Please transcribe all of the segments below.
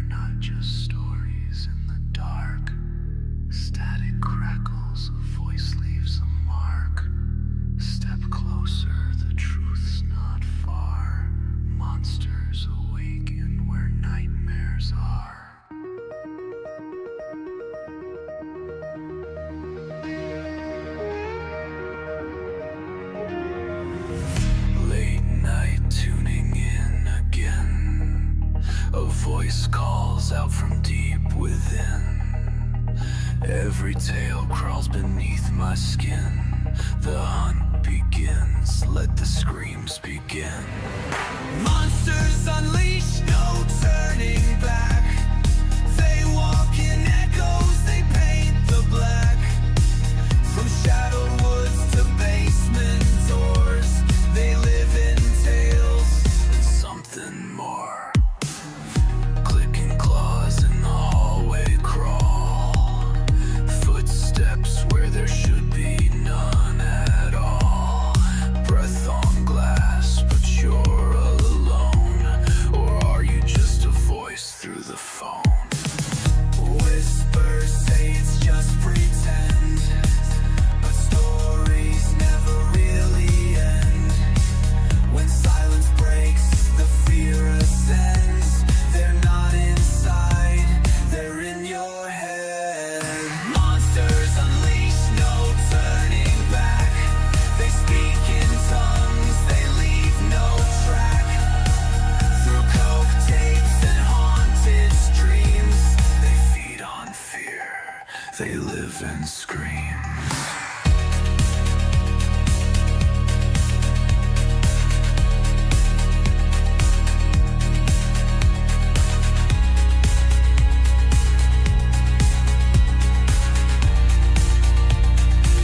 not just stories in the dark. Static crackles, a voice leaves a mark. Step closer, the truth's not far. Monsters awaken where nightmares are. Late night tuning in again. A voice calls out from deep within. Every tale crawls beneath my skin. The hunt begins, let the screams begin. Monsters unleashed, no turning back. They walk in echoes, they paint the black. From shadowed woods to basement doors, they live in tales and something more. Clicking claws in the hallway crawl. Footsteps where there should be none at all. Breath on glass, but you're alone. Or are you just a voice through the phone? Whispers say it's just pretend, but stories never really end. When silence breaks, the fear ascends. They're not inside, they're in your head. Monsters unleashed, no turning back. They speak in tongues, they leave no track. Through coke tapes and haunted streams, they feed on fear, they live and scream.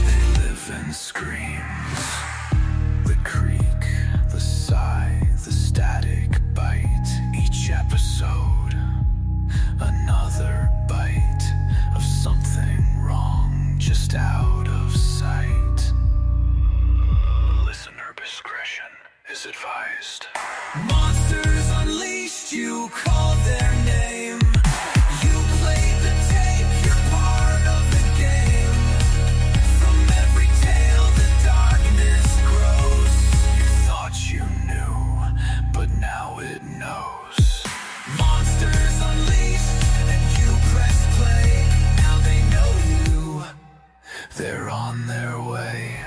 They live and scream. The creak, the sigh, the static bite. Each episode, another bite of something wrong, just out of sight. Listener discretion is advised. Monsters unleashed, you call their name. You played the tape, you're part of the game. From every tale, the darkness grows. You thought you knew, but now it knows. Monsters unleashed, and you press play. Now they know you. They're on their way.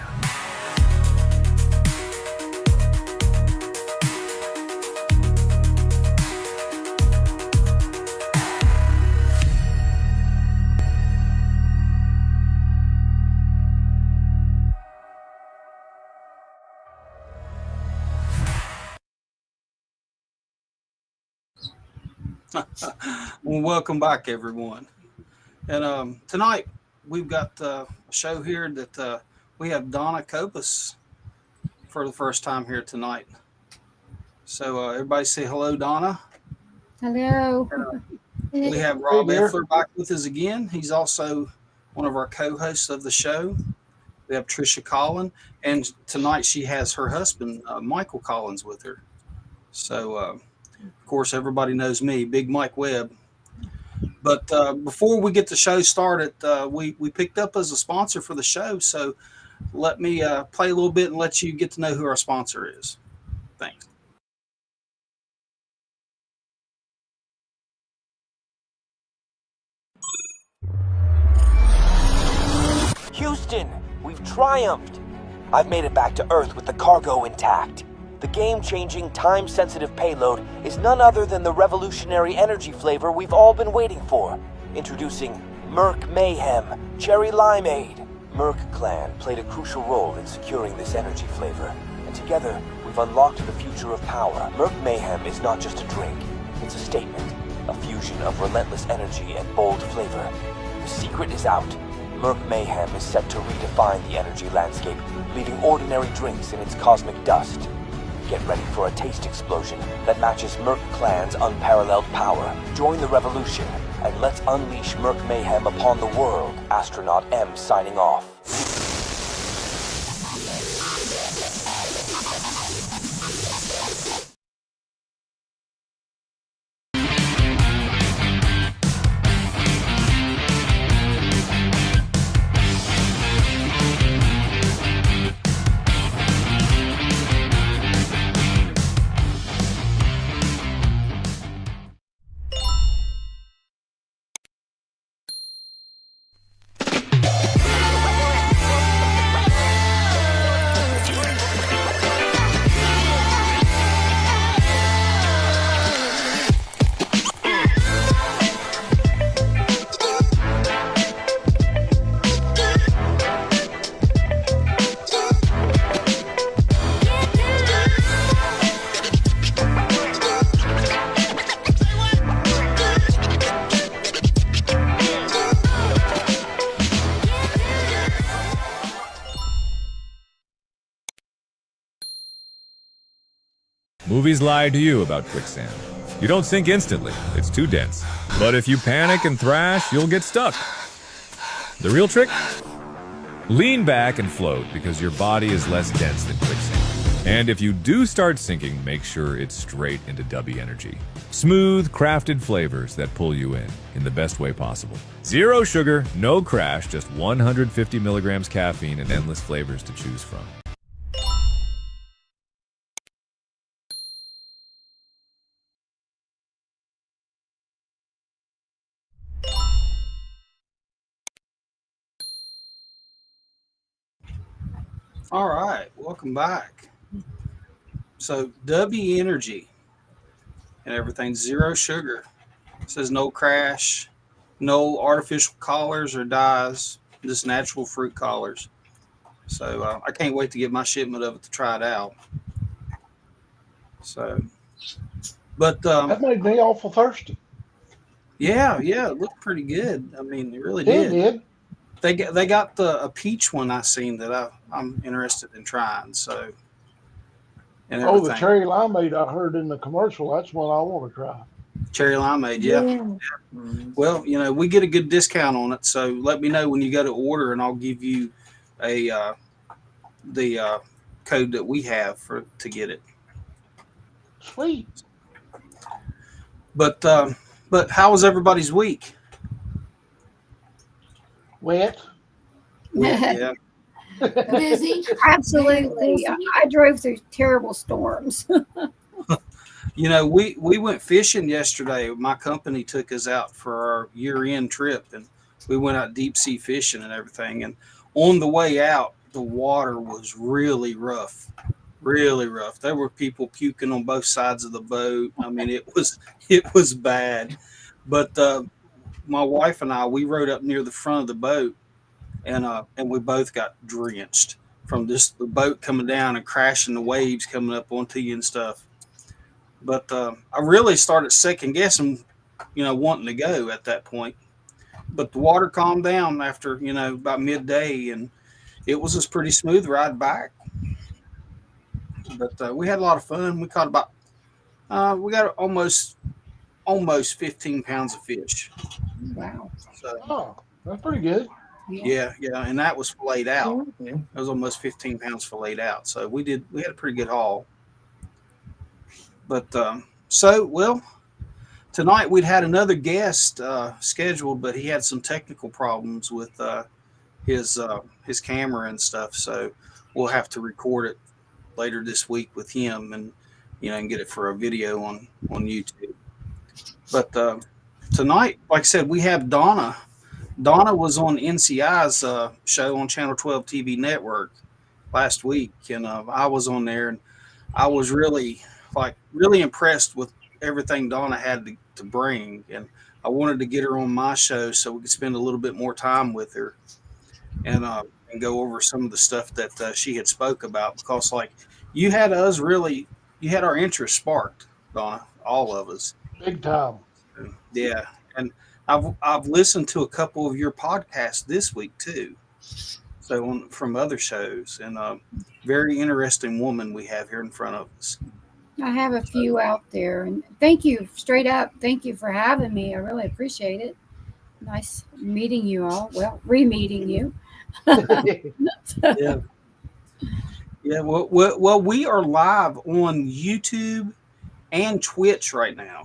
Well, welcome back, everyone. And tonight we've got a show here that we have Donna Copas for the first time here tonight. So everybody say hello, Donna. Hello. We have Rob Effler back with us again. He's also one of our co-hosts of the show. We have Trisha Collin, and tonight she has her husband, Michael Collins, with her. So, of course, everybody knows me, Big Mike Webb. But before we get the show started, we picked up as a sponsor for the show. So let me play a little bit and let you get to know who our sponsor is. Thanks. Houston, we've triumphed! I've made it back to Earth with the cargo intact. The game-changing, time-sensitive payload is none other than the revolutionary energy flavor we've all been waiting for. Introducing Merc Mayhem Cherry Limeade. Merc Clan played a crucial role in securing this energy flavor, and together we've unlocked the future of power. Merc Mayhem is not just a drink, it's a statement, a fusion of relentless energy and bold flavor. The secret is out. Merc Mayhem is set to redefine the energy landscape, leaving ordinary drinks in its cosmic dust. Get ready for a taste explosion that matches Merc Clan's unparalleled power. Join the revolution, and let's unleash Merc Mayhem upon the world. Astronaut M signing off. Movies lie to you about quicksand. You don't sink instantly, it's too dense. But if you panic and thrash, you'll get stuck. The real trick? Lean back and float because your body is less dense than quicksand. And if you do start sinking, make sure it's straight into Dubby energy. Smooth, crafted flavors that pull you in the best way possible. Zero sugar, no crash, just 150 milligrams caffeine and endless flavors to choose from. All right, welcome back. So W Energy and everything, zero sugar. It says no crash, no artificial colors or dyes, just natural fruit colors. So I can't wait to get my shipment of it to try it out. So, but that made me awful thirsty. Yeah, it looked pretty good. I mean, it really It did. did. They got a peach one I seen that I'm interested in trying. So, and Oh, the everything. cherry limeade I heard in the commercial. That's one I want to try. Cherry limeade, yeah. Well, we get a good discount on it, so let me know when you go to order, and I'll give you the code that we have to get it. Sweet. But how was everybody's week? Wet. Yeah. Busy. Absolutely. I drove through terrible storms. We went fishing yesterday. My company took us out for our year-end trip, and we went out deep sea fishing and everything. And on the way out, the water was really rough. Really rough. There were people puking on both sides of the boat. I mean, it was bad. But my wife and I, we rode up near the front of the boat, and we both got drenched from the boat coming down and crashing, the waves coming up onto you and stuff. But I really started second guessing, wanting to go at that point. But the water calmed down after, about midday, and it was a pretty smooth ride back. But we had a lot of fun. We caught we got almost 15 pounds of fish. Wow. So, that's pretty good. Yeah, and that was filleted out. It was almost 15 pounds filleted out. So we had a pretty good haul. But tonight we'd had another guest scheduled, but he had some technical problems with his camera and stuff. So we'll have to record it later this week with him, and and get it for a video on YouTube. But tonight, like I said, we have Donna. Donna was on NCI's show on Channel 12 TV network last week, and I was on there, and I was really impressed with everything Donna had to bring, and I wanted to get her on my show so we could spend a little bit more time with her and go over some of the stuff that she had spoke about, because you had our interest sparked, Donna, all of us. Big time. Yeah, and I've listened to a couple of your podcasts this week too, so from other shows, and very interesting woman we have here in front of us. I have a few out there, and thank you, straight up. Thank you for having me. I really appreciate it. Nice meeting you all. Well, re-meeting you. Yeah. Well, we are live on YouTube and Twitch right now,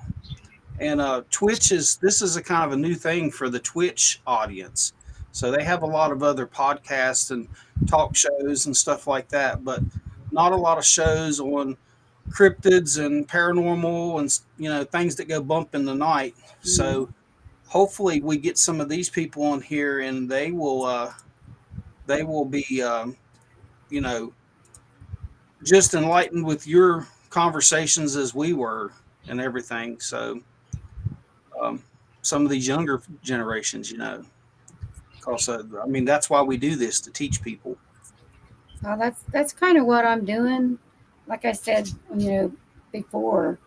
and Twitch this is a kind of a new thing for the Twitch audience. So they have a lot of other podcasts and talk shows and stuff like that, but not a lot of shows on cryptids and paranormal and things that go bump in the night. So hopefully we get some of these people on here, and they will be just enlightened with your conversations as we were and everything. So some of these younger generations, because that's why we do this, to teach people. Well, that's kind of what I'm doing. Like I said, before,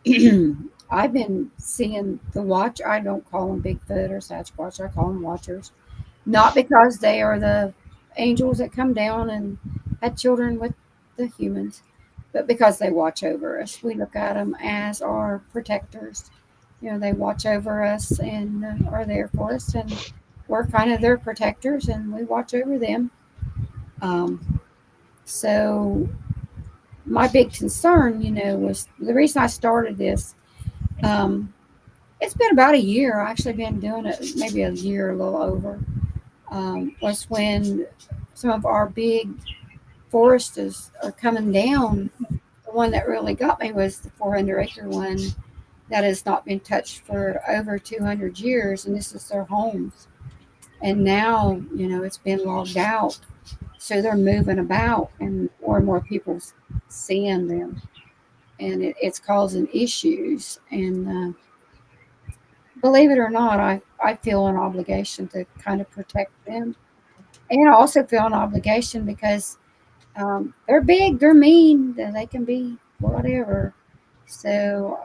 I've been seeing the watch. I don't call them Bigfoot or Sasquatch. I call them watchers, not because they are the angels that come down and had children with the humans, but because they watch over us, we look at them as our protectors. You know, they watch over us and are there for us, and we're kind of their protectors, and we watch over them. So my big concern, you know, was the reason I started this. It's been about a year. I've actually been doing it maybe a year, a little over. Was when some of our big forests are coming down. The one that really got me was the 400-acre one that has not been touched for over 200 years, and this is their homes. And now, you know, it's been logged out, so they're moving about, and more people seeing them, and it's causing issues. And believe it or not, I feel an obligation to kind of protect them, and I also feel an obligation because they're big, they're mean, they can be whatever. So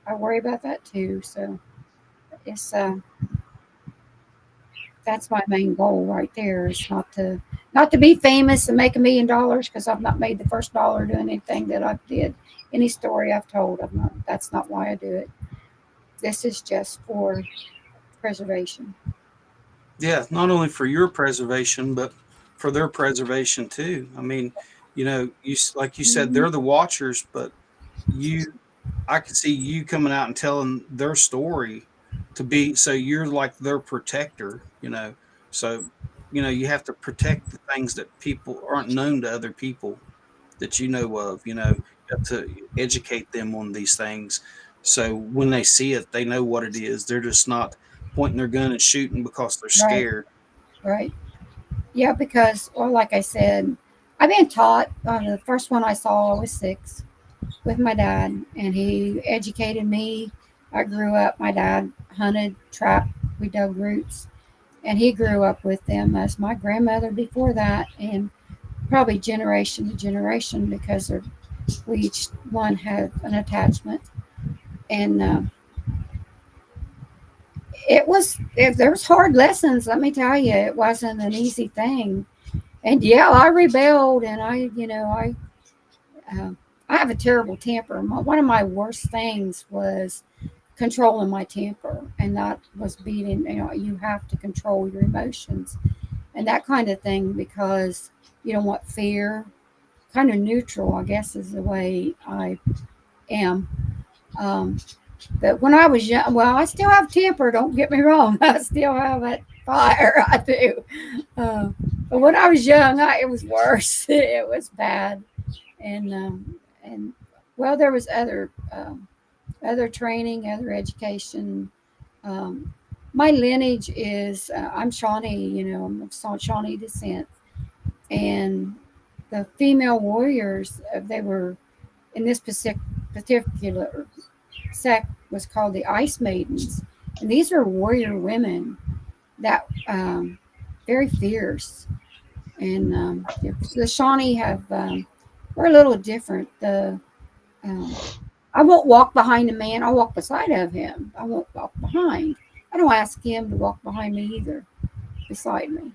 I worry about that too. So it's that's my main goal right there, is not to be famous and make $1 million, because I've not made the first dollar doing anything that I've did. Any story I've told, I've not. That's not why I do it. This is just for preservation. Yeah, not only for your preservation, but for their preservation too. I mean, you know, like you said, Mhm. they're the watchers, but you, I could see you coming out and telling their story to be, so you're like their protector, you know. So, you know, you have to protect the things that people aren't known to other people that you know of, you know. You have to educate them on these things. So when they see it, they know what it is. They're just not pointing their gun and shooting because they're Right, scared. right. Yeah, because, well, like I said, I've been taught. The first one I saw, I was 6 with my dad, and he educated me. I grew up, my dad hunted, trapped, we dug roots, and he grew up with them as my grandmother before that, and probably generation to generation, because we each one had an attachment. And there was hard lessons, let me tell you. It wasn't an easy thing. And yeah, I rebelled, and uh, I have a terrible temper. One of my worst things was controlling my temper, and that was beating. You know, you have to control your emotions and that kind of thing, because you don't want fear. Kind of neutral, I guess, is the way I am. Um, but when I was young, well, I still have temper. Don't get me wrong. I still have that fire. I do. Uh, but when I was young, it was worse. It was bad. And well, there was other training, other education. Um, my lineage is I'm Shawnee. You know, I'm of Shawnee descent, and the female warriors, they were in this particular sect was called the Ice Maidens, and these are warrior women that very fierce. And the Shawnee have we're a little different. The um, I won't walk behind a man. I'll walk beside of him. I won't walk behind. I don't ask him to walk behind me either, beside me.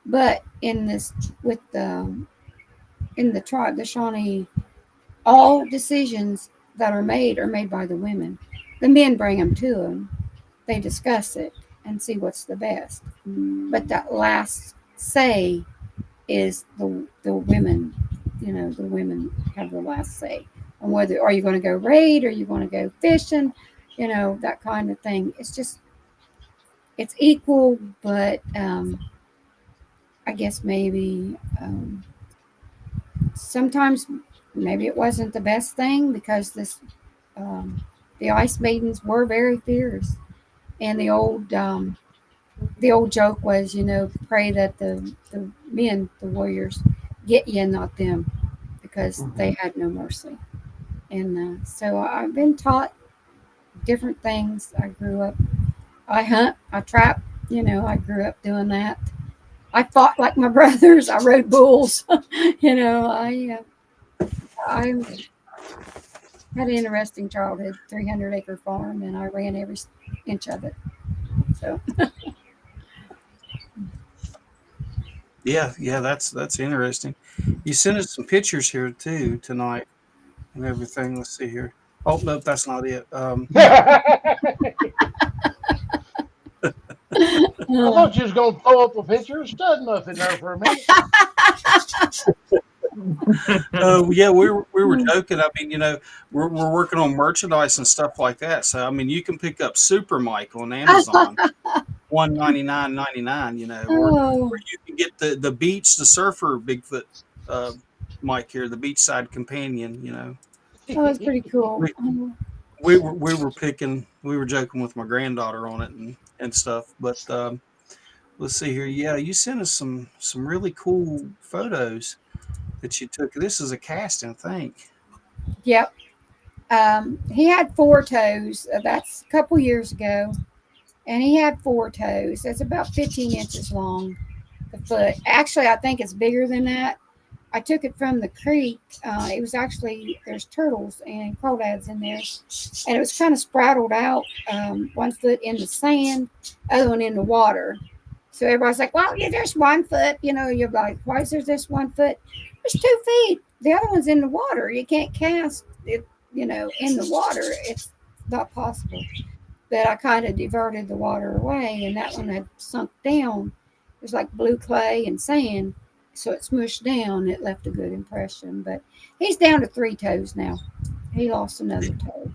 But in this, with the in the tribe, the Shawnee, all decisions that are made by the women. The men bring them to them. They discuss it and see what's the best. But that last say is the women. You know, the women have the last say on whether are you going to go raid, or you going to go fishing. You know, that kind of thing. It's just it's equal, but I guess maybe sometimes maybe it wasn't the best thing, because um, the ice maidens were very fierce, and the old joke was, you know, pray that the men, the warriors, get you and not them, because they had no mercy. And so I've been taught different things. I grew up, I hunt, I trap, you know, I grew up doing that. I fought like my brothers. I rode bulls. You know, I had an interesting childhood, 300-acre farm, and I ran every inch of it. So Yeah, that's interesting. You sent us some pictures here too tonight and everything. Let's see here. Oh no, that's not it. I thought you was gonna throw up a picture of stud muffin there for a minute. Yeah, we were joking. I mean, we're working on merchandise and stuff like that. So I mean, you can pick up Super Mike on Amazon, $199.99. Or Oh, you can get the beach, the surfer Bigfoot uh, Mike here, the beachside companion. oh, that's pretty cool. We we were joking with my granddaughter on it and stuff. But let's see here. Yeah, you sent us some really cool photos that you took. This is a casting, I think. Yep. He had four toes. That's a couple years ago. And he had four toes. That's about 15 inches long, the foot. Actually, I think it's bigger than that. I took it from the creek. It was actually, there's turtles and crawdads in there. And it was kind of sprattled out, one foot in the sand, other one in the water. So everybody's like, well, yeah, there's 1 foot. You're like, why is there just 1 foot? There's 2 feet. The other one's in the water. You can't cast it, in the water. It's not possible. But I kind of diverted the water away, and that one had sunk down. It was like blue clay and sand. So it smushed down. It left a good impression. But he's down to 3 toes now. He lost another toe.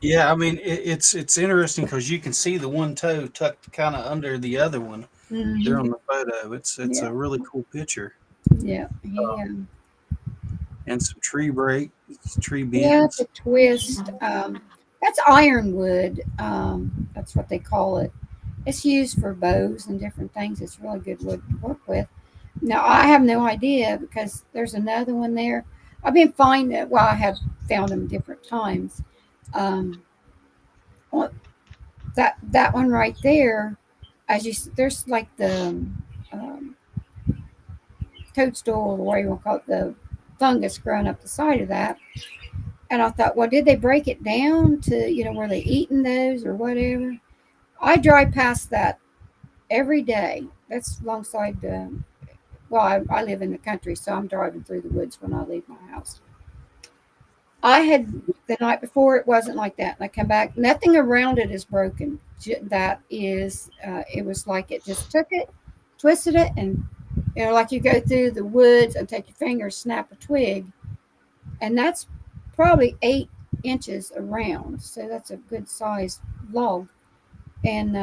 Yeah, I mean it's interesting because you can see the one toe tucked kind of under the other one there on Mhm. the photo. It's Yeah, a really cool picture. yeah. And some tree break, tree Yeah, bends. the twist. That's ironwood. That's what they call it. It's used for bows and different things. It's really good wood to work with. Now I have no idea because there's another one there. I've been finding. Well, I have found them different times. Um, well, that one right there, there's like the um, toadstool, or what you want to call it, the fungus growing up the side of that. And I thought, well, did they break it down to, were they eating those or whatever? I drive past that every day. That's alongside the, well, I live in the country, so I'm driving through the woods when I leave my house. I had, the night before, it wasn't like that. And I come back, nothing around it is broken. That is, it was like it just took it, twisted it, and, like you go through the woods and take your fingers, snap a twig, and that's probably 8 inches around. So that's a good sized log. And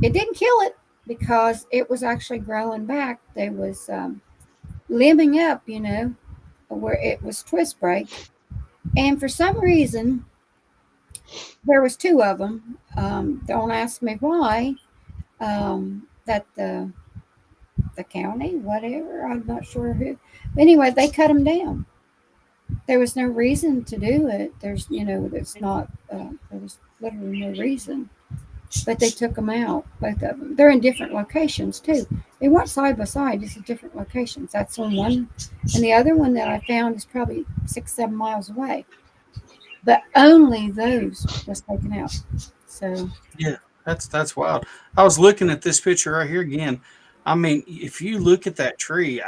it didn't kill it because it was actually growing back. They was limbing up, where it was twist break. And for some reason, there was two of them. Don't ask me why. That the county, whatever, I'm not sure who. Anyway, they cut them down. There was no reason to do it. There's not. There was literally no reason. But they took them out, both of them. They're in different locations too. They weren't side by side, just at different locations. That's on one, and the other one that I found is probably 6, 7 miles away. But only those was taken out. So Yeah, that's wild. I was looking at this picture right here again. I mean, if you look at that tree,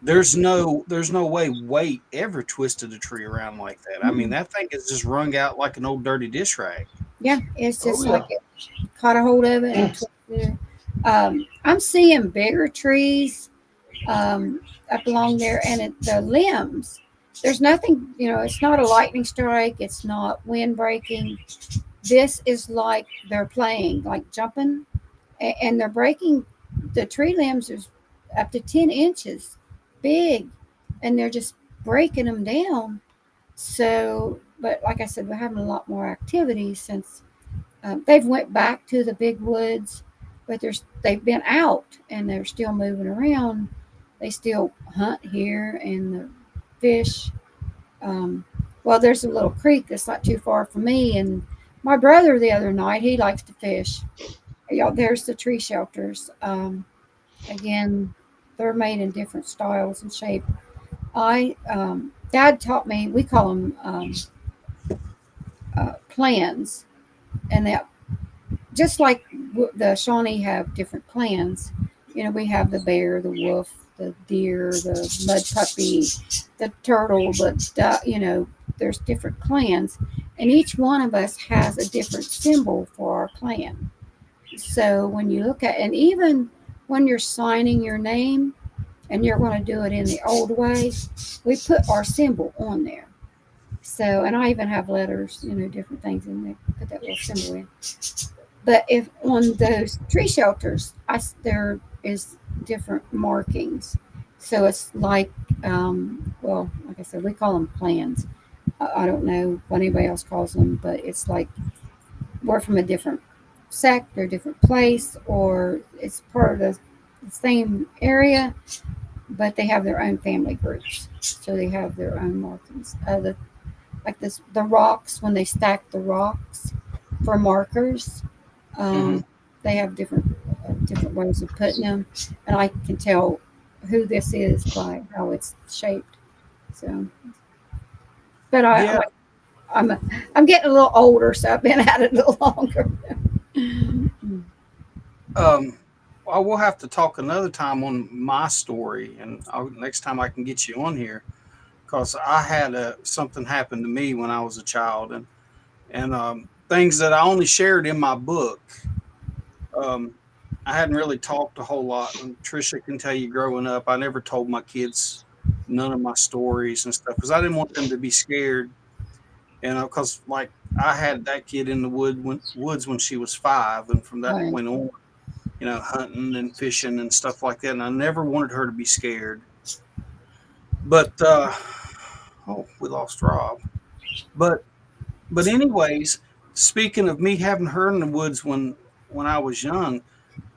there's no way weight ever twisted a tree around like that. I mean, mm, that thing is just wrung out like an old dirty dish rag. yeah, it's Oh just yeah. like it caught a hold of it and twisted it. I'm seeing bigger trees up along there, and the limbs. There's nothing, it's not a lightning strike. It's not wind breaking. This is like they're playing, like jumping, and they're breaking. The tree limbs is up to 10 inches big, and they're just breaking them down. So, but like I said, we're having a lot more activity since they've went back to the big woods, but they've been out and they're still moving around. They still hunt here and the fish. Um, well, there's a little creek that's not too far from me, and my brother the other night he likes to fish. Yeah, there's the tree shelters. Again, they're made in different styles and shape. Dad taught me. We call them plans, and that just like the Shawnee have different clans, We have the bear, the wolf, the deer, the mud puppy, the turtle, there's different clans, and each one of us has a different symbol for our clan. So when you look at, and even when you're signing your name, and you're going to do it in the old way, we put our symbol on there. So, and I even have letters, different things in there, put that little symbol in. But if on those tree shelters, there is different markings. So it's like, like I said, we call them plans. I don't know what anybody else calls them, but it's like we're from a different sect or different place, or it's part of the same area, but they have their own family groups. So they have their own markings. The rocks, when they stack the rocks for markers, they have different ways of putting them, and I can tell who this is by how it's shaped. So, but Yeah. I'm getting a little older, so I've been at it a little longer. I will have to talk another time on my story, and next time I can get you on here, because I had something happen to me when I was a child, and things that I only shared in my book. I hadn't really talked a whole lot. And Trisha can tell you, growing up, I never told my kids none of my stories and stuff because I didn't want them to be scared. And because like I had that kid in the woods when she was 5, and from that Right. point on, hunting and fishing and stuff like that. And I never wanted her to be scared. But we lost Rob. But anyways, speaking of me having her in the woods when I was young,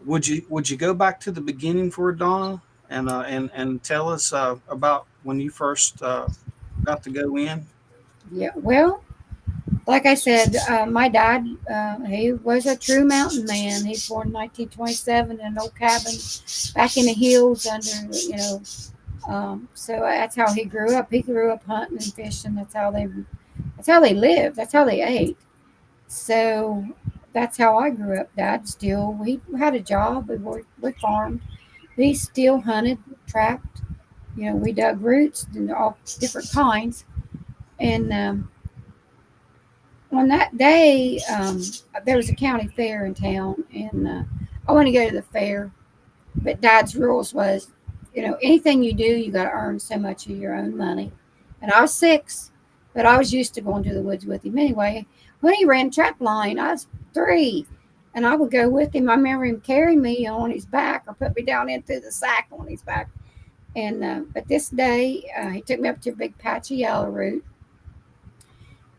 would you go back to the beginning for Donna and tell us about when you first got to go in? Yeah. Well, like I said, my dad, he was a true mountain man. He's born in 1927 in an old cabin back in the hills so that's how he grew up. He grew up hunting and fishing. That's how they lived. That's how they ate. So that's how I grew up. We had a job. We farmed. We still hunted, trapped. We dug roots and all different kinds. And on that day, there was a county fair in town, and I wanted to go to the fair. But Dad's rules was, anything you do, you got to earn so much of your own money. And I was 6, but I was used to going to the woods with him anyway. When he ran trap line, I was 3, and I would go with him. I remember him carrying me on his back or put me down into the sack on his back. And but this day, he took me up to a big patch of yellow root,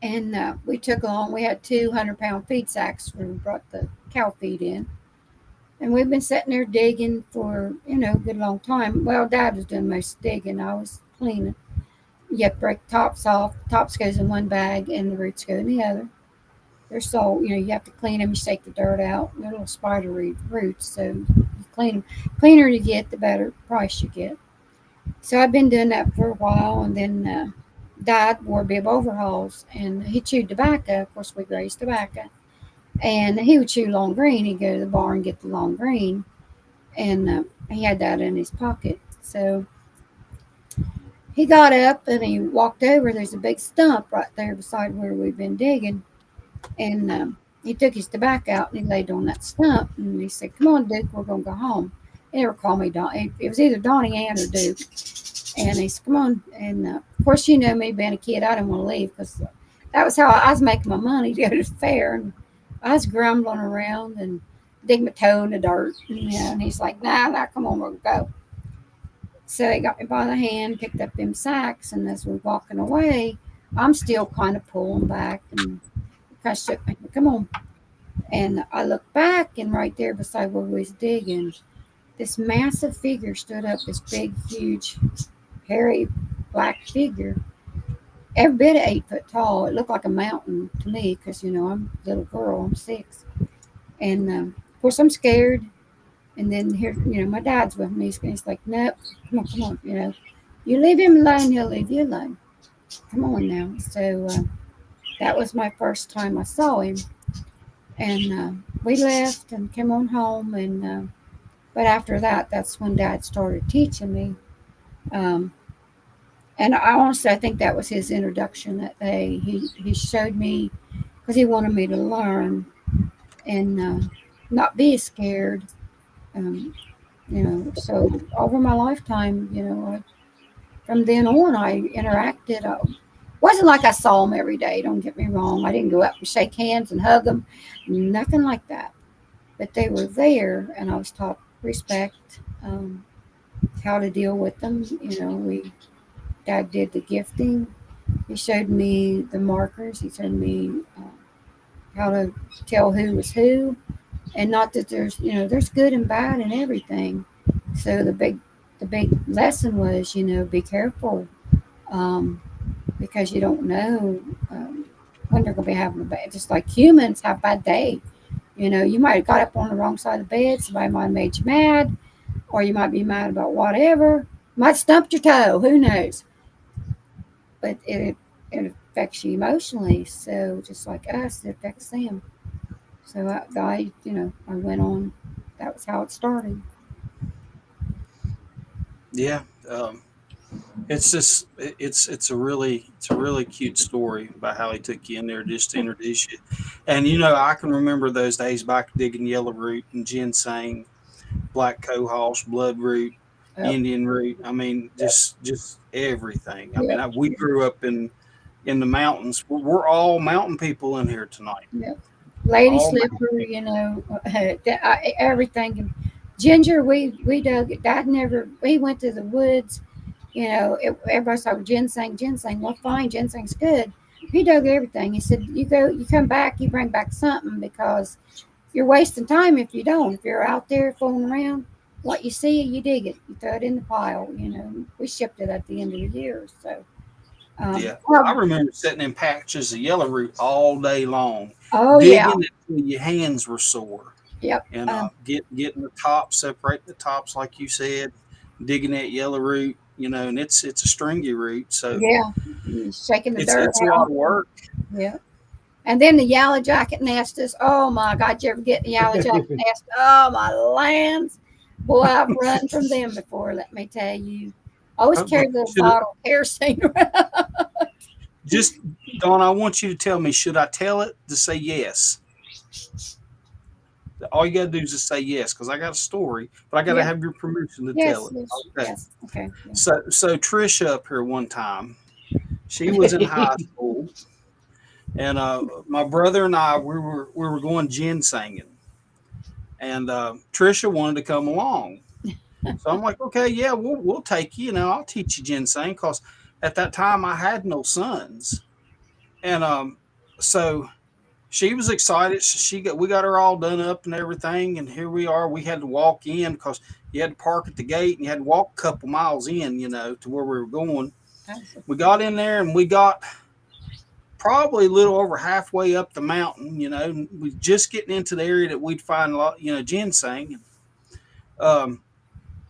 and we took along. We had 200-pound feed sacks where we brought the cow feed in. And we've been sitting there digging for, a good long time. Well, Dad was doing most digging. I was cleaning. You have to break the tops off. The tops goes in one bag and the roots go in the other. They're so, you have to clean them. You shake the dirt out. They're little spidery roots. So you clean them. Cleaner you get, the better price you get. So I've been doing that for a while. And then Dad wore bib overalls and he chewed tobacco. Of course, we grazed tobacco. And he would chew long green. He'd go to the bar and get the long green. And he had that in his pocket. So he got up and he walked over. There's a big stump right there beside where we've been digging. And he took his tobacco out and he laid on that stump. And he said, "Come on, Duke, we're going to go home." He never called me Don. It was either Donnie Ann or Duke. And he said, "Come on." And of course, me being a kid, I didn't want to leave because that was how I was making my money to go to the fair. And I was grumbling around and dig my toe in the dirt. And he's like, nah, come on, we'll go. So he got me by the hand, picked up them sacks, and as we're walking away, I'm still kind of pulling back and kind of shook me, "Come on." And I looked back, and right there beside where we was digging, this massive figure stood up, this big, huge, hairy, black figure. Every bit of 8 foot tall. It looked like a mountain to me because, I'm a little girl. I'm 6. And, of course, I'm scared. And then here, my dad's with me. He's like, "Nope, come on. You leave him alone, he'll leave you alone. Come on now." So that was my first time I saw him. And we left and came on home. And But after that, that's when Dad started teaching me. Um, and I honestly, I think that was his introduction that day. He showed me because he wanted me to learn and not be scared. Um, so over my lifetime, from then on, I interacted. Wasn't like I saw them every day. Don't get me wrong. I didn't go up and shake hands and hug them, nothing like that. But they were there, and I was taught respect, how to deal with them. Dad did the gifting. He showed me the markers. He showed me how to tell who was who, and not that there's good and bad in everything. So the big lesson was, be careful, um, because you don't know when they're going to be having a bad. Just like humans have bad day. You might have got up on the wrong side of the bed. Somebody might have made you mad, or you might be mad about whatever. Might stumped your toe. Who knows? But it affects you emotionally. So just like us, it affects them. So I went on. That was how it started. Yeah. It's a really cute story about how he took you in there just to introduce you. And I can remember those days back digging yellow root and ginseng, black cohosh, bloodroot, Yep. Indian root. I mean, just everything. I mean, Yep. we grew up in the mountains. We're all mountain people in here tonight. Yep. Lady All Slipper, everything. Ginger, we dug it. Dad never. We went to the woods. Everybody said ginseng, ginseng. Well, fine, ginseng's good. He dug everything. He said, you come back, you bring back something because you're wasting time if you don't. If you're out there fooling around, what you see, you dig it. You throw it in the pile. We shipped it at the end of the year. So, Yeah, I well, remember sitting in patches of yellow root all day long, oh yeah, digging it till your hands were sore, yep. and getting the tops, separating the tops, like you said, digging that yellow root, and it's a stringy root, so Yeah, shaking the dirt it's a lot out. of work. Yeah. And then the yellow jacket nesters. Oh my God, you ever get the yellow jacket nest? Oh my lands. Boy, I've run from them before, let me tell you. I always But carry the should bottle of kerosene around. just Dawn, I want you to tell me, should I tell it to say yes? All you gotta do is just say yes, because I got a story, but I gotta Yeah. have your permission to tell Yes, it. yes, Okay. yes. Okay. Yeah. So Trisha up here one time, she was in high school, and my brother and I we were going ginsenging, and Trisha wanted to come along. So I'm like, okay, yeah, we'll take you. I'll teach you ginseng because at that time I had no sons, and so she was excited. We got her all done up and everything, and here we are. We had to walk in because you had to park at the gate and you had to walk a couple miles in, to where we were going. We got in there and we got probably a little over halfway up the mountain. We just getting into the area that we'd find a lot, ginseng. Um,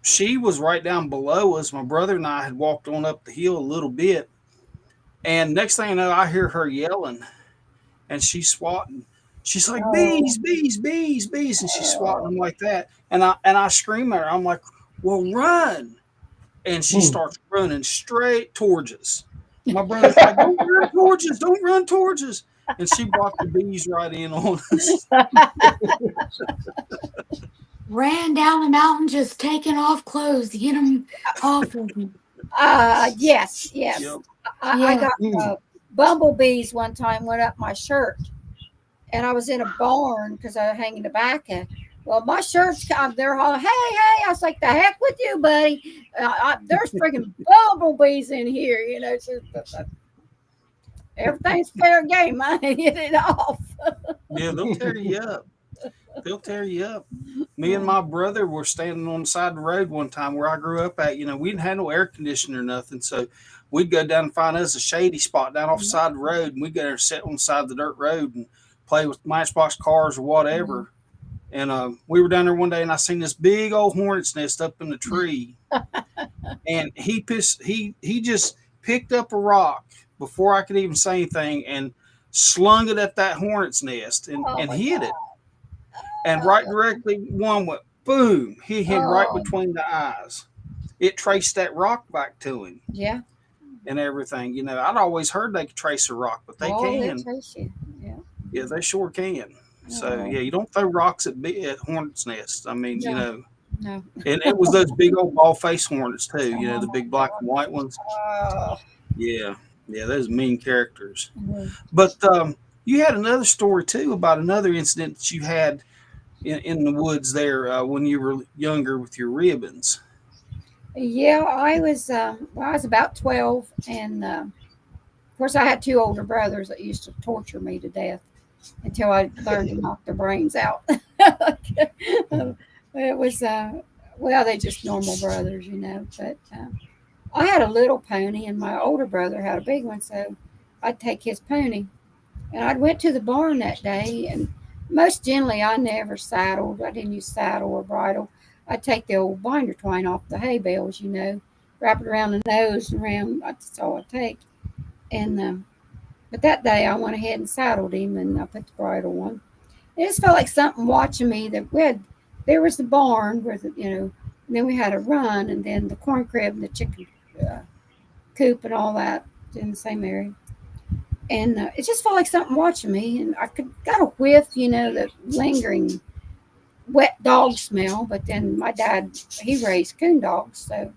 she was right down below us. My brother and I had walked on up the hill a little bit, and next thing I know, I hear her yelling, and she's swatting. She's like, Oh, bees, bees, bees, bees, and she's swatting them like that. And I scream at her. I'm like, well, run! And she starts running straight towards us. My brother's like, don't run towards us, don't run towards us. And she brought the bees right in on us. Ran down the mountain just taking off clothes to get them off of me. yes, yes. Yep. I Yeah. got bumblebees one time went up my shirt, and I was in a barn because I was hanging tobacco. Well, my shirt's they're all, hey, hey. I was like, the heck with you, buddy. There's freaking bumblebees in here, everything's fair game. I hit it off. Yeah, they'll tear you up. They'll tear you up. Me and my brother were standing on the side of the road one time where I grew up at. We didn't have no air conditioner or nothing. So we'd go down and find us a shady spot down off the side of the road. And we'd go there and sit on the side of the dirt road and play with Matchbox cars or whatever. And we were down there one day and I seen this big old hornet's nest up in the tree. And he just picked up a rock before I could even say anything and slung it at that hornet's nest and Oh my hit God. it. And right directly, one went boom, he hit right Oh, between the eyes. It traced that rock back to him yeah. and everything. I'd always heard they could trace a rock, but they Oh, they can. trace you. Yeah. Yeah, they sure can. So Oh, yeah, you don't throw rocks at hornets' nests. I mean, no, no. and it was those big old ball face hornets too. Oh The my big black and gosh. white ones. Oh. Yeah, yeah, those mean characters. Mhm. But you had another story too about another incident that you had in the woods there when you were younger with your ribbons. Yeah, I was about 12, and of course I had two older brothers that used to torture me to death until I learned to knock their brains out. It was well, they just normal brothers, but I had a little pony, and my older brother had a big one, so I'd take his pony. And I went to the barn that day, and most generally I never saddled. I didn't use saddle or bridle. I'd take the old binder twine off the hay bales, wrap it around the nose and around. That's all I take. And but that day I went ahead and saddled him, and I put the bridle on. It just felt like something watching me. There was the barn where and then we had a run, and then the corn crib and the chicken uh, coop and all that in the same area. And it just felt like something watching me, and I got a whiff, the lingering wet dog smell. But then my dad, he raised coon dogs, so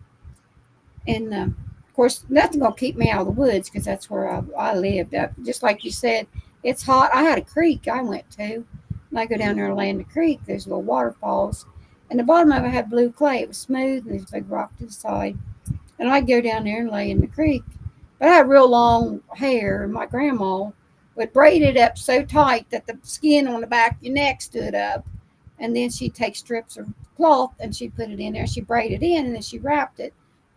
and of course nothing gonna keep me out of the woods because that's where I lived. Just like you said, it's hot. I had a creek I went to, and I go down there and lay in the creek. There's little waterfalls, and the bottom of it had blue clay. It was smooth, and there's a big rock to the side. And I'd go down there and lay in the creek. But I had real long hair, and my grandma would braid it up so tight that the skin on the back of your neck stood up. And then she'd take strips of cloth and she'd put it in there. She'd braid it in, and then she wrapped it,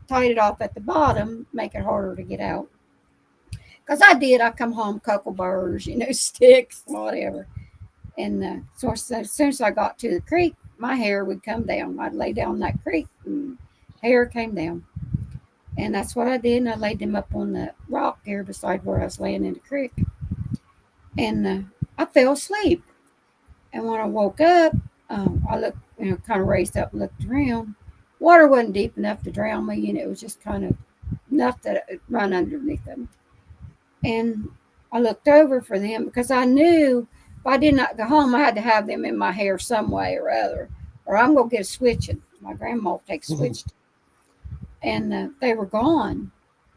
tied it off at the bottom, make it harder to get out. Because I did. I come home, cuckleburrs, sticks, whatever. And so as soon as I got to the creek, my hair would come down. I'd lay down that creek, and hair came down. And that's what I did. And I laid them up on the rock there beside where I was laying in the creek. And I fell asleep. And when I woke up, I looked, kind of raised up and looked around. Water wasn't deep enough to drown me. It was just kind of enough that it would run underneath them. And I looked over for them because I knew if I did not go home, I had to have them in my hair some way or other, or I'm going to get a switching. My grandma takes switch. And they were gone.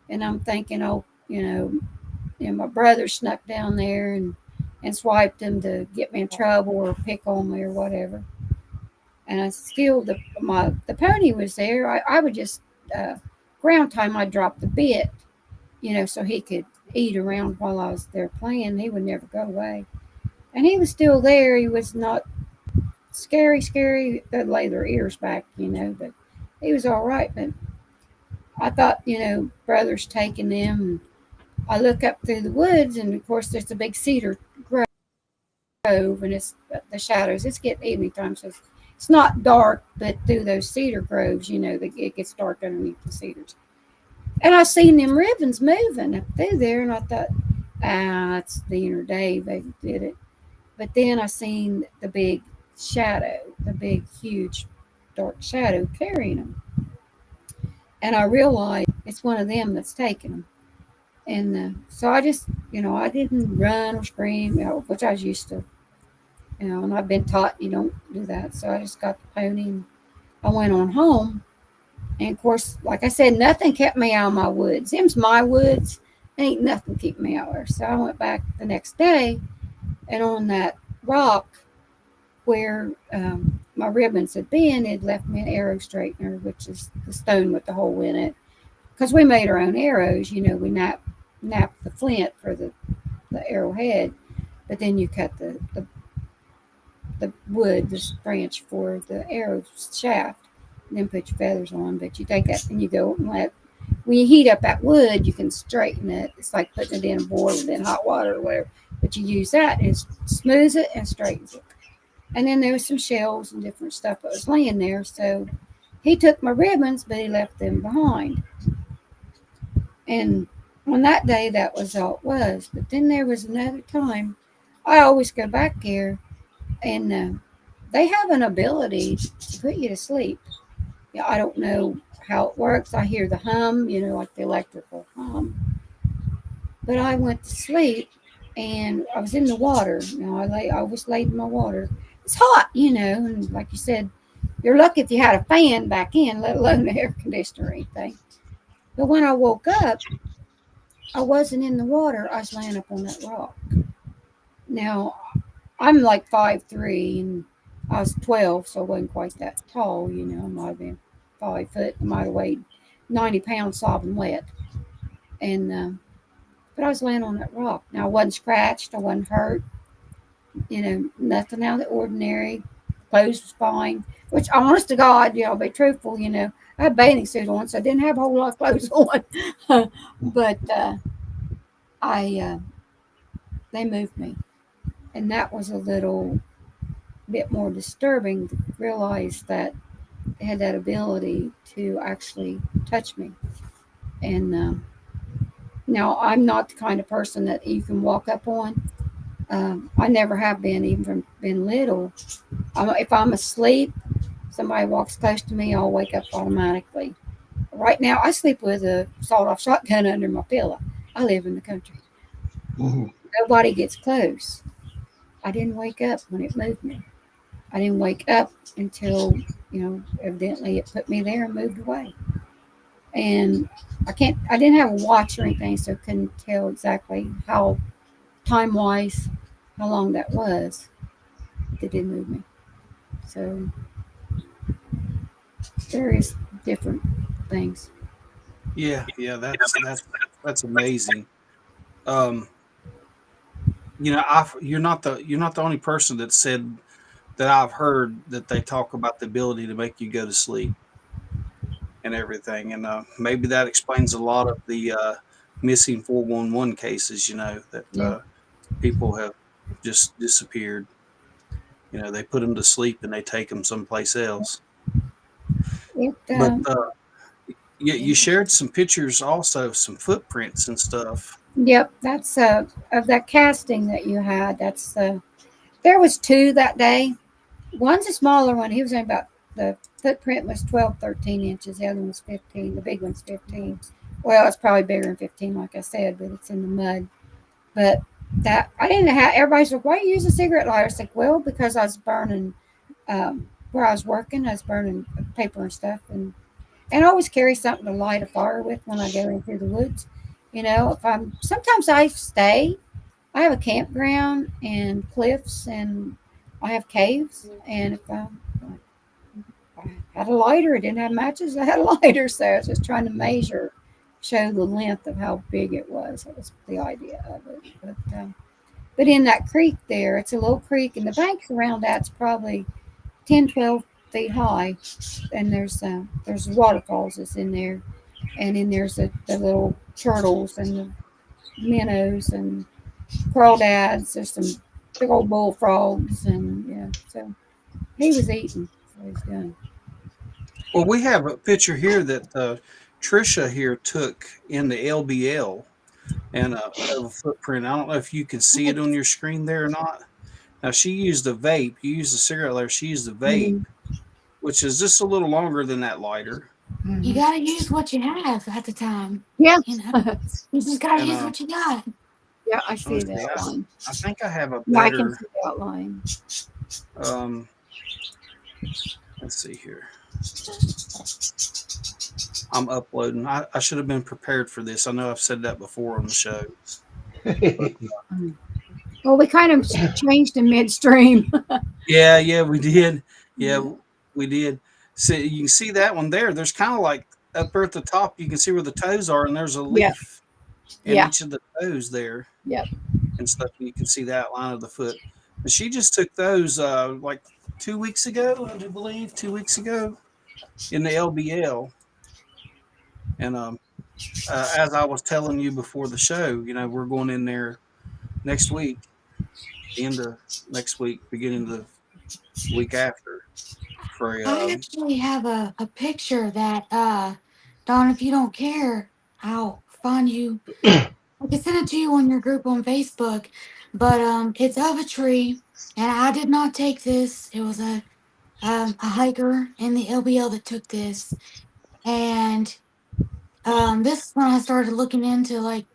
And I'm thinking, my brother snuck down there and swiped them to get me in trouble or pick on me or whatever. And I still, the pony was there. I would just, ground time, I'd drop the bit, so he could eat around while I was there playing. He would never go away. And he was still there. He was not scary. They'd lay their ears back, but he was all right. But I thought, brother's taking them. And I look up through the woods, and of course, there's a big cedar grove, and it's the shadows. It's getting evening time, so it's not dark, but through those cedar groves, it gets dark underneath the cedars. And I seen them ribbons moving up through there, and I thought, it's Dean or Dave, they did it. But then I seen the big shadow, the big, huge, dark shadow carrying them. And I realized it's one of them that's taking them. And so I just, I didn't run or scream, which I was used to, and I've been taught you don't do that. So I just got the pony and I went on home. And of course, like I said, nothing kept me out of my woods. Them's my woods. Ain't nothing keep me out there. So I went back the next day, and on that rock where my ribbons had been, it left me an arrow straightener, which is the stone with the hole in it. Because we made our own arrows, we napped the flint for the arrowhead, but then you cut the wood, this branch for the arrow shaft, and then put your feathers on. But you take that and you go and when you heat up that wood, you can straighten it. It's like putting it in a boil in hot water or whatever. But you use that and it smooths it and straightens it. And then there was some shells and different stuff that was laying there. So he took my ribbons, but he left them behind. And on that day, that was all it was. But then there was another time. I always go back there, and they have an ability to put you to sleep. Yeah, I don't know how it works. I hear the hum, like the electrical hum. But I went to sleep and I was in the water. I was laid in my water. It's hot, and like you said, you're lucky if you had a fan back in, let alone the air conditioner or anything. But when I woke up, I wasn't in the water. I was laying up on that rock. Now, I'm like 5'3", and I was 12, so I wasn't quite that tall, I might have been 5 foot. I might have weighed 90 pounds sobbing wet. And but I was laying on that rock. Now I wasn't scratched, I wasn't hurt, nothing out of the ordinary. Clothes was fine. Which, honest to God, I'll be truthful. I had a bathing suit on, so I didn't have a whole lot of clothes on. But they moved me, and that was a little bit more disturbing to realize that they had that ability to actually touch me. And now I'm not the kind of person that you can walk up on. I never have been, even from being little. If I'm asleep, somebody walks close to me, I'll wake up automatically. Right now, I sleep with a sawed-off shotgun under my pillow. I live in the country. Nobody gets close. I didn't wake up when it moved me. I didn't wake up until, evidently it put me there and moved away. And I didn't have a watch or anything, so I couldn't tell exactly how, time-wise, how long that was. It did move me. So, various different things. Yeah, that's amazing. You're not the only person that said that I've heard that they talk about the ability to make you go to sleep and everything, and maybe that explains a lot of the missing 411 cases. That Yeah. People have just disappeared. They put them to sleep and they take them someplace else. But you shared some pictures, also some footprints and stuff. Yep, that's of that casting that you had. There was two that day. One's a smaller one. He was only about, the footprint was 12, 13 inches. The other one was 15. The big one's 15. Well, it's probably bigger than 15, like I said, but it's in the mud. But that, I didn't have, everybody's like, why are you using a cigarette lighter? I was like, well, because I was burning, where I was working, I was burning paper and stuff. And I always carry something to light a fire with when I go into the woods. Sometimes I stay. I have a campground and cliffs, and I have caves. And if I had a lighter, I didn't have matches, I had a lighter. So I was just trying to show the length of how big it was. That was the idea of it. But in that creek there, it's a little creek, and the banks around that's probably 10, 12 feet high. And there's waterfalls that's in there. And then there's the little turtles and the minnows and crawdads. There's some big old bullfrogs, and so he was eating. So he's done. Well, we have a picture here that Trisha here took in the LBL, and of a footprint. I don't know if you can see it on your screen there or not. Now, she used a vape. You used a cigarette lighter. She used a vape, which is just a little longer than that lighter. You gotta use what you have at the time. Yeah. You just gotta use what you got. Yeah, I see the outline. I think I have a Yeah, I can better. see the outline. Let's see here. I'm uploading. I should have been prepared for this. I know I've said that before on the show. Well, we kind of changed in midstream. Yeah, we did. Yeah, we did. So you can see that one there. There's kind of like up there at the top, you can see where the toes are, and there's a leaf in each of the toes there. Yep. And stuff. You can see the outline of the foot. But she just took those like 2 weeks ago, I do believe, 2 weeks ago in the LBL. And as I was telling you before the show, we're going in there next week, the end of next week, beginning of the week after. I actually have a picture that, Don, if you don't care, I'll find you. I can send it to you on your group on Facebook. but it's of a tree, and I did not take this. It was a hiker in the LBL that took this, and this is when I started looking into like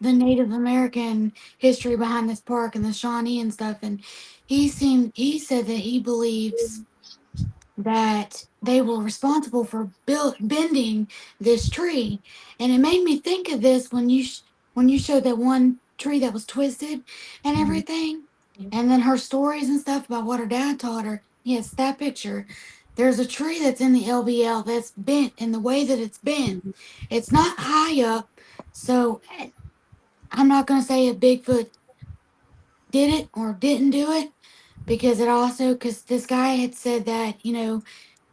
the Native American history behind this park and the Shawnee and stuff. And he said that he believes that they were responsible for bending this tree, and it made me think of this when when you showed that one tree that was twisted and everything, and then her stories and stuff about what her dad taught her. Yes, that picture. There's a tree that's in the LBL that's bent in the way that it's bent. It's not high up, so I'm not going to say a Bigfoot did it or didn't do it, because because this guy had said that,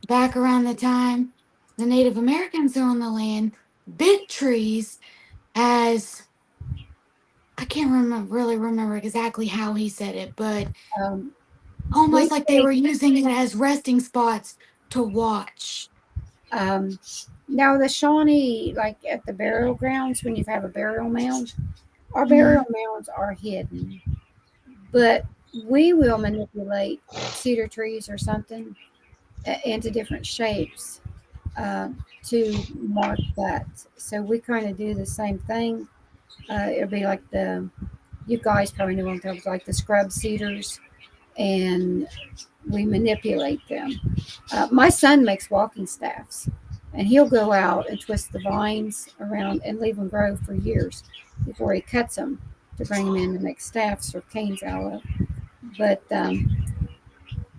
back around the time the Native Americans are on the land, bent trees as I can't really remember exactly how he said it, but Um, we almost like they think, were using it as resting spots to watch. now the Shawnee, like at the burial grounds, when you have a burial mound, our Mhm. burial mounds are hidden, but we will manipulate cedar trees or something into different shapes uh, to mark that. So we kind of do the same thing. It'll be like you guys probably know what I'm talking about, like the scrub cedars, and we manipulate them. My son makes walking staffs, and he'll go out and twist the vines around and leave them grow for years before he cuts them to bring them in to make staffs or canes out of. But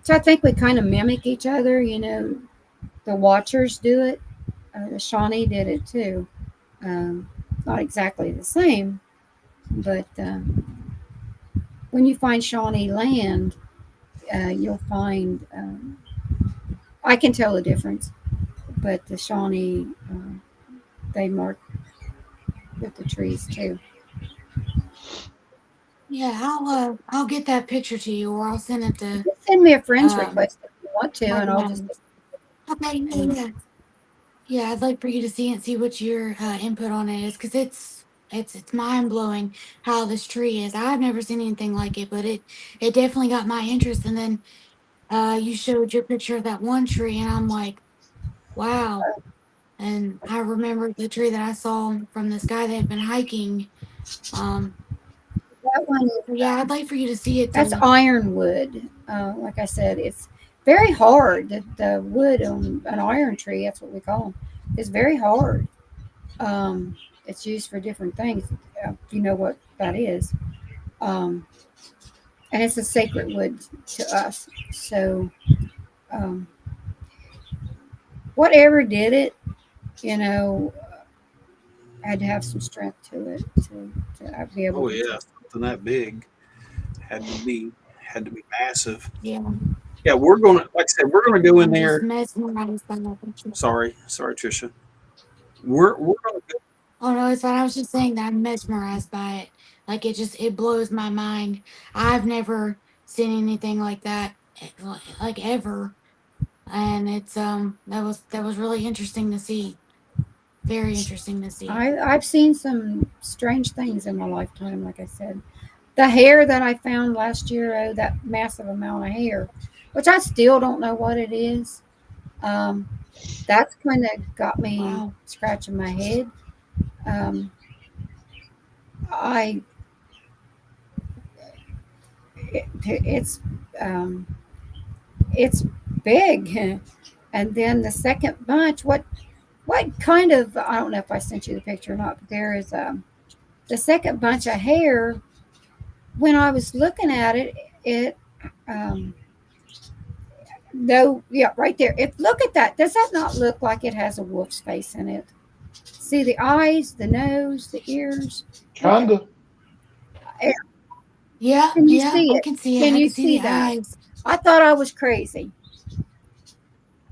so I think we kind of mimic each other. The Watchers do it. The Shawnee did it too. Um, Not exactly the same, but when you find Shawnee land, you'll find I can tell the difference. But the Shawnee, they mark with the trees too. Yeah, I'll get that picture to you, or I'll send it to Just send me a friend's um request if you want to, my and I'll just. dad. Okay, yeah. Yeah, I'd like for you to see it, see what your input on it is, because it's mind blowing how this tree is. I've never seen anything like it, but it definitely got my interest. And then you showed your picture of that one tree, and I'm like, wow. And I remember the tree that I saw from this guy that had been hiking. Um, That one, so yeah, I'd like for you to see it that's too. ironwood. Like I said, it's very hard. The wood on an iron tree, that's what we call them, is very hard. It's used for different things. If you know what that is. Um, and it's a sacred wood to us. So, um, whatever did it, you know, had to have some strength to it to be able Oh to. yeah, something that big had to be massive. Yeah, Yeah, we're gonna like I said, we're gonna go in I'm just there. mesmerized by that picture. Sorry, Trisha. We're gonna go. Oh no, it's fine. I was just saying that I'm mesmerized by it. Like it blows my mind. I've never seen anything like that, like ever. And it's that was really interesting to see. Very interesting to see. I've seen some strange things in my lifetime. Like I said, the hair that I found last year, oh, that massive amount of hair, which I still don't know what it is. Um, that's kind of got me Wow. scratching my head. Um, I it's um, it's big, and then the second bunch. What kind of, I don't know if I sent you the picture or not, but there is the second bunch of hair. When I was looking at it, it um, no, yeah, right there. If look at that, does that not look like it has a wolf's face in it? See the eyes, the nose, the ears. Look at Kinda. it. Yeah, Can you yeah, see I it? can see it. Can I you can see see the that? eyes. I thought I was crazy.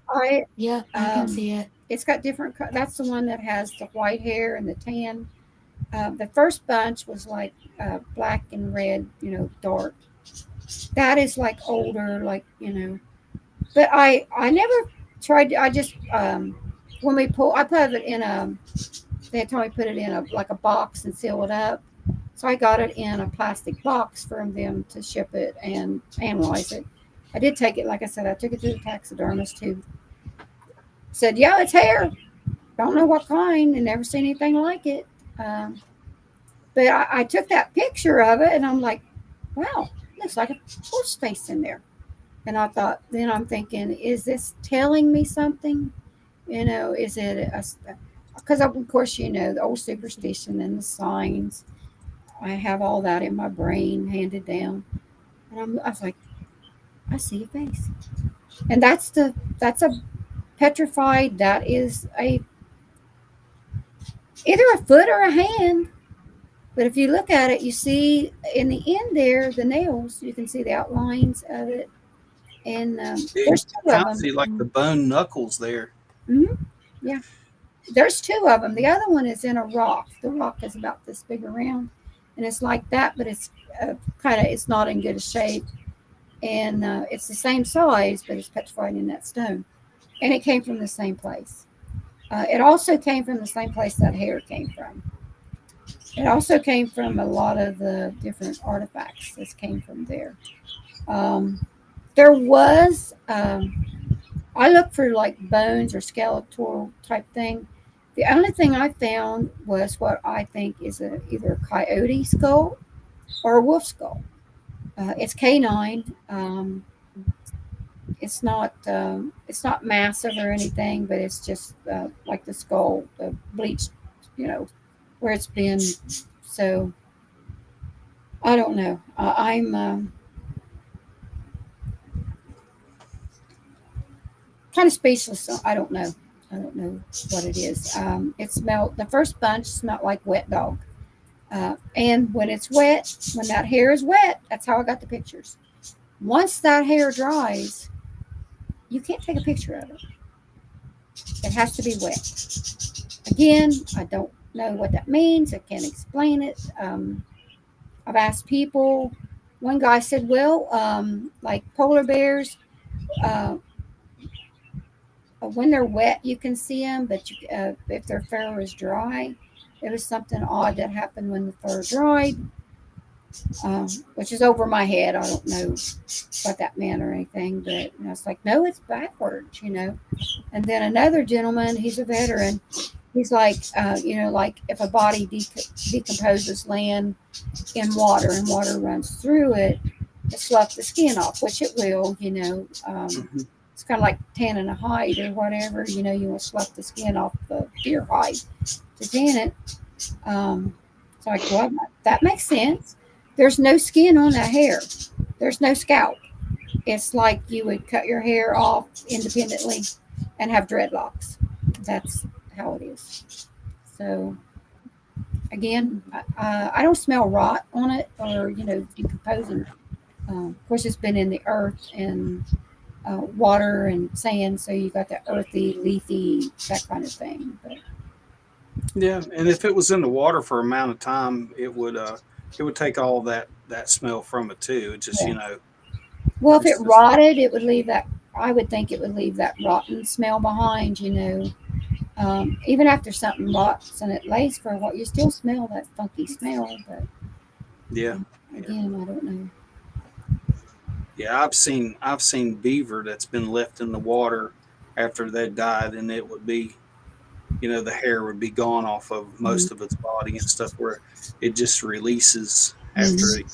I Yeah, I can see it. it's got different. That's the one that has the white hair and the tan. The first bunch was like black and red, dark. That is like older, But I never tried. I just when we pull, I put it in a. They told me put it in a like a box and seal it up. So I got it in a plastic box for them to ship it and analyze it. I did take it, like I said, I took it to the taxidermist who said, yeah, it's hair. Don't know what kind and never seen anything like it. But I took that picture of it and I'm like, wow, looks like a horse face in there. And I thought, then I'm thinking, is this telling me something? Is it because of course, the old superstition and the signs. I have all that in my brain handed down. And I was like, I see a face. And that's a petrified, that is either a foot or a hand. But if you look at it, you see in the end there, the nails, you can see the outlines of it. And there's two of them. See like the bone knuckles there. Mm-hmm. Yeah. There's two of them. The other one is in a rock. The rock is about this big around. And it's like that, but it's it's not in good shape. And it's the same size, but it's petrified in that stone. And it came from the same place. It also came from the same place that hair came from. It also came from a lot of the different artifacts that came from there. There was, I looked for like bones or skeletal type thing. The only thing I found was what I think is either a coyote skull or a wolf skull. It's canine. It's not massive or anything, but it's just like the skull, bleached, where it's been. So I don't know. I'm kind of speechless. So I don't know. I don't know what it is. It smelled. The first bunch smelled like wet dog. And when it's wet, when that hair is wet, that's how I got the pictures. Once that hair dries, you can't take a picture of it. It has to be wet. Again, I don't know what that means. I can't explain it. I've asked people. One guy said, well, like polar bears, when they're wet, you can see them, but if their fur is dry, there was something odd that happened when the fur dried, which is over my head. I don't know what that meant or anything, but it's like, no, it's backwards, And then another gentleman, he's a veteran. He's like, like if a body decomposes land in water and water runs through it, it sloughs the skin off, which it will, It's kind of like tanning a hide or whatever, you want to slough the skin off the deer hide to tan it. It's like, well, that makes sense. There's no skin on that hair. There's no scalp. It's like you would cut your hair off independently and have dreadlocks. That's how it is. So again, I don't smell rot on it or decomposing. Of course, it's been in the earth and water and sand, so you got that earthy, leafy, that kind of thing. But yeah, and if it was in the water for an amount of time, it would take all that smell from it too. It just Well, if it rotted, it would leave that. I would think it would leave that rotten smell behind. Even after something rots and it lays for a while, you still smell that funky smell. But again, I don't know. Yeah, I've seen beaver that's been left in the water after they died, and it would be, the hair would be gone off of most of its body and stuff, where it just releases after it.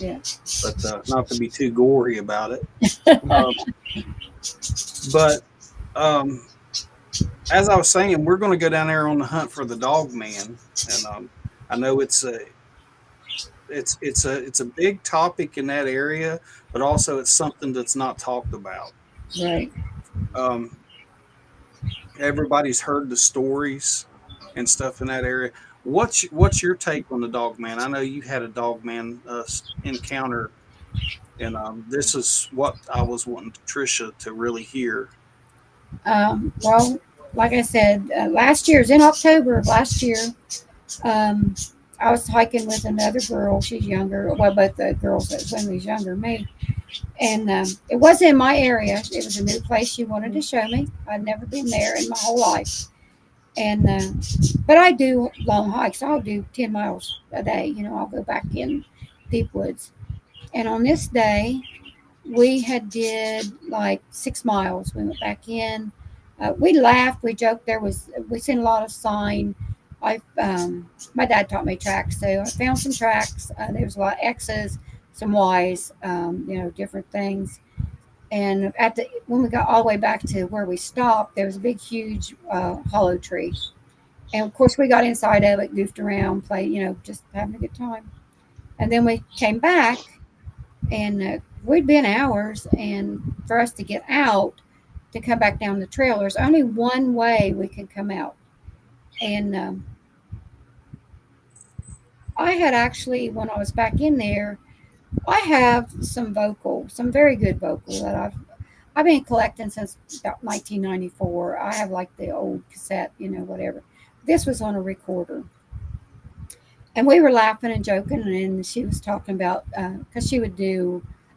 Yeah. But not to be too gory about it. But as I was saying, we're going to go down there on the hunt for the dog man, and I know it's a big topic in that area, but also it's something that's not talked about. Right. Everybody's heard the stories and stuff in that area. What's your take on the dog man? I know you had a dog man encounter, and this is what I was wanting Tricia to really hear. Well, like I said, last year's in October of last year, I was hiking with another girl. She's younger. Well, both the girls that when was younger than me. And it wasn't in my area. It was a new place she wanted to show me. I'd never been there in my whole life. And but I do long hikes. I'll do 10 miles a day. You know, I'll go back in deep woods. And on this day, we had did like 6 miles. We went back in. We laughed, we joked. We seen a lot of sign. My dad taught me tracks, so I found some tracks. There was a lot of X's, some Y's, different things. And when we got all the way back to where we stopped, there was a big, huge hollow tree. And of course, we got inside of it, goofed around, played, just having a good time. And then we came back, and we'd been hours. And for us to get out to come back down the trail, there's only one way we could come out. And I had actually, when I was back in there, I have some very good vocal that I've been collecting since about 1994. I have like the old cassette, whatever. This was on a recorder. And we were laughing and joking, and she was talking about, because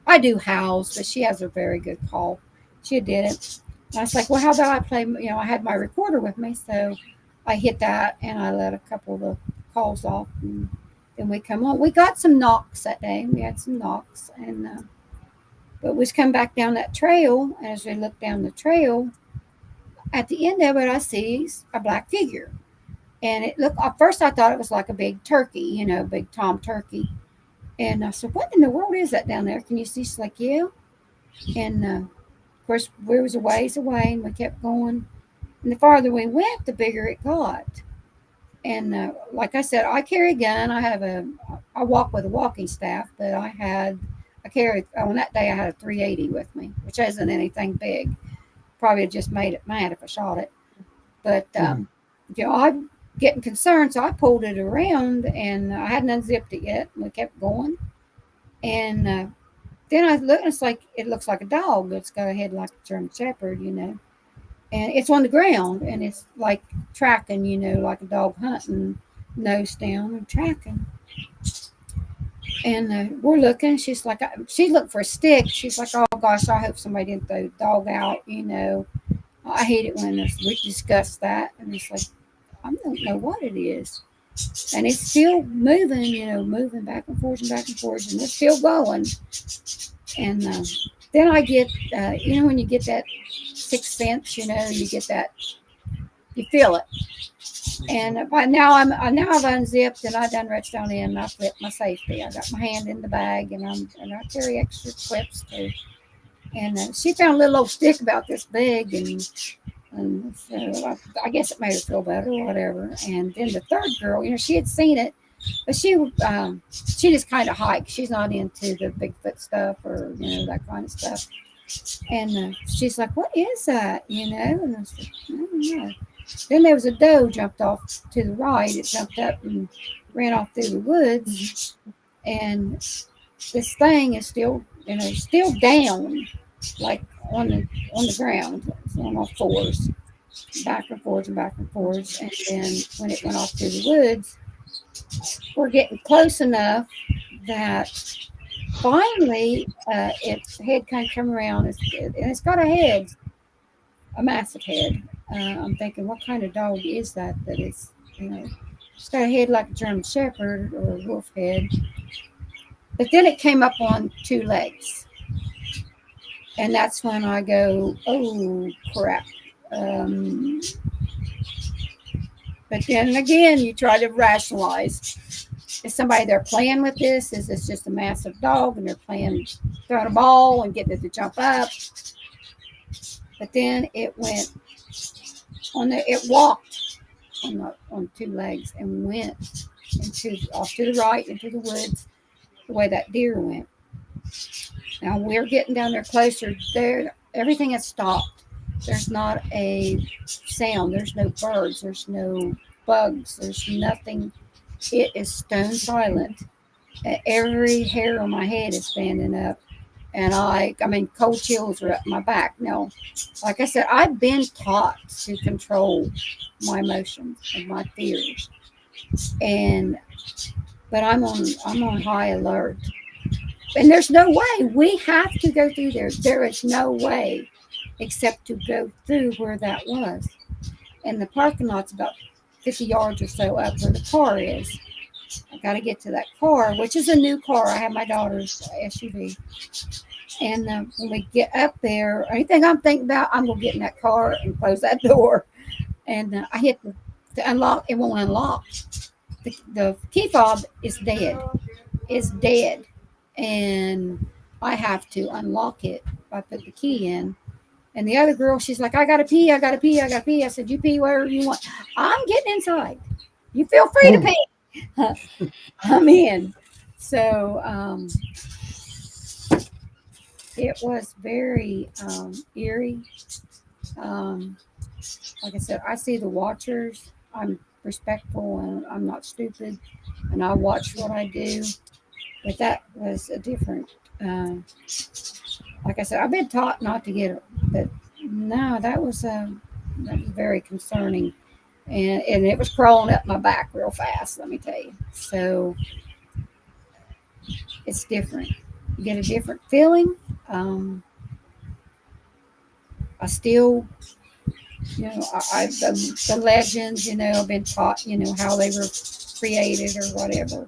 I do howls, but she has a very good call. She did it. And I was like, well, how about I play, I had my recorder with me, so I hit that, and I let a couple of the calls off, and then we come on. We got some knocks that day. We had some knocks, but we come back down that trail, and as we look down the trail, at the end of it, I see a black figure. And at first I thought it was like a big turkey, big tom turkey. And I said, what in the world is that down there? Can you see? She's like, yeah. And of course, we was a ways away, and we kept going. And the farther we went, the bigger it got. And like I said, I carry a gun. I walk with a walking staff, but on that day I had a 380 with me, which isn't anything big. Probably just made it mad if I shot it. But, I'm getting concerned, so I pulled it around, and I hadn't unzipped it yet, and we kept going. And then I looked, and it looks like a dog. It's got a head like a German Shepherd, and it's on the ground, and it's like tracking, like a dog hunting, nose down and tracking. And we're looking. She's looking for a stick. She's like, oh gosh, I hope somebody didn't throw the dog out. I hate it when we discuss that, and it's like, I don't know what it is. And it's still moving, moving back and forth, and it's still going. And then I get, when you get that sixth sense, you get that, you feel it. And now I've unzipped, and I done reached down in, and I flipped my safety. I got my hand in the bag, and I carry extra clips too. And she found a little old stick about this big, and so I guess it made her feel better or whatever. And then the third girl, she had seen it, but she just kind of hikes. She's not into the Bigfoot stuff or that kind of stuff. And she's like, "What is that?" And I said, "I don't know." Then there was a doe jumped off to the right. It jumped up and ran off through the woods, and this thing is still down, like on the ground, on all fours, back and forth and back and forth. And then when it went off through the woods, we're getting close enough that finally its head kind of come around, and it's got a head, a massive head. I'm thinking, what kind of dog is that is, it's got a head like a German Shepherd or a wolf head. But then it came up on 2 legs. And that's when I go, oh, crap. But then again, you try to rationalize. Is somebody there playing with this? Is this just a massive dog and they're throwing a ball and getting it to jump up? But then it went it walked on 2 legs and went off to the right into the woods the way that deer went. Now we're getting down there closer. There, everything has stopped. There's not a sound. There's no birds. There's no bugs. There's nothing. It is stone silent. Every hair on my head is standing up. And I mean, cold chills are up my back. Now, like I said, I've been taught to control my emotions and my fears. But I'm on high alert. And there's no way. We have to go through there. There is no way except to go through where that was. and the parking lot's about 50 yards or so up where the car is. I got to get to that car, which is a new car. I have my daughter's SUV. And when we get up there, anything I'm thinking about, I'm going to get in that car and close that door. And I hit the unlock. It won't unlock. The key fob is dead. It's dead. And I have to unlock it. I put the key in. And the other girl, she's like, I got to pee. I got to pee. I got to pee. I said, you pee wherever you want. I'm getting inside. You feel free to pee. I'm in. So it was very eerie. Like I said, I see the watchers. I'm respectful and I'm not stupid. And I watch what I do. But that was a different, like I said, I've been taught not to get it. But no, that was very concerning. And it was crawling up my back real fast, let me tell you. So it's different. You get a different feeling. I still, the legends, I've been taught, how they were created or whatever.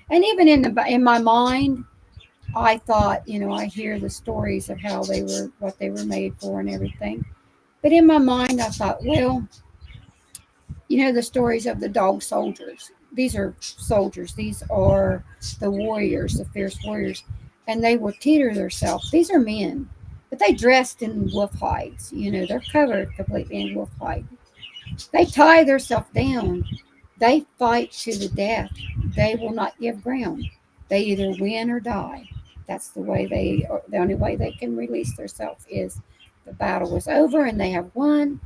And even in my mind, I thought, I hear the stories of how what they were made for and everything. But in my mind, I thought, well, the stories of the dog soldiers. These are soldiers. These are the warriors, the fierce warriors. And they will teeter themselves. These are men, but they dressed in wolf hides. They're covered completely in wolf hide. They tie themselves down. They fight to the death. They will not give ground. They either win or die. That's the only way they can release themselves is the battle is over and they have won,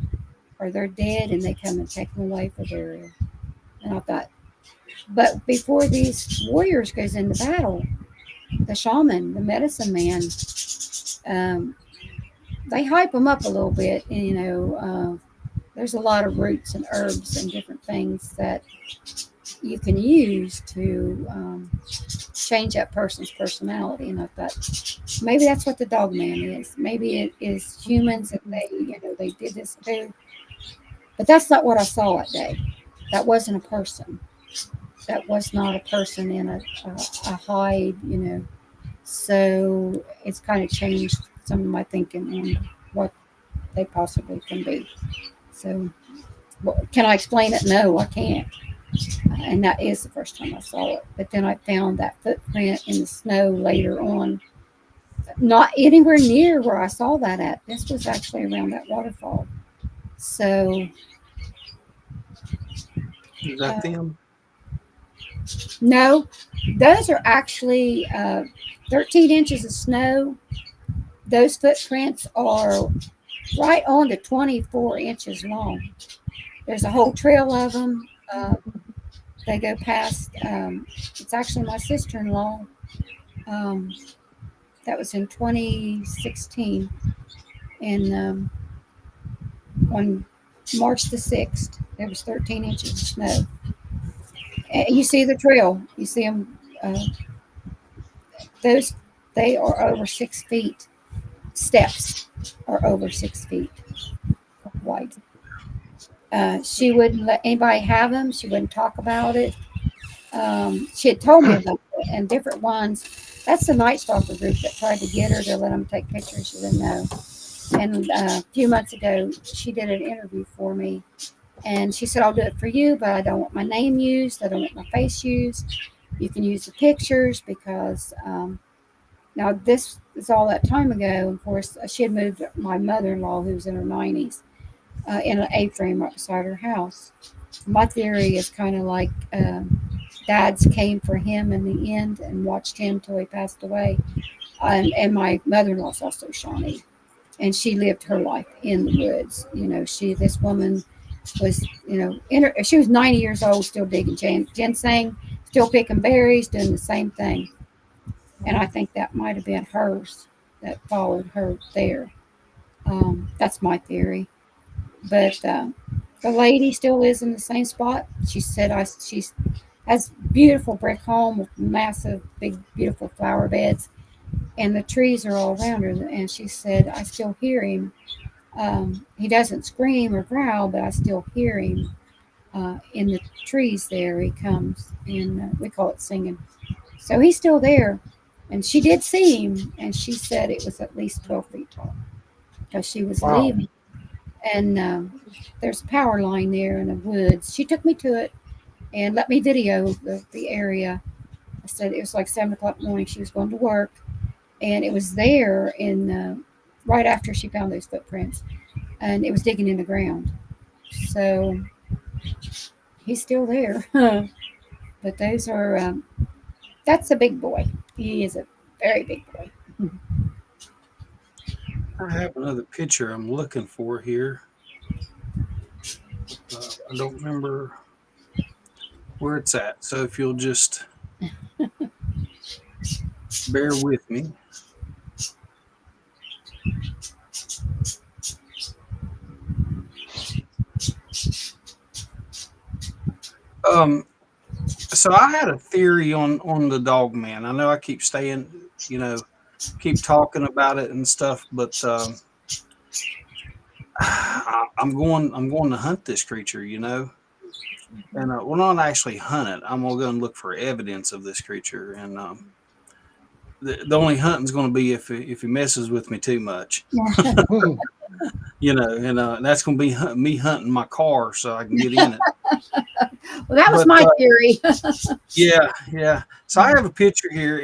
or they're dead and they come and take them away for burial. And I thought, but before these warriors goes into battle, the shaman, the medicine man, they hype them up a little bit. And, there's a lot of roots and herbs and different things that you can use to change that person's personality. And I thought, maybe that's what the dog man is. Maybe it is humans and they did this too. But that's not what I saw that day. That wasn't a person. That was not a person in a hide, So it's kind of changed some of my thinking on what they possibly can be. So can I explain it? No, I can't. And that is the first time I saw it. But then I found that footprint in the snow later on, not anywhere near where I saw that at. This was actually around that waterfall. So Is that them? No, those are actually 13 inches of snow. Those footprints are right on to 24 inches long. There's a whole trail of them. They go past, it's actually my sister-in-law. That was in 2016. And on March the 6th, there was 13 inches of snow. And you see the trail. You see them. They are over 6 feet. Steps are over 6 feet wide. She wouldn't let anybody have them. She wouldn't talk about it. She had told me about it, and different ones. That's the Night Stalker group that tried to get her to let them take pictures. She didn't know. And a few months ago, she did an interview for me. And she said, I'll do it for you, but I don't want my name used. I don't want my face used. You can use the pictures because now this is all that time ago. Of course, she had moved my mother-in-law, who was in her 90s, in an A-frame right beside her house. My theory is kind of like Dad's came for him in the end and watched him till he passed away. And my mother-in-law is also Shawnee. And she lived her life in the woods. This woman was, she was 90 years old, still digging ginseng, still picking berries, doing the same thing. And I think that might have been hers that followed her there. That's my theory. But the lady still lives in the same spot. She said she has beautiful brick home with massive, big, beautiful flower beds. And the trees are all around her. And she said, I still hear him He doesn't scream or growl, but I still hear him in the trees there. He comes, and we call it singing. So he's still there. And she did see him, and she said it was at least 12 feet tall because she was Wow. leaving. And there's a power line there in the woods. She took me to it and let me video the area. I said it was like 7 o'clock in the morning. She was going to work, and it was there in right after she found those footprints, and it was digging in the ground. So he's still there. But those are that's a big boy. He is a very big boy. I have another picture I'm looking for here. I don't remember where it's at. So if you'll just bear with me. So I had a theory on the dog man. I know I keep staying, keep talking about it and stuff, but I'm going to hunt this creature, and well, not actually hunt it. I'm gonna go and look for evidence of this creature, and the only hunting's going to be if he messes with me too much, and that's going to be me hunting my car so I can get in it. Well, that was my theory. Yeah. So I have a picture here,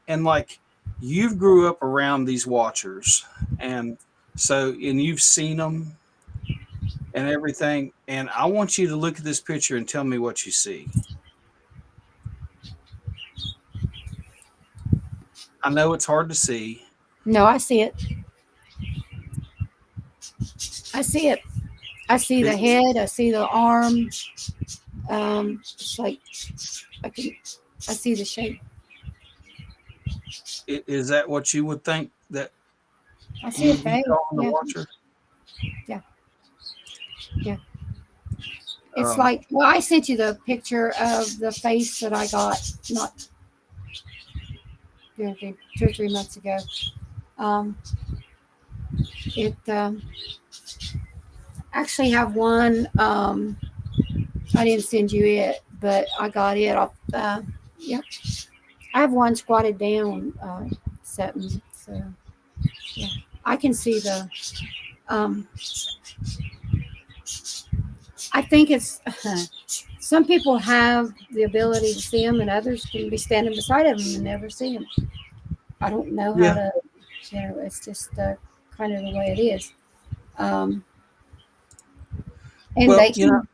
and like you've grew up around these watchers, and you've seen them and everything, and I want you to look at this picture and tell me what you see. I know it's hard to see. No, I see it. I see it. I see the head. I see the arm. It's like I see the shape. Is that what you would think that I see a face. the watcher? Yeah. It's like, well, I sent you the picture of the face that I got not 2 or 3 months ago. It actually have one. I didn't send you it, but I got it off. Yep, I have one squatted down, setting. So yeah, I can see the. I think it's some people have the ability to see them, and others can be standing beside them and never see them. I don't know how to. It's just kind of the way it is. And well, they can,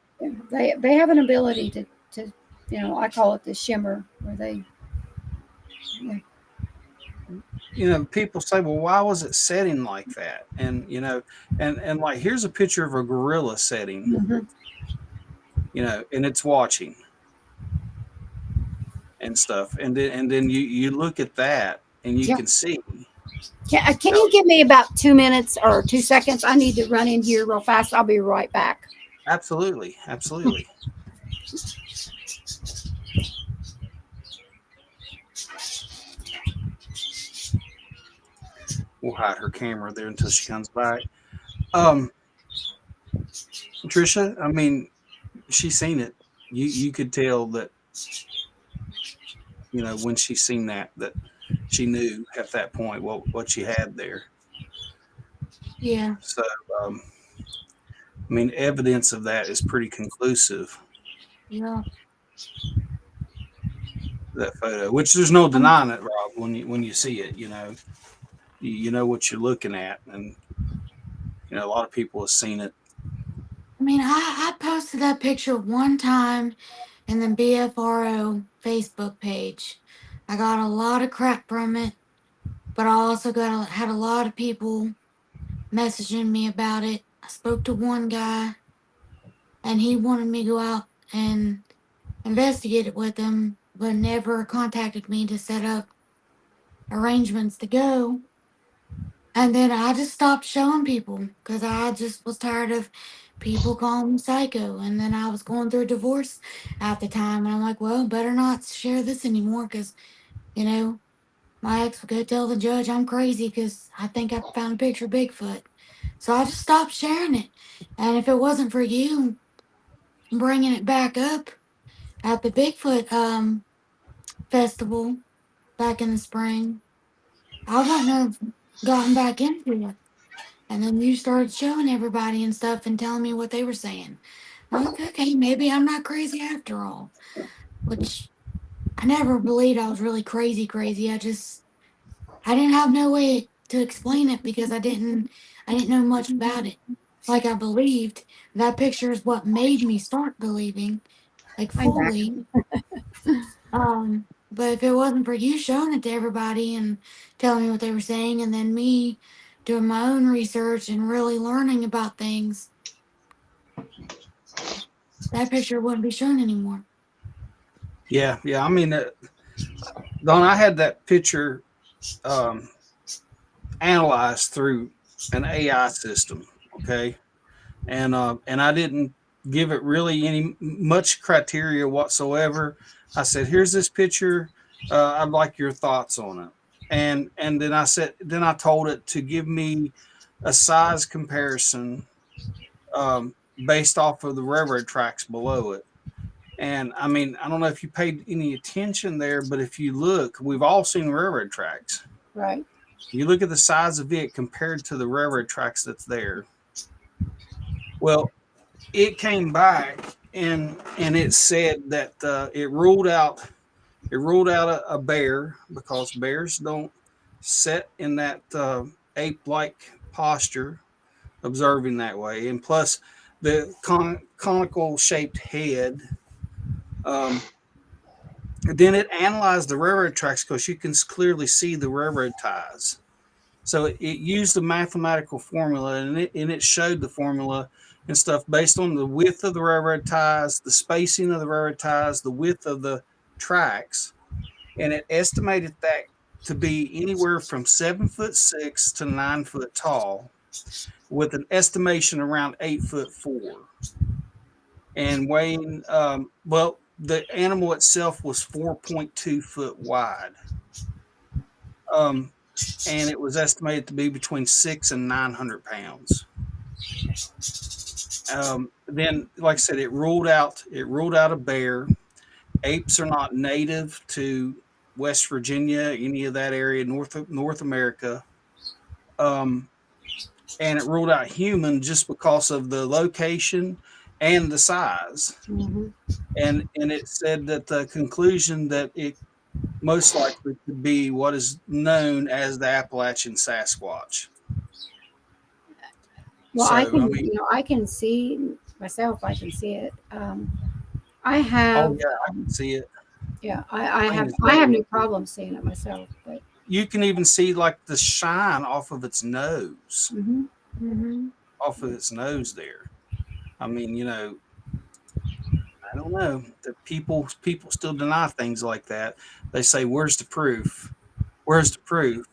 they have an ability to I call it the shimmer, where they. People say, well, why was it setting like that? And and like here's a picture of a gorilla setting. Mm-hmm. And it's watching and stuff, and then you look at that and you can see. Can you give me about 2 minutes or 2 seconds? I need to run in here real fast. I'll be right back. Absolutely. We'll hide her camera there until she comes back. Trisha, I mean, she's seen it. You could tell that, when she seen that she knew at that point what she had there. Yeah. So, I mean, evidence of that is pretty conclusive. Yeah. That photo, which there's no denying it, Rob. When you see it, you know what you're looking at, and a lot of people have seen it. I mean, I posted that picture one time in the BFRO Facebook page. I got a lot of crap from it, but I also had a lot of people messaging me about it. I spoke to one guy, and he wanted me to go out and investigate it with him, but never contacted me to set up arrangements to go. And then I just stopped showing people because I just was tired of people calling me psycho. And then I was going through a divorce at the time, and I'm like, well, better not share this anymore because, my ex would go tell the judge I'm crazy because I think I found a picture of Bigfoot. So I just stopped sharing it. And if it wasn't for you bringing it back up at the Bigfoot festival back in the spring, I wouldn't have gotten back into it. And then you started showing everybody and stuff and telling me what they were saying. I'm like, okay, maybe I'm not crazy after all. Which I never believed I was really crazy. I didn't have no way to explain it because I didn't know much about it. Like I believed. That picture is what made me start believing, like I'm back. fully. But if it wasn't for you showing it to everybody and telling me what they were saying, and then me doing my own research and really learning about things, that picture wouldn't be shown anymore. Yeah. I mean, Don, I had that picture analyzed through an AI system. Okay, and I didn't give it really any much criteria whatsoever. I said, "Here's this picture. I'd like your thoughts on it." And then I told it to give me a size comparison based off of the railroad tracks below it. And I mean, I don't know if you paid any attention there, but if you look, we've all seen railroad tracks. Right. You look at the size of it compared to the railroad tracks that's there. Well, it came back and it said that it ruled out a bear because bears don't sit in that ape-like posture, observing that way, and plus the conical shaped head. Then it analyzed the railroad tracks because you can clearly see the railroad ties. So it used the mathematical formula and it showed the formula and stuff based on the width of the railroad ties, the spacing of the railroad ties, the width of the tracks, and it estimated that to be anywhere from 7'6" to 9 foot tall, with an estimation around 8'4", and weighing the animal itself was 4.2 foot wide. And it was estimated to be between 600 and 900 pounds. Then, like I said, it ruled out a bear. Apes are not native to West Virginia, any of that area, North America. And it ruled out human just because of the location and the size. Mm-hmm. And it said that the conclusion that it most likely could be what is known as the Appalachian Sasquatch. Well, So, I can see myself. I can see it. I have. Oh yeah, I can see it. Yeah, I have no problem seeing it myself. But You can even see like the shine off of its nose, off of its nose there. I mean, I don't know. The people still deny things like that. They say, "Where's the proof? Where's the proof?"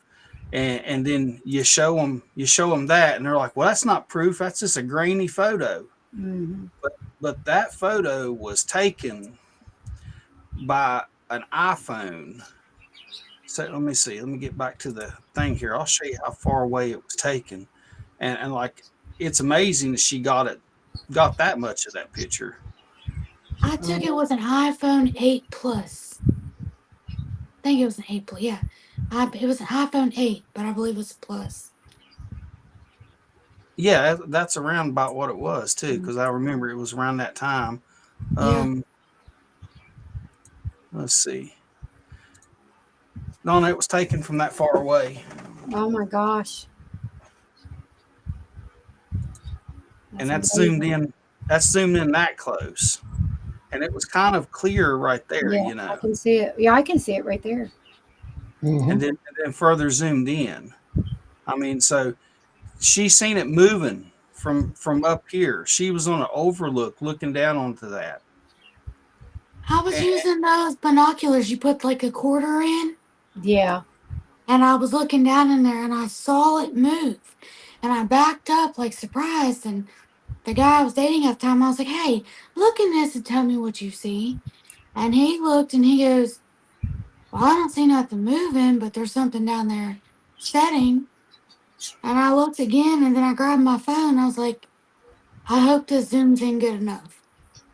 And then you show them that, and they're like, "Well, that's not proof. That's just a grainy photo." mm-hmm. But that photo was taken by an iPhone. So let me see. Let me get back to the thing here. I'll show you how far away it was taken, and like it's amazing that she got that much of that picture. I took it with an iPhone 8 Plus. I think it was an 8 Plus. Yeah. It was an iPhone 8, but I believe it was a Plus. Yeah, that's around about what it was too, because I remember it was around that time. Let's see. No, it was taken from that far away. Oh my gosh. And that's zoomed in. That's zoomed in that close, and it was kind of clear right there. Yeah, I can see it. Yeah, I can see it right there. Mm-hmm. And then further zoomed in. I mean, so she seen it moving from up here. She was on an overlook looking down onto that. I was using those binoculars you put like a quarter in. Yeah. And I was looking down in there and I saw it move. And I backed up like surprised. And the guy I was dating at the time, I was like, "Hey, look in this and tell me what you see." And he looked and he goes, "Well, I don't see nothing moving, but there's something down there setting." And I looked again, and then I grabbed my phone. I was like, I hope this zooms in good enough.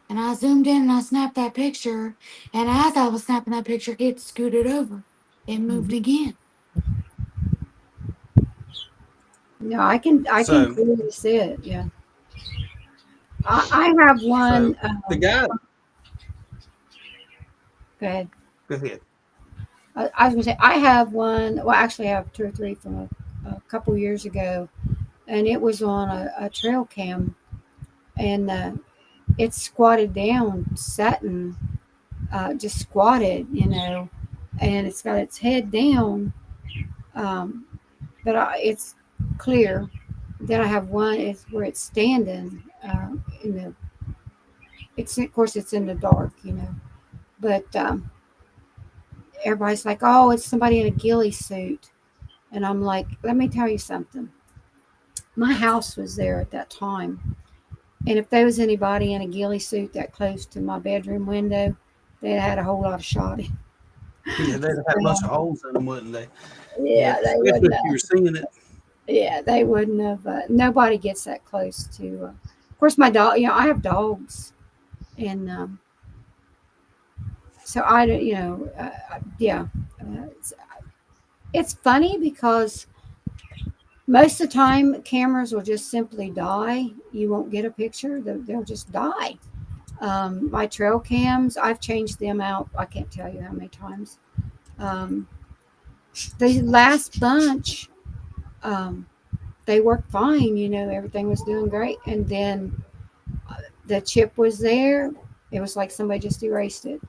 And I zoomed in and I snapped that picture. And as I was snapping that picture, it scooted over. It moved again. No, I can So, clearly see it. Yeah. I have so one. the guy, Go ahead. go ahead. I was going to say I have one. Well, actually, I have two or three from a couple years ago, and it was on a trail cam, and it's squatted down, satin, just squatted, and it's got its head down, um, but it's clear. Then I have one is where it's standing in the. It's of course it's in the dark, but everybody's like, "Oh, it's somebody in a ghillie suit," and I'm like, "Let me tell you something. My house was there at that time, and if there was anybody in a ghillie suit that close to my bedroom window, they had a whole lot of shot in." Yeah, they'd have had a bunch of holes in them, wouldn't they? Yeah, Yeah, they especially wouldn't if you have. were seeing it. Yeah, they wouldn't have. Nobody gets that close to. Of course, my dog. I have dogs, and so I don't. Yeah. It's funny because most of the time cameras will just simply die. You won't get a picture. They'll just die. My trail cams, I've changed them out. I can't tell you how many times. Um, the last bunch, um, they worked fine. Everything was doing great, and then the chip was there. It was like somebody just erased it,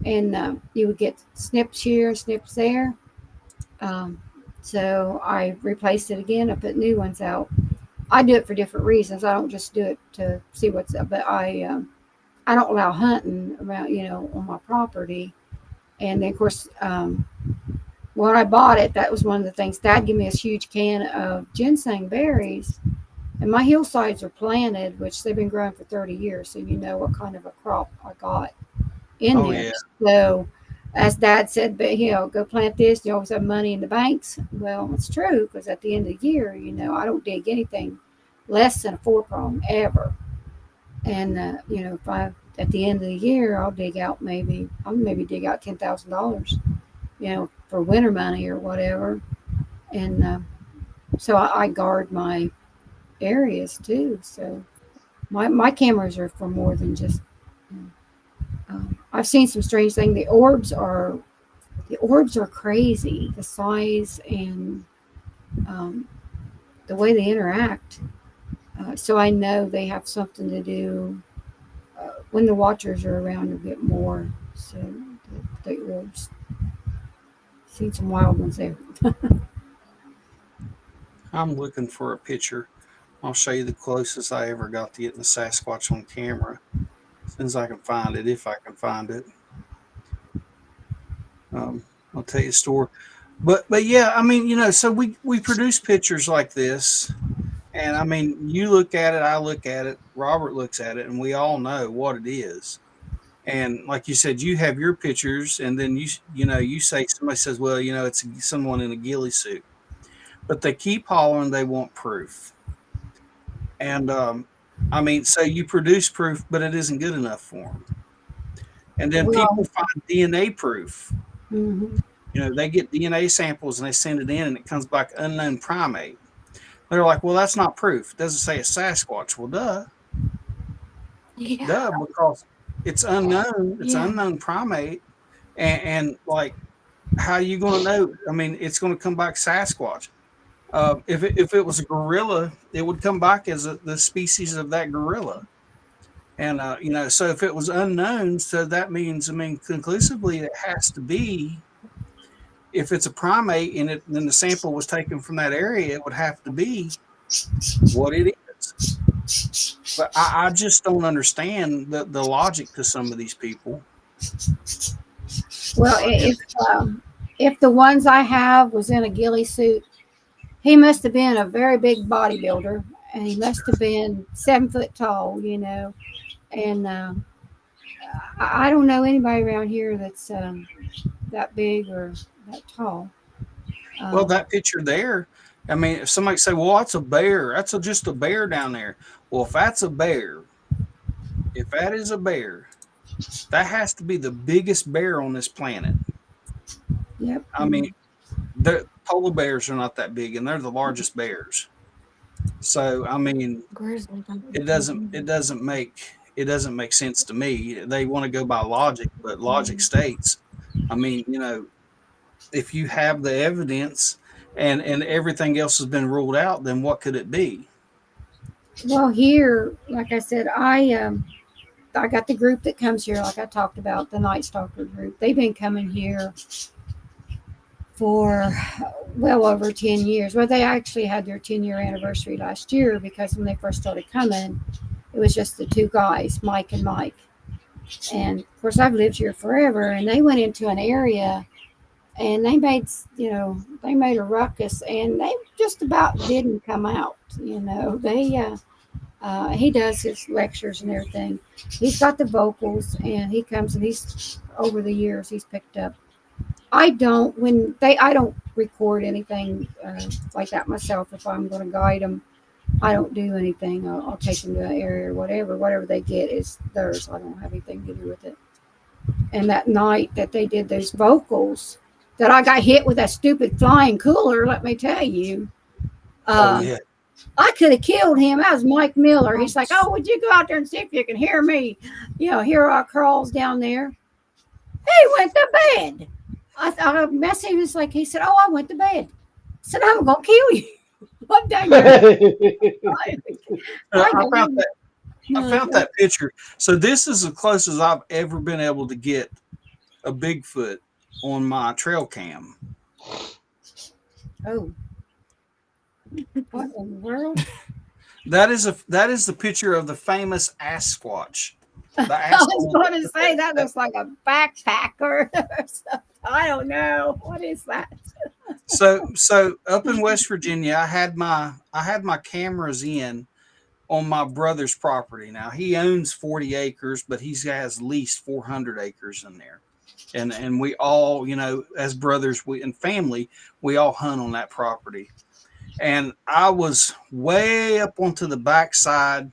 and you would get snips here, snips there. Um, so I replaced it again. I put new ones out. I do it for different reasons. I don't just do it to see what's up, but I don't allow hunting around, on my property. And then, of course, when I bought it, that was one of the things. Dad gave me this huge can of ginseng berries, and my hillsides are planted, which they've been growing for 30 years. So you know what kind of a crop I got in Oh there. yeah, So, as Dad said, but go plant this. You always have money in the banks. Well, it's true because at the end of the year, I don't dig anything less than a 4 prong ever. And if I at the end of the year, I'll maybe dig out $10,000, for winter money or whatever. And so I guard my areas too. So my cameras are for more than just. I've seen some strange things. The orbs are crazy. The size and um, the way they interact. So I know they have something to do when the watchers are around a bit more. So the orbs. Seen some wild ones there. I'm looking for a picture. I'll show you the closest I ever got to getting a Sasquatch on camera. As soon as I can find it, if I can find it, I'll tell you a story. But yeah, I mean, so we produce pictures like this, and I mean, you look at it, I look at it, Robert looks at it, and we all know what it is. And like you said, you have your pictures, and then you say somebody says, well, it's someone in a ghillie suit, but they keep hollering they want proof. And I mean, so you produce proof, but it isn't good enough for them. And then people Well, find DNA proof. hmm They get DNA samples and they send it in, and it comes back unknown primate. They're like, well, that's not proof. It doesn't say it's Sasquatch. Well, Yeah. duh, because it's unknown. It's Yeah. unknown primate, and like, how are you going to know? I mean, it's going to come back Sasquatch. If it was a gorilla, it would come back as the species of that gorilla. And so if it was unknown, so that means, I mean, conclusively, it has to be. If it's a primate and then the sample was taken from that area, it would have to be what it is. But I just don't understand the logic to some of these people. well, And if the ones I have was in a ghillie suit, he must have been a very big bodybuilder, and he must have been 7 foot tall, And I don't know anybody around here that's that big or that tall. well, Um, that picture there, I mean, if somebody say, "Well, that's a bear. That's just a bear down there." Well, if that's a bear, if that is a bear, that has to be the biggest bear on this planet. Yep. I mean, the polar bears are not that big, and they're the largest bears. So, I mean, Grizzly. it doesn't make sense to me. They want to go by logic, but logic states, I mean, if you have the evidence and everything else has been ruled out, then what could it be? Well, here, like I said, I got the group that comes here, like I talked about, the Night Stalker group. They've been coming here for well over 10 years. Well, they actually had their 10-year anniversary last year because when they first started coming, it was just the two guys, Mike and Mike. And of course, I've lived here forever, and they went into an area and they made a ruckus, and they just about didn't come out. He does his lectures and everything. He's got the vocals, and he comes and he's over the years he's picked up. I don't record anything like that myself. If I'm going to guide them, I don't do anything. I'll take them to an area or whatever they get is theirs. I don't have anything to do with it. And that night that they did those vocals, that I got hit with that stupid flying cooler, let me tell you. Oh yeah. I could have killed him. That was Mike Miller. He's like, "Oh, would you go out there and see if you can hear me? Hear our crawls down there." He went to bed. I messaged him. Like, he said, "Oh, I went to bed." I said, "I'm gonna kill you." One day, I found that picture. So this is the closest I've ever been able to get a Bigfoot on my trail cam. Oh, what in the world? That is the picture of the famous Sasquatch. I was going to say that looks like a backpacker or something. I don't know. What is that? So up in West Virginia, I had my cameras in on my brother's property. Now he owns 40 acres, but he has at least 400 acres in there. And we all, as brothers, and family, we all hunt on that property. And I was way up onto the backside.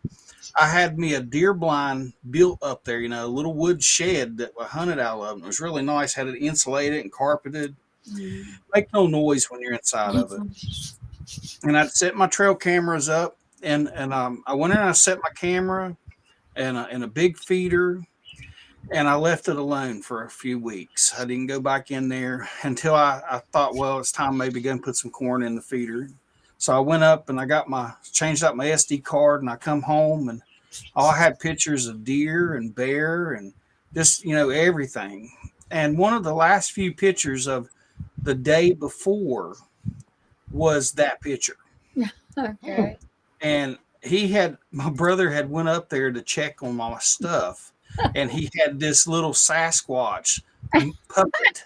I had me a deer blind built up there, a little wood shed that I hunted out of. It was really nice. Had it insulated and carpeted. Make no noise when you're inside of it. And I'd set my trail cameras up, and I went in and I set my camera and a big feeder, and I left it alone for a few weeks. I didn't go back in there until I thought, well, it's time maybe go and put some corn in the feeder. So I went up and I changed out my SD card, and I come home, and I had pictures of deer and bear and just, everything. And one of the last few pictures of the day before was that picture. Okay. And my brother had went up there to check on my stuff, and he had this little Sasquatch puppet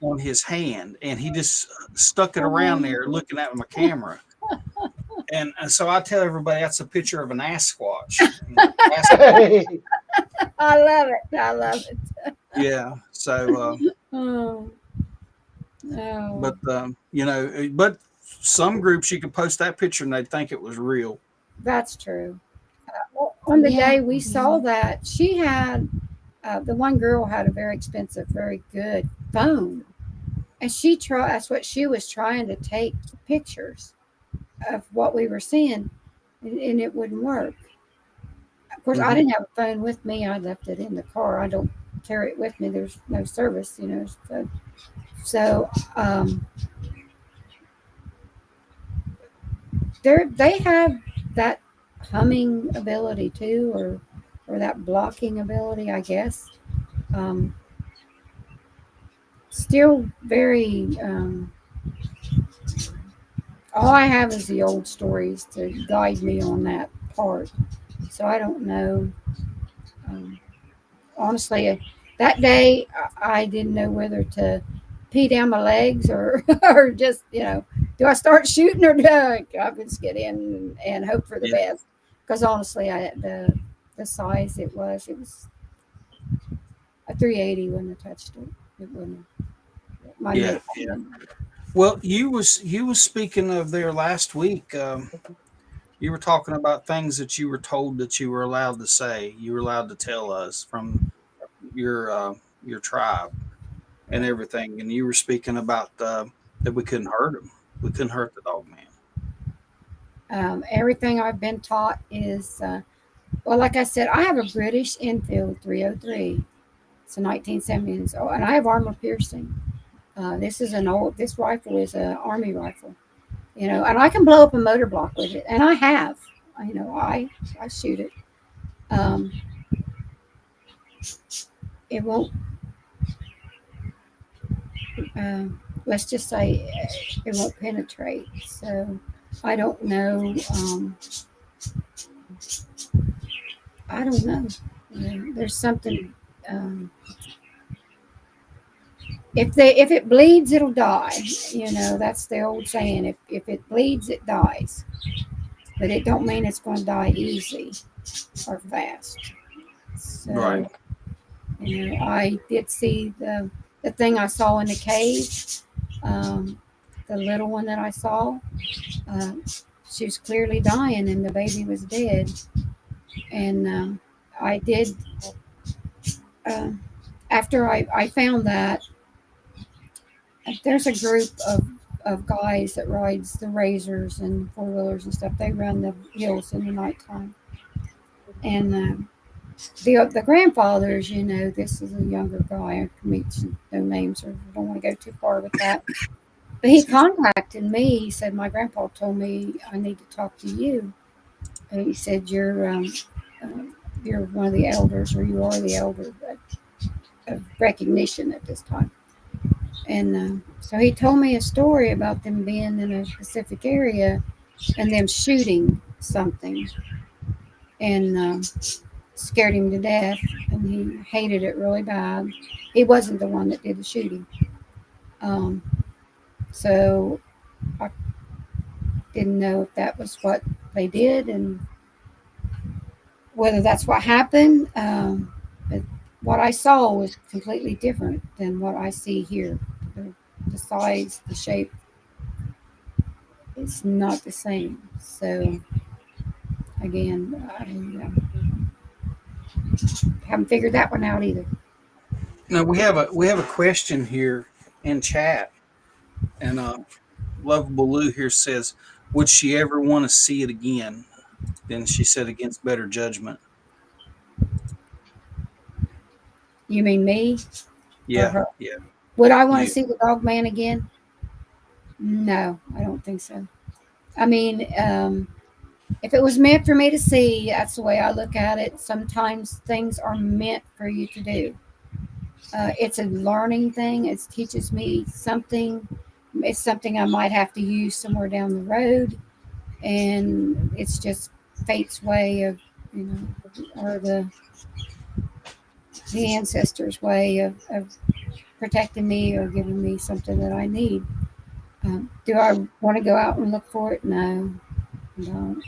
on his hand, and he just stuck it around there looking at my camera. And so I tell everybody that's a picture of an Sasquatch. I love it. Yeah. So, but some groups you could post that picture and they'd think it was real. That's true. On the day we saw that, she had the one girl had a very expensive, very good phone, and that's what she was trying to take pictures of what we were seeing, and it wouldn't work. Of course, I didn't have a phone with me. I left it in the car. I don't carry it with me. There's no service, So they have that humming ability too, or that blocking ability, I guess. Still very. All I have is the old stories to guide me on that part, so I don't know. Honestly, that day I didn't know whether to pee down my legs or or just do I start shooting or do I just get in and hope for the best? Because honestly, the size it was a 380 when I touched it. It wouldn't. Well, you was speaking of there last week. You were talking about things that you were told that you were allowed to say. You were allowed to tell us from your tribe and everything. And you were speaking about that we couldn't hurt him. We couldn't hurt the dog man. Everything I've been taught is, well, like I said, I have a British Enfield 303. It's a 1970s, and I have armor piercing. This rifle is an army rifle, and I can blow up a motor block with it, and I have. I shoot it. Um, it won't. Let's just say it won't penetrate. So I don't know. I don't know. There's something. Um, if it bleeds, it'll die. That's the old saying. If it bleeds, it dies. But it don't mean it's going to die easy or fast. Right. So I did see the thing I saw in the cave. Um, the little one that I saw, uh, she was clearly dying, and the baby was dead. And I did. Uh, After I found that, there's a group of guys that rides the razors and four wheelers and stuff. They run the hills in the nighttime. And the grandfathers, this is a younger guy. I can mention no names, or don't want to go too far with that. But he contacted me. He said, my grandpa told me I need to talk to you. And he said, you're one of the elders, or you are the elder of recognition at this time. And so he told me a story about them being in a specific area and them shooting something, and scared him to death, and he hated it really bad. He wasn't the one that did the shooting. So I didn't know if that was what they did and whether that's what happened. But what I saw was completely different than what I see here. The size, the shape, it's not the same. So again, haven't figured that one out either. Now we have a question here in chat, and Lovable Lou here says, would she ever want to see it again? Then she said, against better judgment. You mean me? Yeah, her? yeah. Would I want You. to see the dog man again? No, I don't think so. I mean, if it was meant for me to see, that's the way I look at it. Sometimes things are meant for you to do. It's a learning thing. It teaches me something. It's something I might have to use somewhere down the road, and it's just fate's way of, or the ancestors' way of protecting me or giving me something that I need. Do I want to go out and look for it? No, I don't.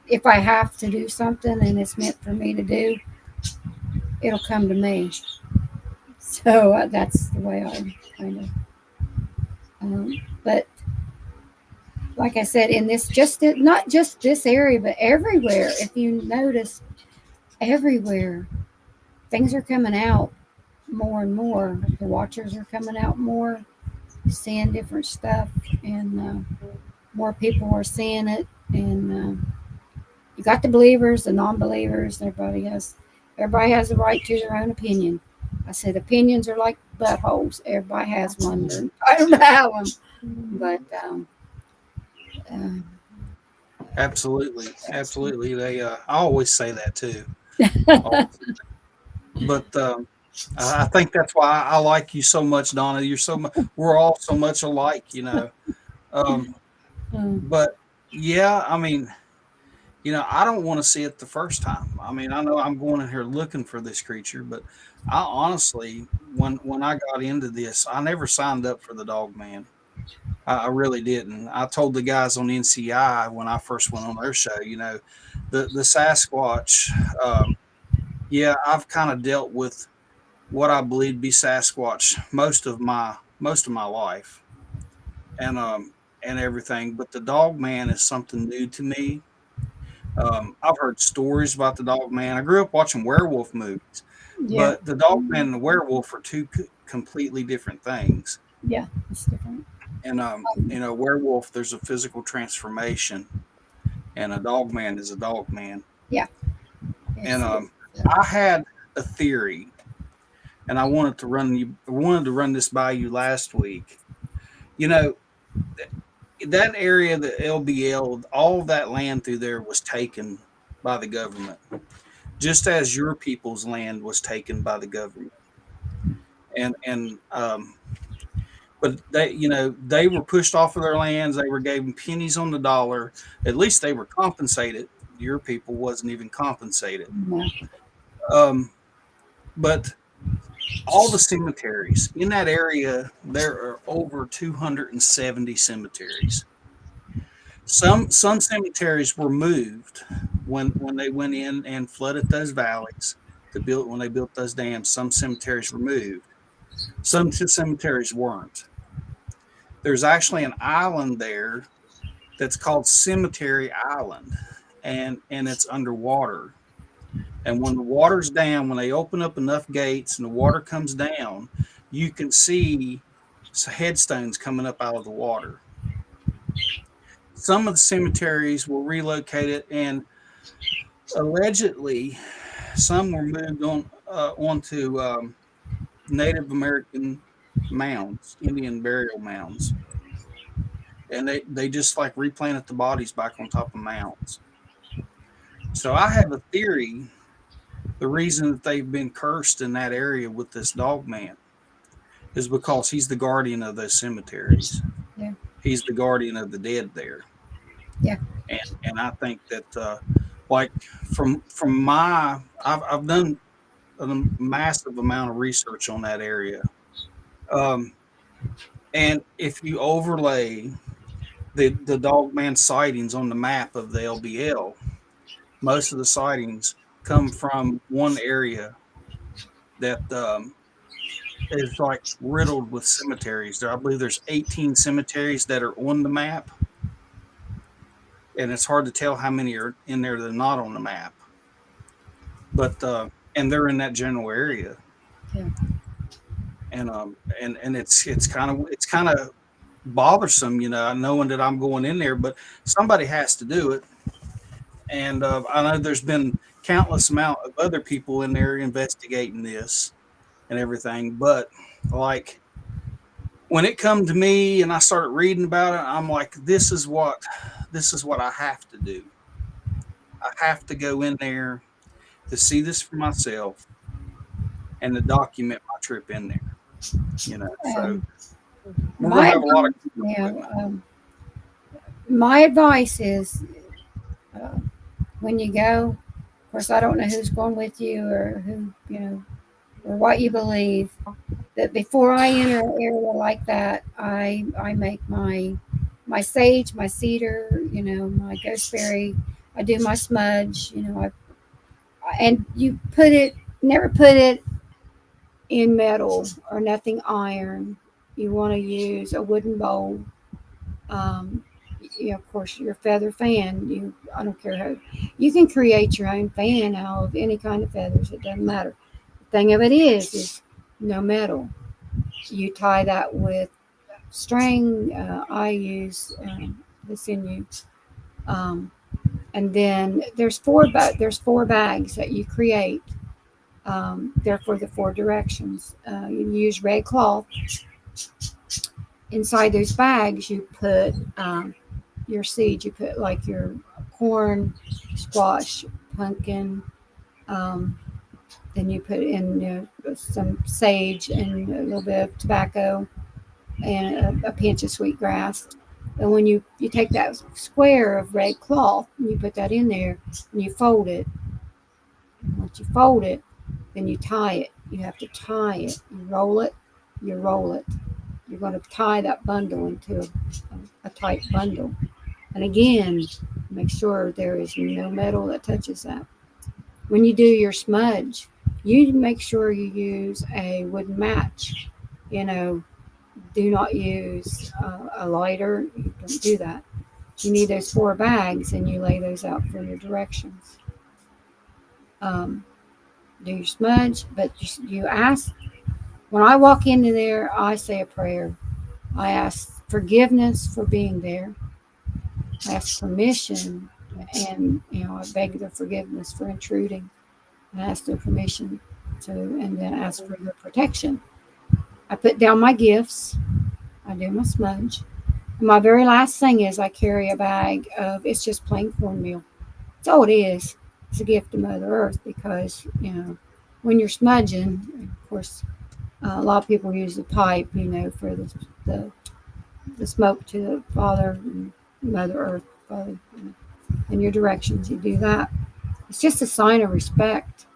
If I have to do something and it's meant for me to do, it'll come to me. So that's the way I kind of. But like I said, in this, not just this area, but everywhere. If you notice, everywhere things are coming out more and more. The watchers are coming out more, seeing different stuff, and more people are seeing it. And you got the believers, the non-believers. Everybody has the right to their own opinion. I said opinions are like buttholes. Everybody has one. I don't have them, but Absolutely. They I always say that too. But I think that's why I like you so much, Donna. We're all so much alike, But yeah, I mean, I don't want to see it the first time. I mean, I know I'm going in here looking for this creature, but I honestly, when I got into this, I never signed up for the dog man. I really didn't. I told the guys on NCI when I first went on their show, the Sasquatch. Yeah, I've kind of dealt with what I believe to be Sasquatch most of my life. and everything. But the dog man is something new to me. I've heard stories about the dog man. I grew up watching werewolf movies, Yeah. but the dog man and the werewolf are two completely different things. Yeah. It's different. And werewolf, there's a physical transformation, and a dog man is a dog man. Yeah. And It's, I had a theory, and I wanted to run this by you last week. You know, that area, the LBL, all of that land through there was taken by the government, just as your people's land was taken by the government. And but they were pushed off of their lands. They were given pennies on the dollar. At least they were compensated. Your people wasn't even compensated. no. Um, but all the cemeteries in that area, there are over 270 cemeteries. Some cemeteries were moved when they went in and flooded those valleys to build when they built those dams. Some cemeteries were moved. Some cemeteries weren't. There's actually an island there that's called Cemetery Island, and it's underwater. And when the water's down, when they open up enough gates and the water comes down, you can see headstones coming up out of the water. Some of the cemeteries were relocated, and allegedly, some were moved onto Native American mounds, Indian burial mounds, and they just like replanted the bodies back on top of mounds. So I have a theory. The reason that they've been cursed in that area with this dog man is because he's the guardian of those cemeteries. Yeah. He's the guardian of the dead there. Yeah. And I think that like from my I've done a massive amount of research on that area. And if you overlay the dog man sightings on the map of the LBL, most of the sightings come from one area that is like riddled with cemeteries. I believe there's 18 cemeteries that are on the map, and it's hard to tell how many are in there that are not on the map. But and they're in that general area. Yeah. And it's kind of bothersome, knowing that I'm going in there, but somebody has to do it. And I know there's been countless amount of other people in there investigating this and everything, but like when it come to me and I started reading about it, I'm like, this is what I have to do. I have to go in there to see this for myself and to document my trip in there. So we're gonna have a lot of my advice is when you go, of course, I don't know who's going with you or who, or what you believe, that before I enter an area like that, I make my sage, my cedar, my gooseberry. I do my smudge, and you never put it in metal or nothing iron. You want to use a wooden bowl. Of course, your feather fan. I don't care how you can create your own fan out of any kind of feathers. It doesn't matter. The thing of it is no metal. You tie that with string. I use the sinew, and then there's four bags that you create. They're for the 4 directions. You use red cloth. Inside those bags, you put your seeds. You put like your corn, squash, pumpkin. Then you put in some sage and a little bit of tobacco and a pinch of sweetgrass. And when you take that square of red cloth and you put that in there and you fold it. And once you fold it, then you tie it. You have to tie it. You roll it. You roll it. You're going to tie that bundle into a tight bundle. And again, make sure there is no metal that touches that. When you do your smudge, you make sure you use a wooden match. do not use a lighter. You don't do that. You need those 4 bags, and you lay those out for your directions. Do your smudge, but you ask. When I walk into there, I say a prayer. I ask forgiveness for being there. I ask permission, and I beg their forgiveness for intruding. I ask their permission and then ask for their protection. I put down my gifts. I do my smudge. And my very last thing is I carry a bag of, it's just plain cornmeal. That's all it is. It's a gift to Mother Earth because, when you're smudging, of course, a lot of people use the pipe, for the smoke to the Father and Mother Earth, Father, and your directions. You do that. It's just a sign of respect.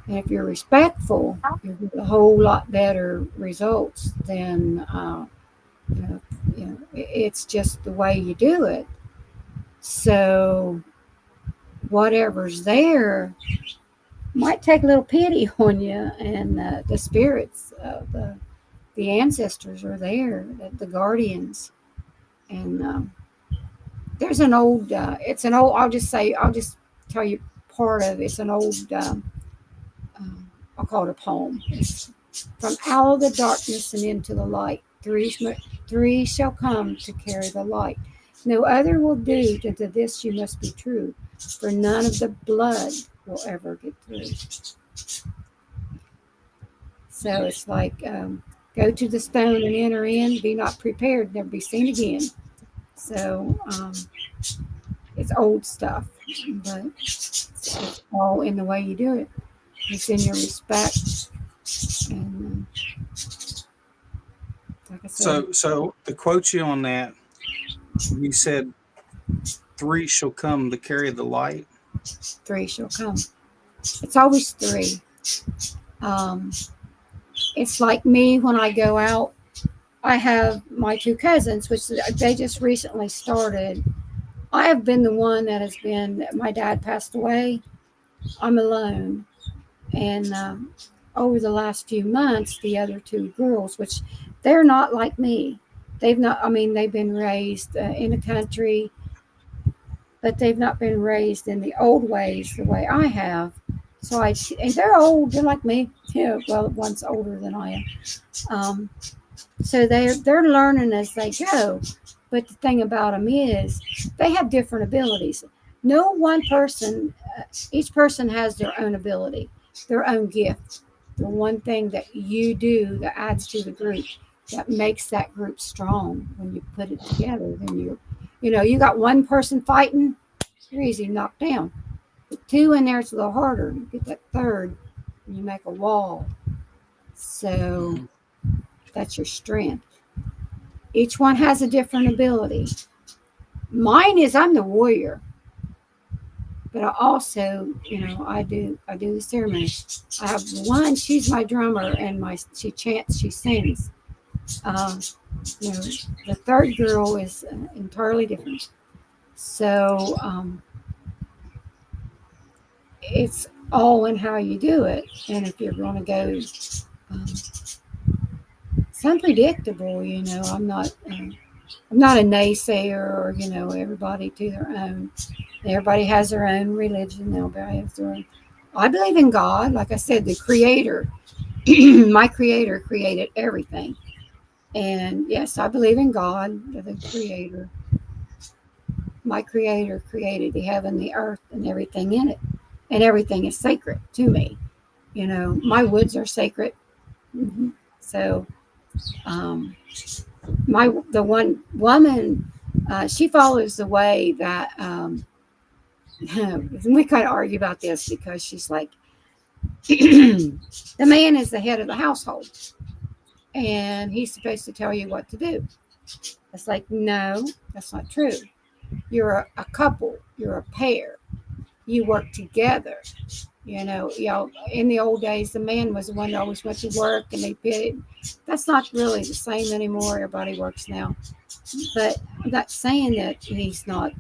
And if you're respectful, you get a whole lot better results than, it's just the way you do it. So whatever's there might take a little pity on you, and the spirits of the ancestors are there, the guardians. And there's an old, I'll just tell you part of it. It's an old, I'll call it a poem. It's from out of the darkness and into the light. Three shall come to carry the light. No other will do, to this you must be true, for none of the blood will ever get through. So it's like, go to the stone and enter in, be not prepared, never be seen again. So it's old stuff, but it's all in the way you do it. It's in your respect. And like I said, So to quote you on that, you said 3 shall come to carry the light. 3 shall come. It's always 3. It's like me when I go out. I have my 2 cousins, which they just recently started. I have been the one that has been, my dad passed away. I'm alone. And over the last few months, the other 2 girls, which they're not like me. They've been raised in the country, but they've not been raised in the old ways the way I have. So and they're old, they're like me. Yeah, well, one's older than I am. So they're learning as they go. But the thing about them is they have different abilities. No one person, each person has their own ability, their own gift. The one thing that you do that adds to the group, that makes that group strong when you put it together. Then you got one person fighting, you're easy to knock down. But 2 in there, it's a little harder. You get that 3rd, and you make a wall. So that's your strength. Each one has a different ability. Mine is I'm the warrior, but I also, I do the ceremony. I have one. She's my drummer, and she chants, she sings. The 3rd girl is entirely different. So it's all in how you do it, and if you're going to go, it's unpredictable. I'm not a naysayer, or everybody to their own. Everybody has their own religion. Everybody has their own. I believe in God. Like I said, the Creator, my Creator created everything. And yes, I believe in God, the Creator. My Creator created the heaven, the earth, and everything in it. And everything is sacred to me. My woods are sacred. Mm-hmm. So, the one woman, she follows the way that, we kind of argue about this because she's like, the man is the head of the household, and he's supposed to tell you what to do. It's like, no, that's not true. You're a couple. You're a pair. You work together. In the old days, the man was the one that always went to work, and they paid. That's not really the same anymore. Everybody works now. But I'm not saying that he's not,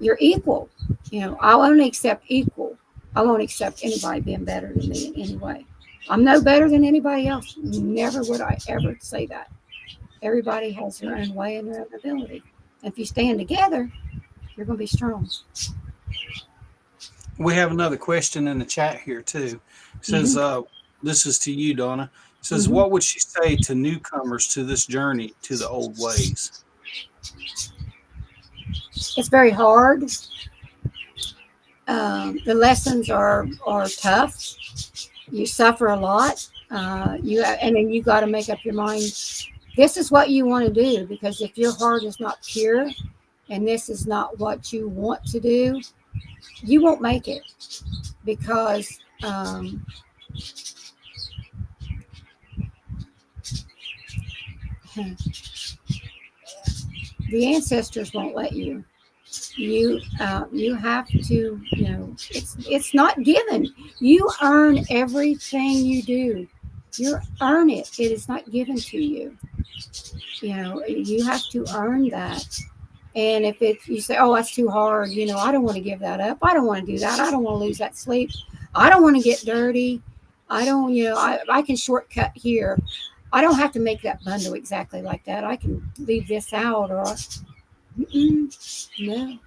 you're equal. I'll only accept equal. I won't accept anybody being better than me in any way. I'm no better than anybody else. Never would I ever say that. Everybody has their own way and their own ability. If you stand together, you're going to be strong. We have another question in the chat here too. It says, this is to you, Donna. It says, Mhm. what would she say to newcomers to this journey to the old ways? It's very hard. The lessons are tough. You suffer a lot. And then you got to make up your mind. This is what you want to do, because if your heart is not pure and this is not what you want to do, you won't make it, because the ancestors won't let you. You have to, it's not given. You earn everything you do. You earn it. It is not given to you. You have to earn that. And if you say, oh, that's too hard, I don't want to give that up. I don't want to do that. I don't want to lose that sleep. I don't want to get dirty. I don't, I can shortcut here. I don't have to make that bundle exactly like that. I can leave this out, or no.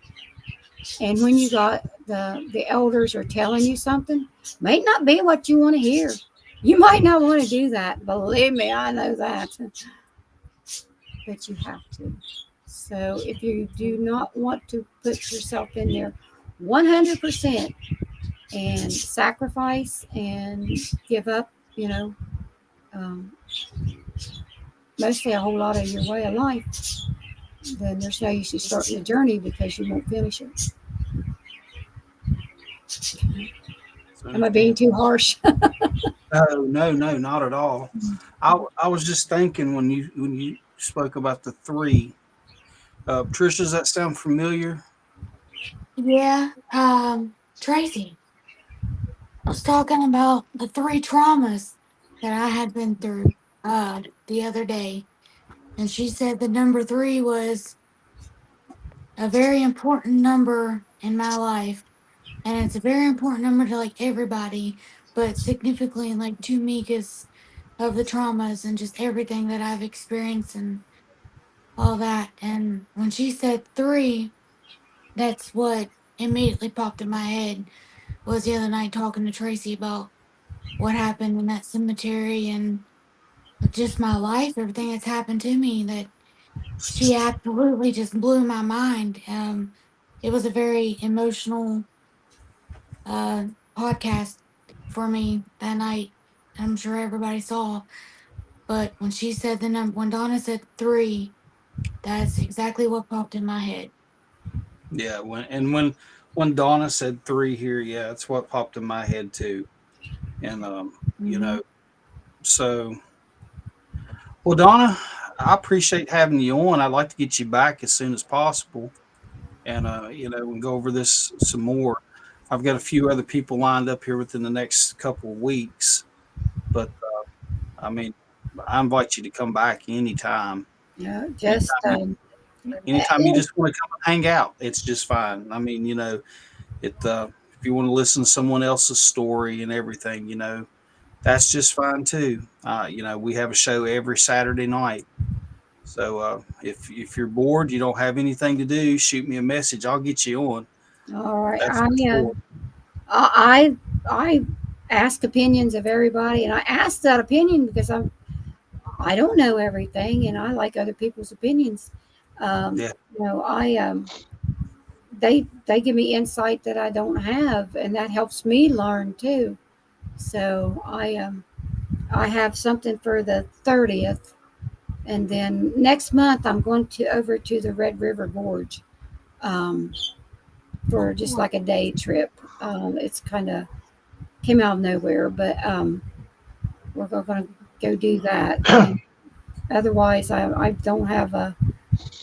And when you got the elders are telling you something, may not be what you want to hear. You might not want to do that. Believe me, I know that. But you have to. So if you do not want to put yourself in there 100% and sacrifice and give up, mostly a whole lot of your way of life, then there's no use in starting the journey, because you won't finish it. Am I being too harsh? No, not at all. I was just thinking when you spoke about the three. Trish, does that sound familiar? Yeah, Tracy was talking about the 3 traumas that I had been through the other day. And she said the number 3 was a very important number in my life. And it's a very important number to like everybody, but significantly like to me because of the traumas and just everything that I've experienced and all that. And when she said 3, that's what immediately popped in my head. Was the other night talking to Tracy about what happened in that cemetery and just my life, everything that's happened to me, that she absolutely just blew my mind. It was a very emotional uh, podcast for me that night. I'm sure everybody saw. But when she said the number, when Donna said 3, that's exactly what popped in my head. Yeah. When Donna said three here, yeah, it's what popped in my head too. And Mm-hmm. so well, Donna, I appreciate having you on. I'd like to get you back as soon as possible, and we can go over this some more. I've got a few other people lined up here within the next couple of weeks, but I mean, I invite you to come back anytime. Yeah, just Anytime you, anytime you just want to come and hang out, it's just fine. I mean, if you want to listen to someone else's story and everything, that's just fine too. We have a show every Saturday night. So if you're bored, you don't have anything to do, shoot me a message. I'll get you on. all right. That's for sure. I ask opinions of everybody, and I ask that opinion because I don't know everything, and I like other people's opinions. Yeah. They give me insight that I don't have, and that helps me learn too. So I have something for the 30th, and then next month I'm going to over to the Red River Gorge for just like a day trip. It's kind of came out of nowhere, but we're going to go do that. And otherwise, I don't have a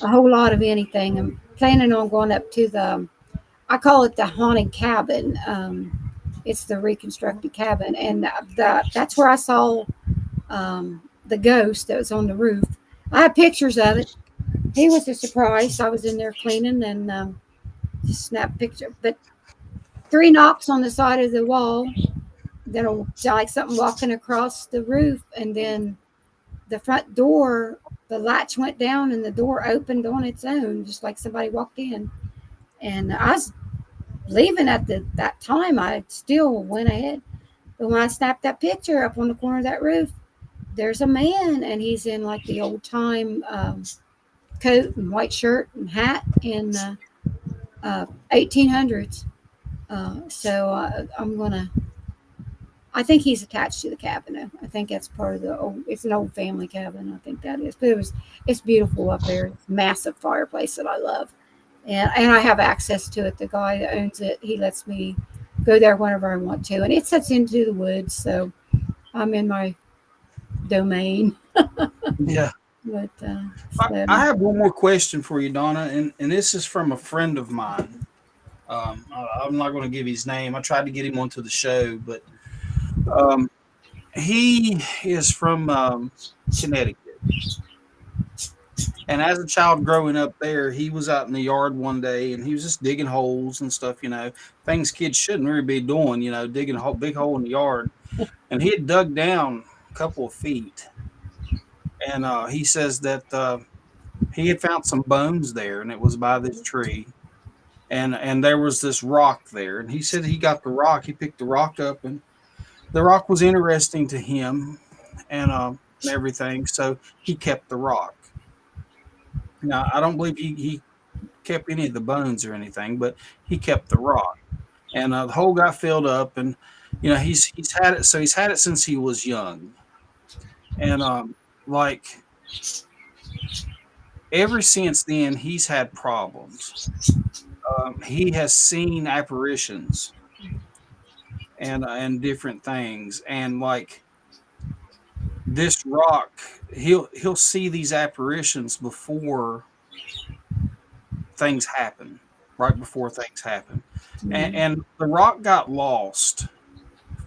whole lot of anything. I'm planning on going up to I call it the haunted cabin. It's the reconstructed cabin, and that's where I saw the ghost that was on the roof. I have pictures of it. He was a surprise. I was in there cleaning and just snapped picture. But 3 knocks on the side of the wall. then like something walking across the roof, and then the front door, the latch went down and the door opened on its own, just like somebody walked in. And I was leaving at that time. I still went ahead. But when I snapped that picture up on the corner of that roof, there's a man, and he's in like the old time coat and white shirt and hat in 1800s. I think he's attached to the cabin. I think that's part of it's an old family cabin. I think that is. But it's beautiful up there. It's a massive fireplace that I love. And I have access to it. The guy that owns it, he lets me go there whenever I want to. And it sets into the woods, so I'm in my domain. Yeah. But I have one more question for you, Donna, and this is from a friend of mine. I'm not going to give his name. I tried to get him onto the show, but he is from Connecticut. And as a child growing up there, he was out in the yard one day and he was just digging holes and stuff, things kids shouldn't really be doing, digging a big hole in the yard. And he had dug down a couple of feet. And he says that he had found some bones there, and it was by this tree. And there was this rock there. And he said he got the rock. He picked the rock up, and the rock was interesting to him and everything. So he kept the rock. Now, I don't believe he kept any of the bones or anything, but he kept the rock. And the hole got filled up, and he's had it. So he's had it since he was young, and ever since then he's had problems. He has seen apparitions and different things, and like this rock, he'll see these apparitions before things happen, right before things happen. And the rock got lost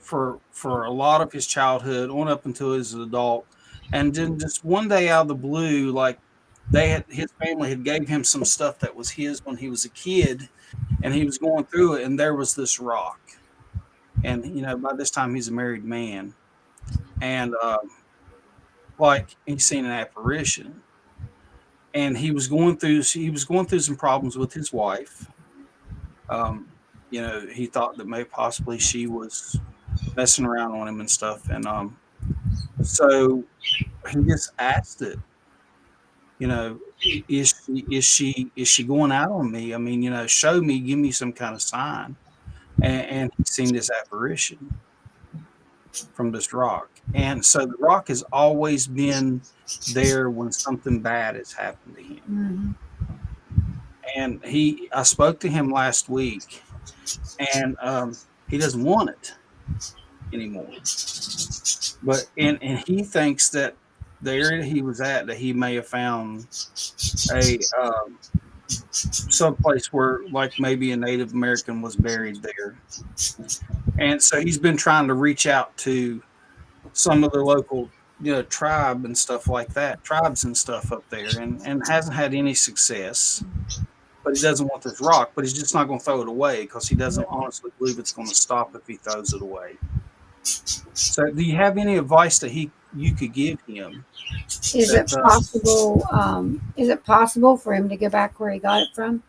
for a lot of his childhood on up until he was an adult. And then just one day out of the blue, like his family had gave him some stuff that was his when he was a kid, and he was going through it, and there was this rock. And by this time he's a married man, and he's seen an apparition, and he was going through some problems with his wife. He thought that maybe possibly she was messing around on him and stuff, and so he just asked it, is she going out on me? I mean, show me, give me some kind of sign. And he's seen this apparition from this rock. And so the rock has always been there when something bad has happened to him. And I spoke to him last week, and he doesn't want it anymore. But and he thinks that the area he was at, that he may have found a someplace where like maybe a Native American was buried there. And so he's been trying to reach out to some of the local tribes and stuff up there, and hasn't had any success. But he doesn't want this rock, but he's just not going to throw it away because he doesn't honestly believe it's going to stop if he throws it away. So do you have any advice that you could give him? Is it possible? Is it possible for him to go back where he got it from?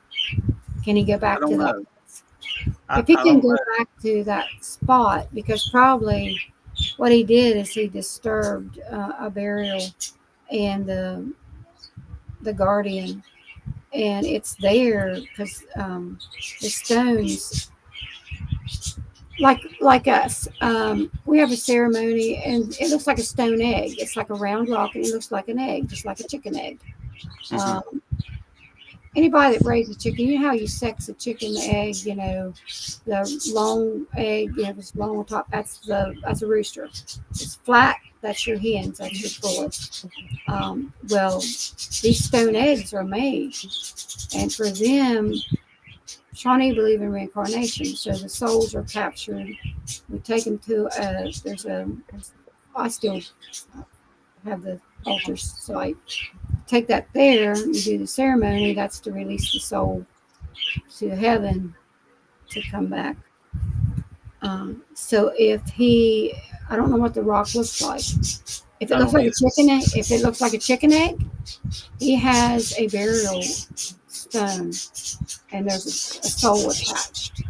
Can he go back to that? If he can go back to that spot, because probably what he did is he disturbed a burial and the guardian, and it's there because the stones. Like us, we have a ceremony, and it looks like a stone egg. It's like a round rock, and it looks like an egg, just like a chicken egg. Anybody that raises a chicken, you know how you sex a chicken egg, the long egg, this long top, that's a rooster. It's flat, that's your hens, that's your bullets. Well, these stone eggs are made, and for them, Shawnee believe in reincarnation, so the souls are captured. We take them to I still have the altar site. Take that there, you do the ceremony, that's to release the soul to heaven to come back. So if he, I don't know what the rock looks like. If it I looks don't like a chicken egg, if it looks like a chicken egg, he has a burial stone, and there's a soul attached.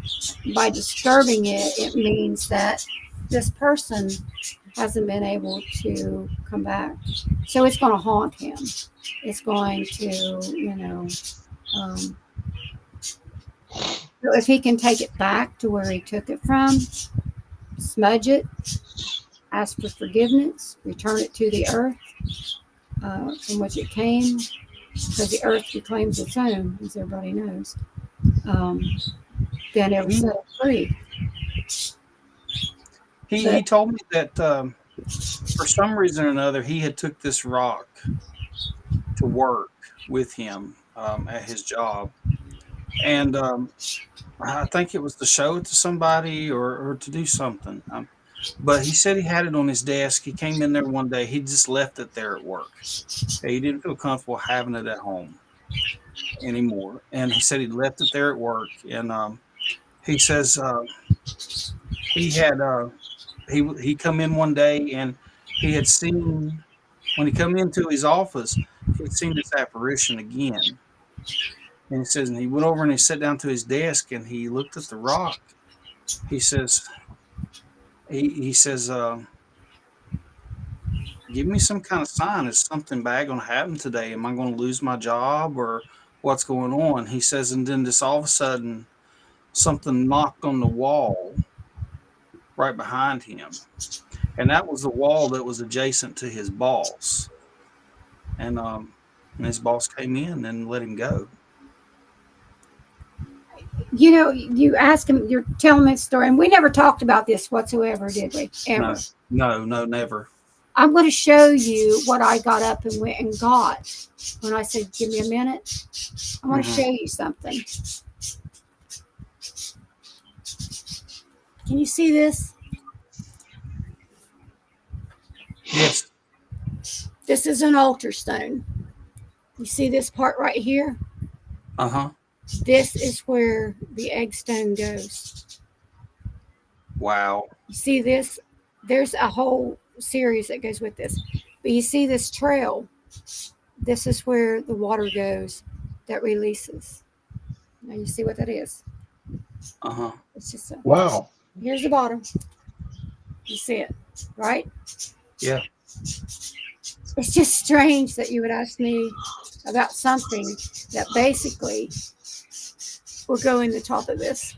By disturbing it, it means that this person hasn't been able to come back. So it's going to haunt him. It's going to, um, so if he can take it back to where he took it from, smudge it, ask for forgiveness, return it to the earth from which it came, because the earth reclaims its own, as everybody knows. Then it will set it free. He told me that for some reason or another he had took this rock to work with him at his job, and I think it was to show it to somebody or to do something. But he said he had it on his desk. He came in there one day. He just left it there at work. He didn't feel comfortable having it at home anymore, and he said he left it there at work. And he says he had he come in one day and he had seen when he come into his office, he had seen this apparition again. And he says, and he went over and he sat down to his desk and he looked at the rock. He says, he says, give me some kind of sign. Is something bad going to happen today? Am I going to lose my job or what's going on? He says, and then this all of a sudden, something knocked on the wall right behind him. And that was the wall that was adjacent to his boss. And his boss came in and let him go. You ask him, you're telling me a story, and we never talked about this whatsoever, did we? Ever? No, never. I'm going to show you what I got up and went and got when I said, give me a minute. I want to show you something. Can you see this? Yes. This is an altar stone. You see this part right here? Uh-huh. This is where the egg stone goes. Wow. You see this? There's a whole series that goes with this. But you see this trail? This is where the water goes that releases. Now you see what that is? Uh-huh. It's just Wow. Here's the bottom. You see it, right? Yeah. It's just strange that you would ask me about something that basically will go in the top of this.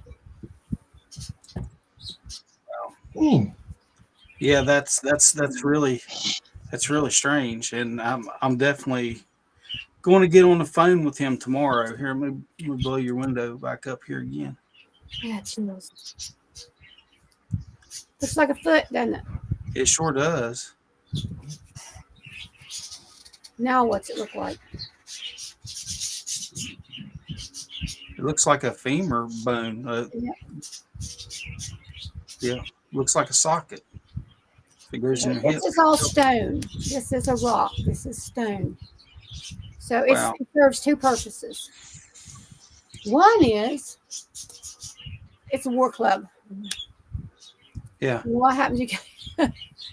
Mm. Yeah, that's really strange, and I'm definitely going to get on the phone with him tomorrow. Here, let me blow your window back up here again. Yeah, it chills. Looks like a foot, doesn't it? It sure does. Now what's it look like? It looks like a femur bone. Yeah, looks like a socket. It goes in your hip. This is all stone. This is a rock. This is stone. So Wow. it serves two purposes. One is it's a war club. Yeah. What happens?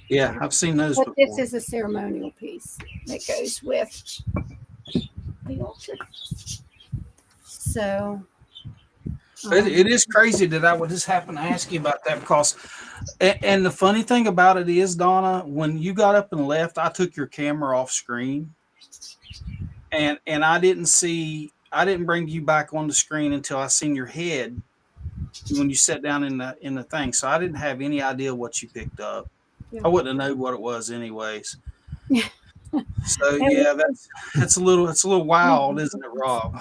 Yeah, I've seen those But before. this is a ceremonial piece that goes with the altar. So It is crazy that I would just happen to ask you about that because, and the funny thing about it is, Donna, when you got up and left, I took your camera off screen, and I didn't bring you back on the screen until I seen your head when you sat down in the thing. So I didn't have any idea what you picked up. Yeah. I wouldn't have known what it was anyways. So yeah, it's a little wild, isn't it, Rob?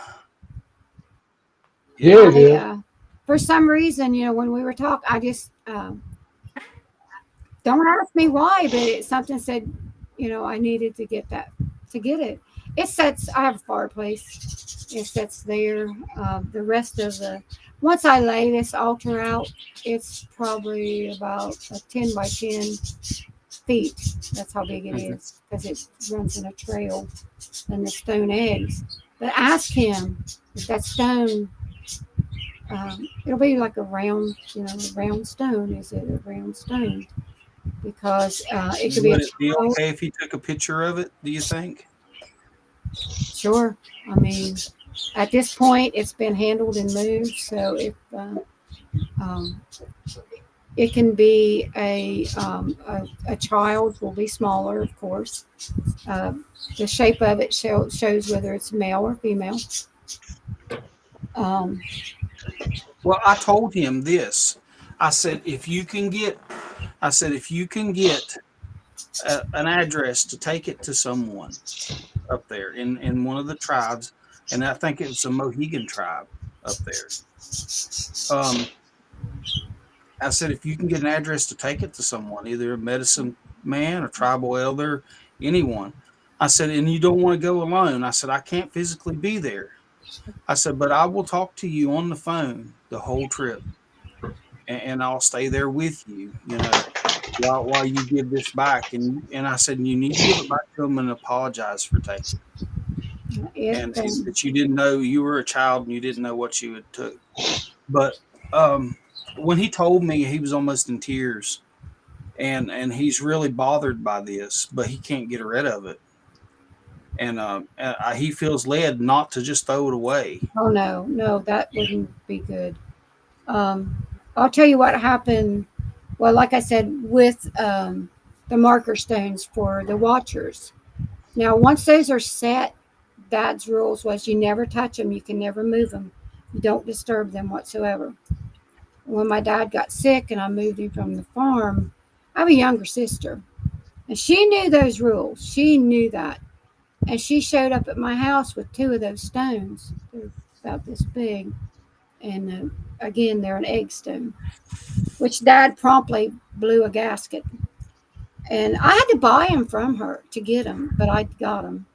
Yeah, it is. For some reason, when we were talking, I just don't ask me why, but something said, I needed to get it. It sets. I have a fireplace. It sets there. The rest of once I lay this altar out, it's probably about 10 by 10 feet. That's how big it is because it runs in a trail and the stone eggs. But ask him if that stone it'll be like a round, round stone. Is it a round stone? Because it could be a Would it be child. okay if he took a picture of it? Do you think? Sure. I mean, at this point, it's been handled and moved. So if um, it can be a child, will be smaller, of course. Uh, the shape of it shows whether it's male or female. Um, Well, I told him this. I said, if you can get an address to take it to someone up there in one of the tribes, and I think it was a Mohegan tribe up there. I said, if you can get an address to take it to someone, either a medicine man, a tribal elder, anyone. I said, and you don't want to go alone. I said, I can't physically be there. I said, but I will talk to you on the phone the whole trip, and I'll stay there with you, while you give this back. And I said, you need to give it back to them and apologize for taking it. it, And he said, you didn't know, you were a child and you didn't know what you had took. But when he told me, he was almost in tears, and he's really bothered by this, but he can't get rid of it. And he feels led not to just throw it away. oh no, that wouldn't be good. I'll tell you what happened. Well, like I said, with the marker stones for the watchers. Now, once those are set, Dad's rules was you never touch them. You can never move them. You don't disturb them whatsoever. When my dad got sick and I moved him from the farm, I have a younger sister, and she knew those rules. She knew that. And she showed up at my house with 2 of those stones. They're about this big. And again, they're an egg stone, which Dad promptly blew a gasket. And I had to buy them from her to get them, but I got them.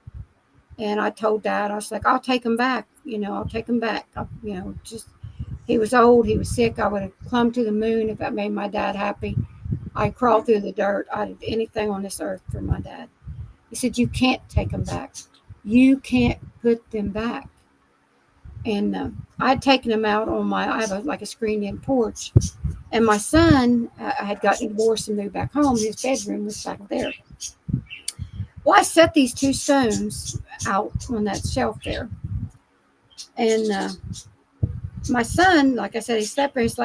And I told Dad, I was like, I'll take them back. I'll take them back. He was old. He was sick. I would have clung to the moon if that made my dad happy. I'd crawl through the dirt. I'd do anything on this earth for my dad. He said, you can't take them back. You can't put them back. And I'd taken them out on I have a screened-in porch. And my son, I had gotten divorced and moved back home. His bedroom was back there. Well, I set these 2 stones out on that shelf there. And my son, like I said, he slept there. He's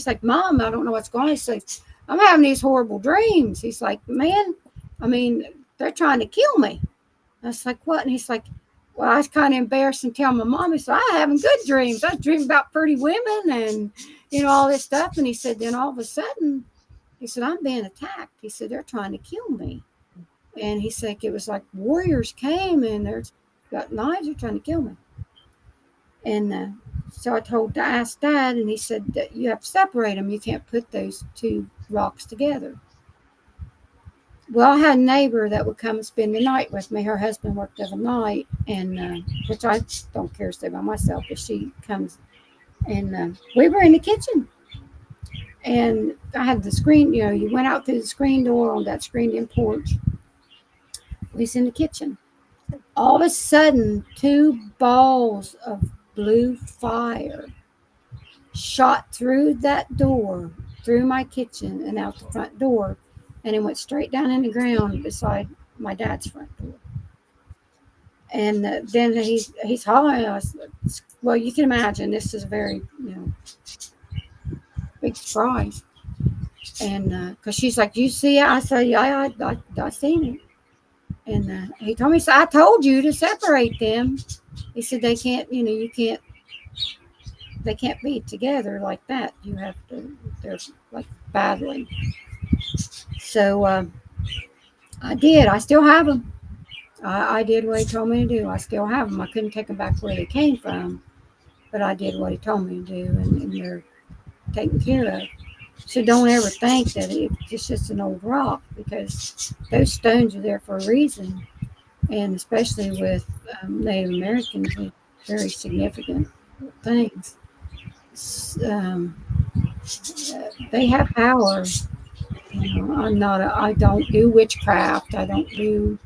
like, Mom, I don't know what's going on. He's like, I'm having these horrible dreams. He's like, man, they're trying to kill me. I was like, what? And he's like, well, I was kind of embarrassed and tell my mom. He said, I'm having good dreams. I was dreaming about pretty women and, all this stuff. And he said, then all of a sudden, he said, I'm being attacked. He said, they're trying to kill me. And he said, it was like warriors came and they're got knives. They're trying to kill me. And so I asked Dad, and he said that you have to separate them. You can't put those 2 rocks together. Well, I had a neighbor that would come and spend the night with me. Her husband worked overnight, and which I don't care to stay by myself, but she comes, and we were in the kitchen. And I had the screen, you went out through the screen door on that screened-in porch. We was in the kitchen. All of a sudden, 2 balls of blue fire shot through that door, through my kitchen and out the front door, and it went straight down in the ground beside my dad's front door. And then he's hollering at us. Well, you can imagine this is a very big surprise. And because she's like, you see it? I said, yeah, I seen it. And he told me, so I told you to separate them. He said they can't, they can't be together like that. You have to, they're like battling. So I did. I still have them. I did what he told me to do. I still have them. I couldn't take them back where they came from, but I did what he told me to do, and they're taken care of. So don't ever think that it's just an old rock, because those stones are there for a reason, and especially with Native Americans, very significant things. They have power. I don't do witchcraft. I don't do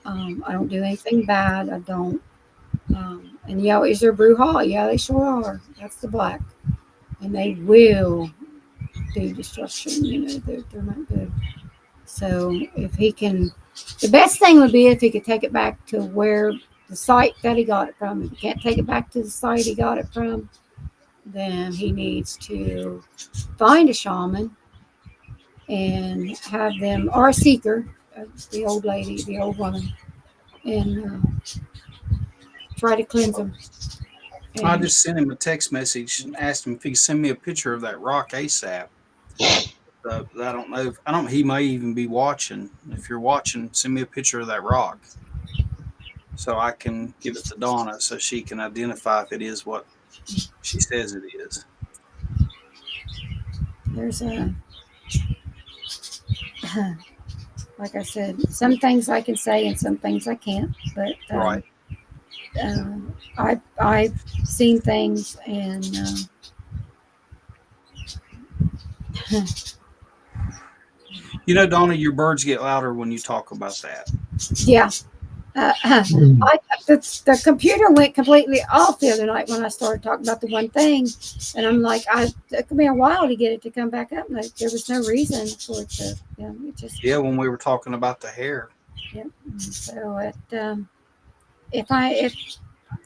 anything bad. I don't. And is there brouhaha? Yeah, they sure are. That's the black. and they will do destruction. They're not good. So if he can, the best thing would be if he could take it back to where the site that he got it from. If he can't take it back to the site he got it from, then he needs to find a shaman and have them, or a seeker, the old lady, the old woman, and try to cleanse them. I just sent him a text message and asked him if he could send me a picture of that rock ASAP. I don't know. He may even be watching. If you're watching, send me a picture of that rock so I can give it to Donna so she can identify if it is what she says it is. There's like I said, some things I can say and some things I can't. But Right. I've seen things, and Donna, your birds get louder when you talk about that. yeah. The computer went completely off the other night when I started talking about the one thing, and I'm like, it took me a while to get it to come back up. Like, there was no reason for it to, it just. Yeah, when we were talking about the hair. Yeah. So if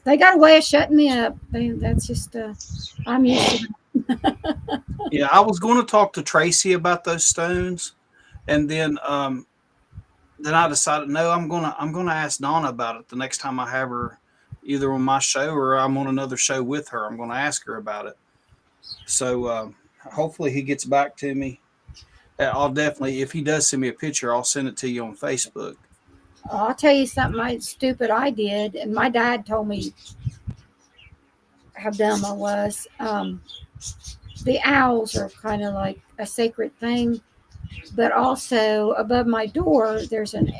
they got a way of shutting me up, that's just I'm used to it. Yeah, I was going to talk to Tracy about those stones, and then I decided no, I'm gonna ask Donna about it the next time I have her, either on my show or I'm on another show with her. I'm going to ask her about it. So hopefully he gets back to me. I'll definitely, if he does send me a picture, I'll send it to you on Facebook. I'll tell you something stupid I did, and my dad told me how dumb I was. The owls are kind of like a sacred thing, but also above my door there's an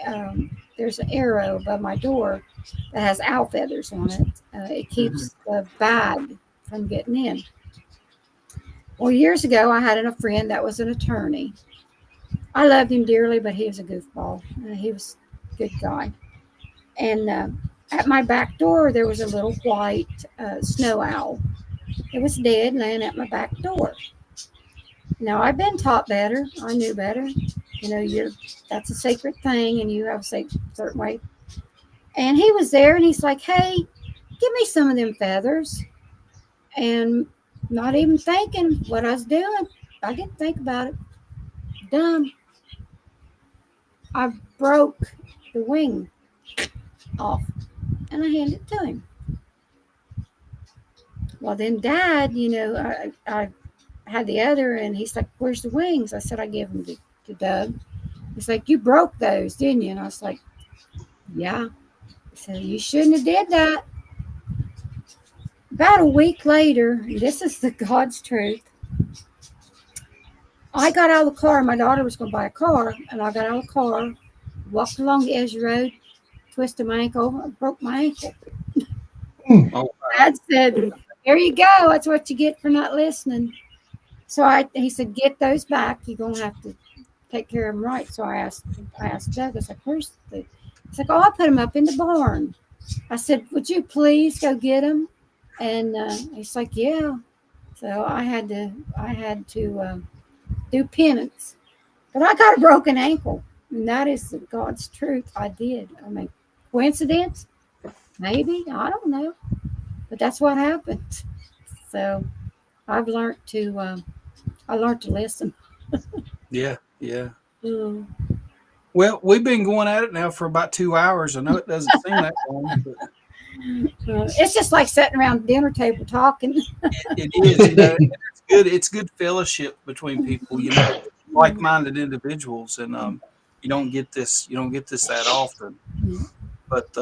arrow above my door that has owl feathers on it. It keeps the bad from getting in. Well, years ago I had a friend that was an attorney. I loved him dearly, but he was a goofball. He was a good guy. And at my back door there was a little white snow owl. It was dead, laying at my back door. Now, I've been taught better. I knew better. That's a sacred thing, and you have a certain way. And he was there, and he's like, hey, give me some of them feathers. And not even thinking what I was doing. I didn't think about it. Dumb. I broke the wing off, and I handed it to him. Well, then Dad, I had the other, and he's like, where's the wings? I said, I gave them to Doug. He's like, you broke those, didn't you? And I was like, yeah. He said, you shouldn't have did that. About a week later, this is the God's truth, I got out of the car. My daughter was going to buy a car, and I got out of the car, walked along the edge of the road, twisted my ankle, and broke my ankle. Oh, Dad said, there you go. That's what you get for not listening. So he said, get those back. You're going to have to take care of them right. So I asked Doug, I was like, where's he's like, oh, I put them up in the barn. I said, would you please go get them? And he's like, yeah. So I had to do penance. But I got a broken ankle. And that is God's truth. I did. I mean, coincidence? Maybe. I don't know. But that's what happened. So I've learned to listen. yeah. Mm. Well, we've been going at it now for about 2 hours. I know it doesn't seem that long, but It's just like sitting around the dinner table talking. it is. It's good. It's good fellowship between people. Like-minded individuals, and you don't get this that often. But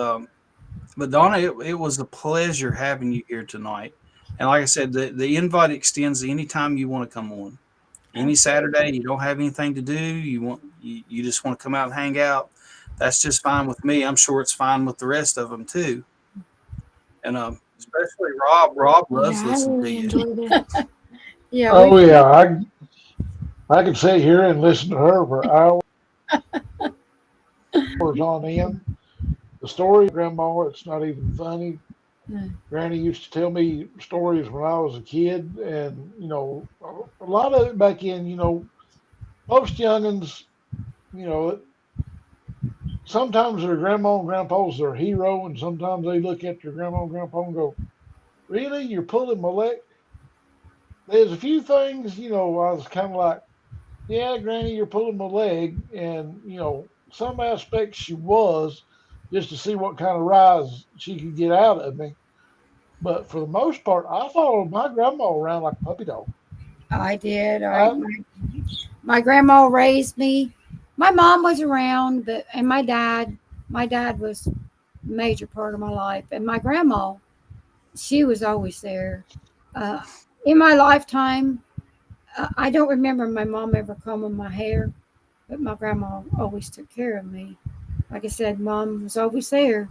Donna, it was a pleasure having you here tonight. And like I said, the invite extends anytime you want to come on. Any Saturday, you don't have anything to do, you just want to come out and hang out, that's just fine with me. I'm sure it's fine with the rest of them too. And especially Rob. Rob loves listening to you. Yeah. Oh yeah, I could sit here and listen to her for hours on end. The story, Grandma, it's not even funny. Granny used to tell me stories when I was a kid, and a lot of it back in, most youngins, you know, sometimes their grandma and grandpa's their hero, and sometimes they look at their grandma and grandpa and go, "Really, you're pulling my leg?" There's a few things, I was kind of like, "Yeah, Granny, you're pulling my leg," and some aspects she was, just to see what kind of rise she could get out of me. But for the most part, I followed my grandma around like a puppy dog. I did. I, My grandma raised me. My mom was around, but and my dad was a major part of my life, and my grandma, she was always there. Uh, in my lifetime, I don't remember my mom ever combing my hair, but my grandma always took care of me. Like I said, mom was always there,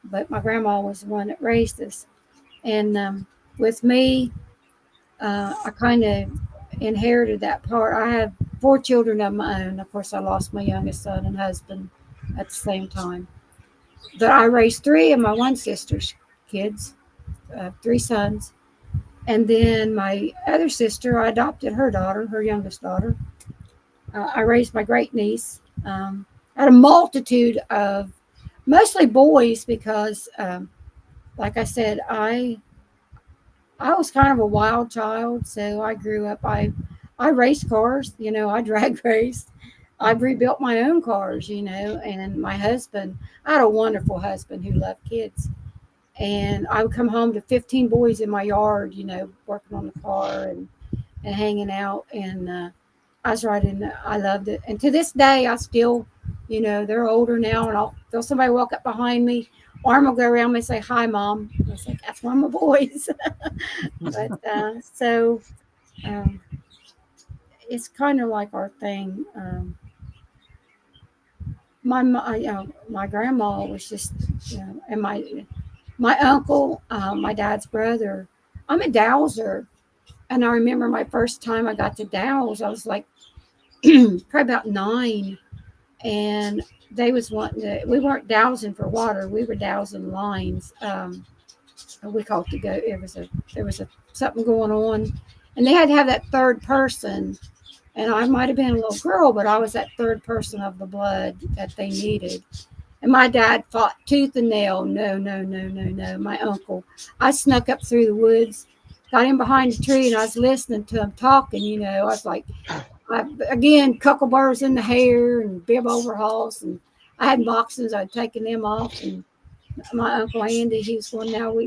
but my grandma was the one that raised us. And with me, I kind of inherited that part. I have 4 children of my own. Of course, I lost my youngest son and husband at the same time. But I raised three of my one sister's kids, 3 sons. And then my other sister, I adopted her daughter, her youngest daughter. I raised my great niece. I had a multitude of mostly boys because, like I said, I was kind of a wild child, so I grew up. I raced cars, I drag raced. I rebuilt my own cars, and my husband. I had a wonderful husband who loved kids, and I would come home to 15 boys in my yard, working on the car and hanging out, and I was right in. I loved it, and to this day, I still, they're older now, and I'll feel somebody walk up behind me. Arm will go around me and say, "Hi, Mom." I was like, "That's one of my boys." But so um, it's kind of like our thing. My grandma was just, and my uncle, my dad's brother. I'm a dowser, and I remember my first time I got to dowse. I was like probably about 9, and they was wanting to. We weren't dowsing for water. We were dowsing lines. We called to go. There was a something going on, and they had to have that third person. And I might have been a little girl, but I was that third person of the blood that they needed. And my dad fought tooth and nail. No, no, no, no, no. My uncle. I snuck up through the woods, got in behind a tree, and I was listening to him talking. I was like, again, cuckleburs in the hair and bib overalls, and I had boxes. I'd taken them off, and my uncle Andy, he was going, now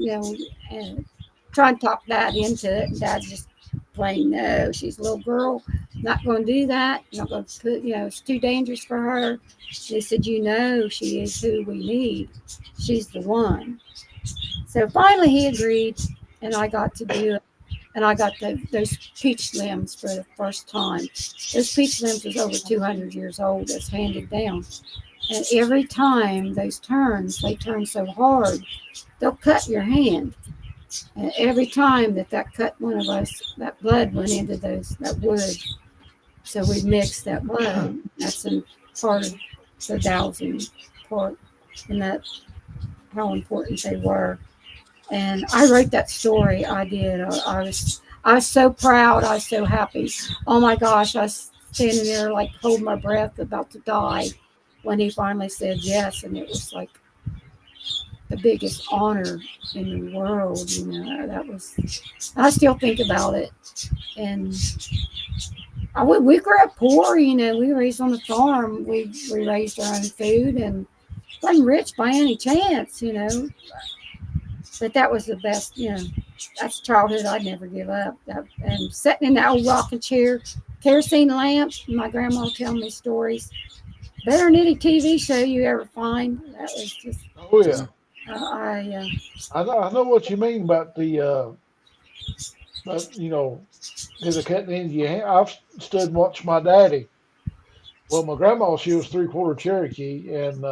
and trying to talk Dad into it, and Dad's just plain, no, she's a little girl, not going to do that, not going to put, it's too dangerous for her. They said, she is who we need. She's the one. So finally he agreed, and I got to do it. And I got those peach limbs for the first time. Those peach limbs was over 200 years old. That's handed down. And every time those they turn so hard, they'll cut your hand. And every time that cut one of us, that blood went into that wood. So we mixed that blood. That's in part of the dowsing part, and that's how important they were. And I wrote that story. I did. I was so proud. I was so happy. Oh my gosh! I was standing there like holding my breath, about to die, when he finally said yes, and it was like the biggest honor in the world. That was. I still think about it, and we grew up poor. We raised on a farm. We raised our own food and wasn't rich by any chance. But that was the best. That's childhood I'd never give up. And sitting in that old rocking chair, kerosene lamp. My grandma would tell me stories. Better than any TV show you ever find. That was just. Oh yeah. I know what you mean about the the cutting into your hand. I've stood and watched my daddy. Well, my grandma, she was 3/4 Cherokee, and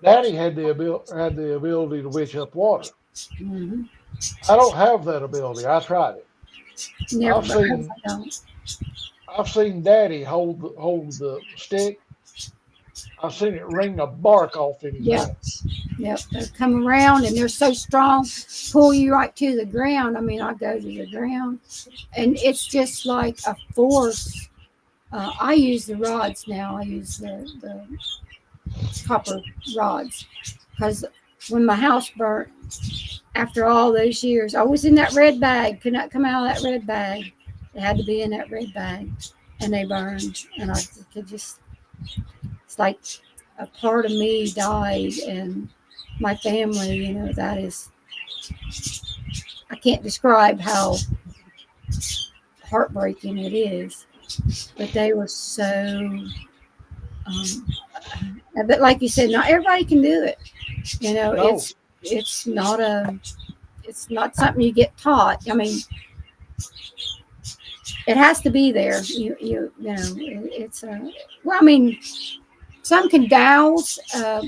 Daddy had the ability to witch up water. Mm-hmm. I don't have that ability. I tried it. Never, I've seen Daddy hold the stick. I've seen it wring the bark off in his hand. Yep, they come around and they're so strong, pull you right to the ground. I mean, I go to the ground, and it's just like a force. I use the rods now. I use the copper rods because when my house burnt, after all those years, I was in that red bag. Could not come out of that red bag. It had to be in that red bag, and they burned. And I could just, it's like a part of me died, and my family, you know, that is, I can't describe how heartbreaking it is. But they were so, but like you said, not everybody can do it. You know, No. it's not something you get taught. I mean, it has to be there. You know, it's well, I mean, some can douse,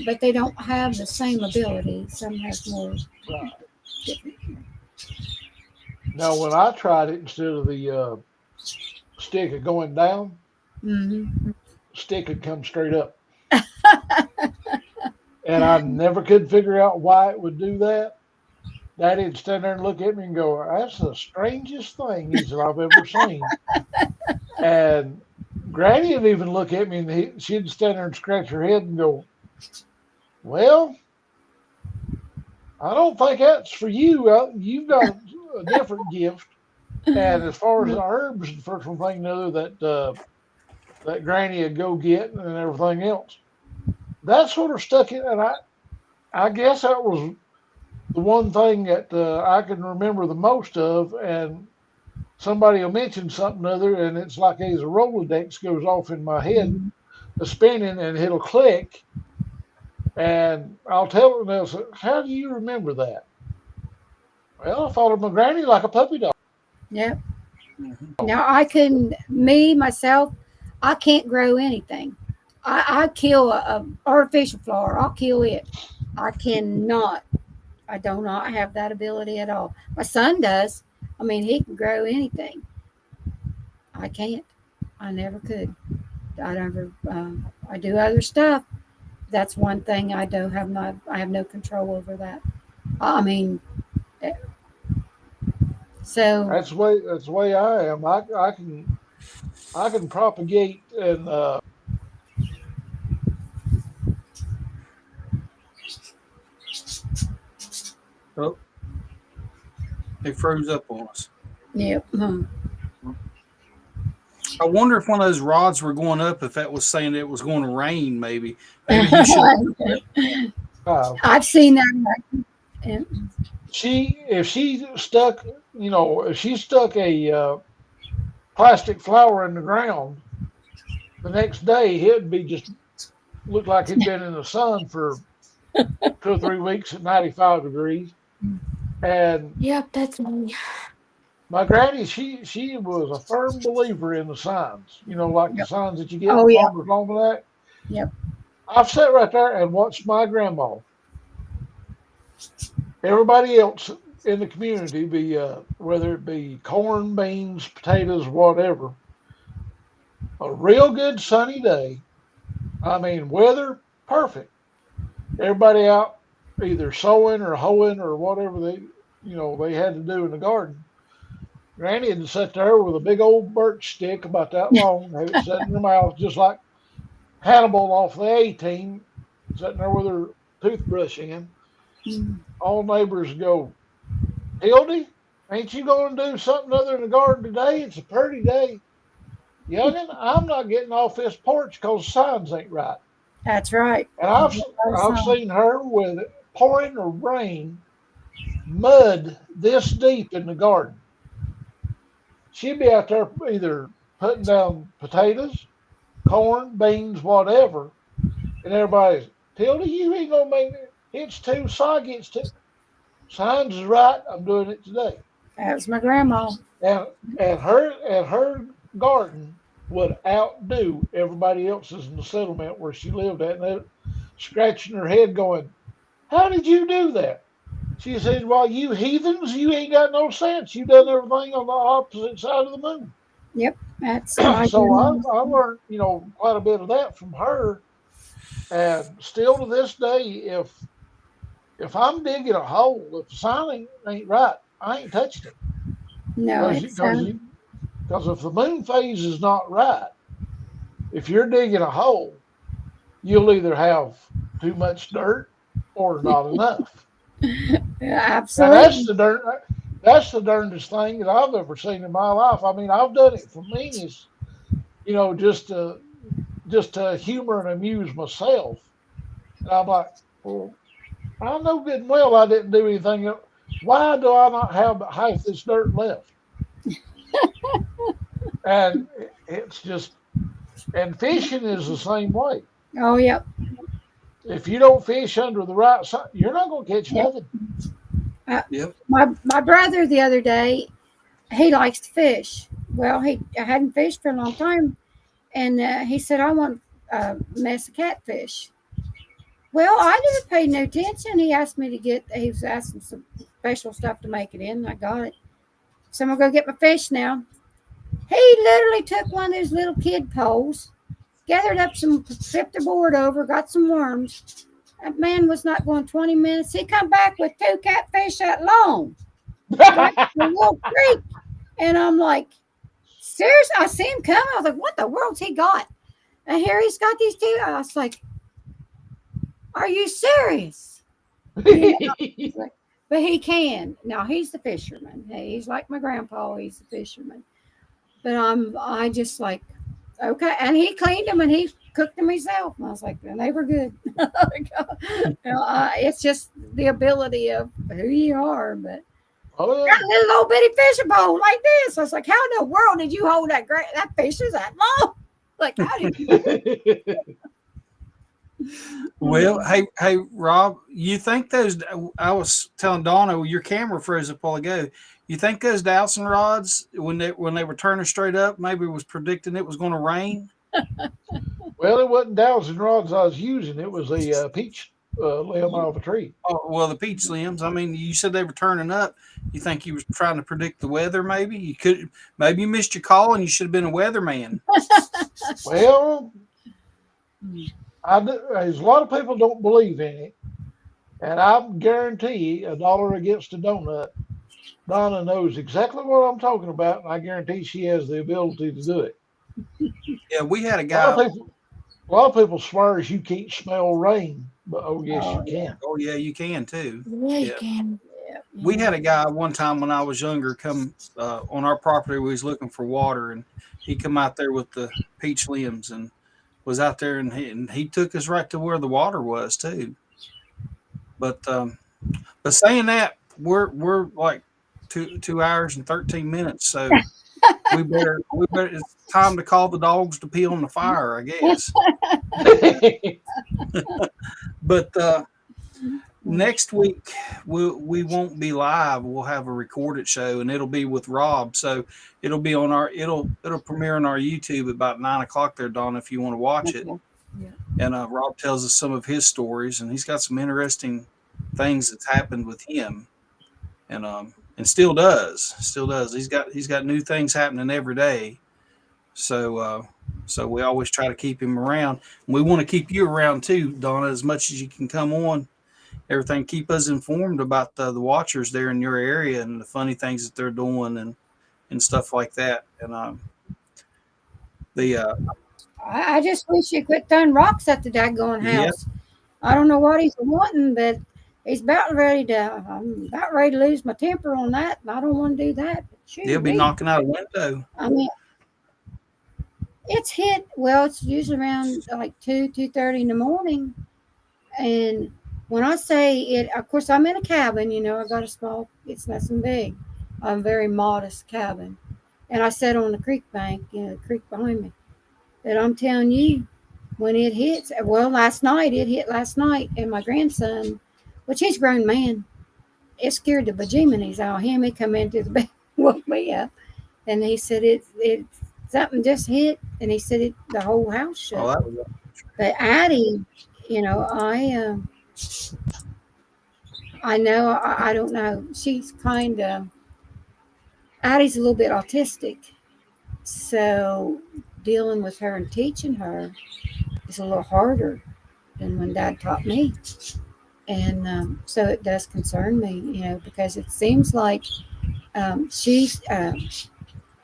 but they don't have the same ability. Some have more. Right. Different. Now, when I tried it, instead of the stick of going down, Mm-hmm. stick would come straight up. And I never could figure out why it would do that. Daddy'd stand there and look at me and go, "That's the strangest thing," he said, "I've ever seen." And Granny would even look at me and she'd stand there and scratch her head and go, "Well, I don't think that's for you. You've got a different gift." And as far as the herbs, the first one thing or another that Granny would go get and everything else, that sort of stuck in. And I guess that was the one thing that I can remember the most of. And somebody will mention something other, and it's like as a Rolodex goes off in my head, spinning, and it'll click. And I'll tell them, they'll say, "How do you remember that?" Well, I thought of my granny like a puppy dog. Yep. Now myself, I can't grow anything. I kill a artificial flower. I'll kill it. I cannot. I do not have that ability at all. My son does. I mean, he can grow anything. I can't. I never could. I never. I do other stuff. That's one thing I don't have. I have no control over that. I mean, so That's the way I am. I can propagate and Oh, they froze up on us. yep. I wonder if one of those rods were going up, if that was saying it was going to rain, maybe. Maybe you should. I've seen that. if she stuck, if she stuck a plastic flower in the ground, the next day it'd be just looked like it'd been in the sun for 2 or 3 weeks at 95 degrees. And Yep, that's me. my granny, she was a firm believer in the signs, like the signs that you get Oh, in yeah. Farmer's Almanac. Yep. I've sat right there and watched my grandma. Everybody else in the community, whether it be corn, beans, potatoes, whatever, a real good sunny day. I mean, weather perfect. Everybody out either sowing or hoeing or whatever they had to do in the garden. Granny had sat there with a big old birch stick about that long, had it set in her mouth, just like Hannibal off the A-Team, sitting there with her toothbrush in. All neighbors go, "Hildy, ain't you going to do something other in the garden today? It's a pretty day." "Youngin', I'm not getting off this porch because signs ain't right." That's right. And I've seen her with pouring or rain, mud this deep in the garden. She'd be out there either putting down potatoes, corn, beans, whatever, and everybody's, "Tilda, you ain't gonna make it. It's too soggy. It's too." Signs is right. I'm doing it today. That was my grandma. And her garden would outdo everybody else's in the settlement where she lived at. And they're scratching her head going, "How did you do that?" She said, "Well, you heathens, you ain't got no sense. You done everything on the opposite side of the moon." Yep. That's my So grandma. I learned, quite a bit of that from her. And still to this day, if if I'm digging a hole, if the sign ain't right, I ain't touching it. No, Because if the moon phase is not right, if you're digging a hole, you'll either have too much dirt or not enough. Now absolutely. that's the darndest thing that I've ever seen in my life. I mean, I've done it for meanness, just to humor and amuse myself. And I'm like, well, I know good and well I didn't do anything. Why do I not have half this dirt left? And it's just, and fishing is the same way. Oh, yep. If you don't fish under the right side, you're not going to catch Yep. nothing. Yep. My brother the other day, he likes to fish. Well, I hadn't fished for a long time, and he said, I want a mess of catfish. Well, I didn't pay no attention. He asked me to he was asking some special stuff to make it in, and I got it. So I'm going to go get my fish now. He literally took one of those little kid poles, gathered up some, flipped the board over, got some worms. That man was not going 20 minutes. He come back with 2 catfish that long, right in the little creek. And I'm like, seriously? I see him come. I was like, what the world's he got? And here he's got these 2. I was like, are you serious? You know, but he can. Now, he's the fisherman. He's like my grandpa. He's the fisherman. But I just like, okay. And he cleaned them and he cooked them himself. And I was like, and they were good. It's just the ability of who you are. But Oh, got a little old bitty fishing pole like this. I was like, how in the world did you hold that fish is that long? Like, how did you do it? Well, hey, Rob, you think those? I was telling Donna, your camera froze up a while ago. You think those dowsing rods, when they were turning straight up, maybe was predicting it was going to rain? Well, it wasn't dowsing rods I was using. It was a peach limb off a tree. Oh, well, the peach limbs. I mean, you said they were turning up. You think you was trying to predict the weather? Maybe maybe you missed your call and you should have been a weatherman. Well, there's a lot of people don't believe in it, and I guarantee $1 against a donut. Donna knows exactly what I'm talking about, and I guarantee she has the ability to do it. Yeah, we had a A guy. lot of people swears you can't smell rain, but oh yes, you can. Oh yeah, you can too. Yeah, you Yeah. can. We had a guy one time when I was younger come on our property. We was looking for water, and he come out there with the peach limbs and was out there, and he took us right to where the water was too. But saying that, we're like 2 hours and 13 minutes, so we better. It's time to call the dogs to pee on the fire, I guess. But next week we won't be live. We'll have a recorded show, and it'll be with Rob. So it'll be on it'll premiere on our YouTube about 9:00 there, Dawn, if you want to watch it. Yeah. And Rob tells us some of his stories, and he's got some interesting things that's happened with him, and still does. He's got new things happening every day. So we always try to keep him around. And we want to keep you around too, Donna, as much as you can come on. Everything, keep us informed about the watchers there in your area and the funny things that they're doing and stuff like that. And I just wish you quit throwing rocks at the daggone house. Yeah. I don't know what he's wanting, but I'm about ready to lose my temper on that, and I don't want to do that. They'll be knocking out a window. I mean, it's hit. Well, it's usually around like 2:30 in the morning, and when I say it, of course, I'm in a cabin. I got a small. It's nothing big. I'm a very modest cabin, and I sat on the creek bank. The creek behind me. But I'm telling you, when it hits, well, it hit last night, and my grandson, which he's a grown man, it scared the bejeeminies out of him. He come into the bed, woke me up, and he said it something just hit, and he said the whole house shook. Oh, that was But Addie, I know, I don't know. She's Addie's a little bit autistic, so dealing with her and teaching her is a little harder than when Dad taught me. And so it does concern me, because it seems like she's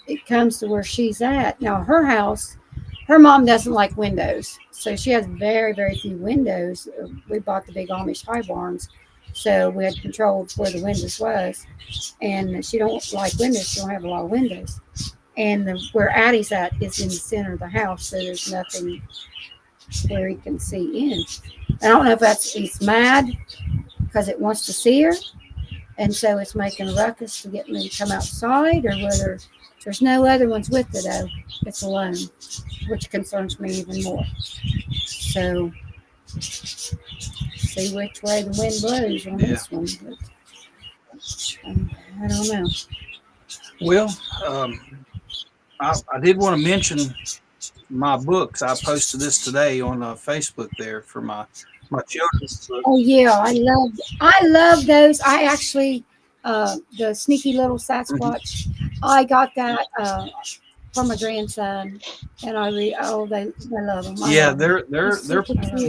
it comes to where she's at now. Her house, her mom doesn't like windows, so she has very, very few windows. We bought the big Amish high barns, so we had controlled where the windows was, and she don't like windows. She don't have a lot of windows, and where Addie's at is in the center of the house, so there's nothing where he can see in. I don't know if it's mad because it wants to see her, and so it's making a ruckus to get me to come outside, or whether there's no other ones with it, though. It's alone, which concerns me even more. So, see which way the wind blows on this one. But, I don't know. Well, I did want to mention my books. I posted this today on Facebook there for my children's book. Oh yeah, I love those. I actually the sneaky little Sasquatch. I got that from my grandson, and they love them. Yeah, they're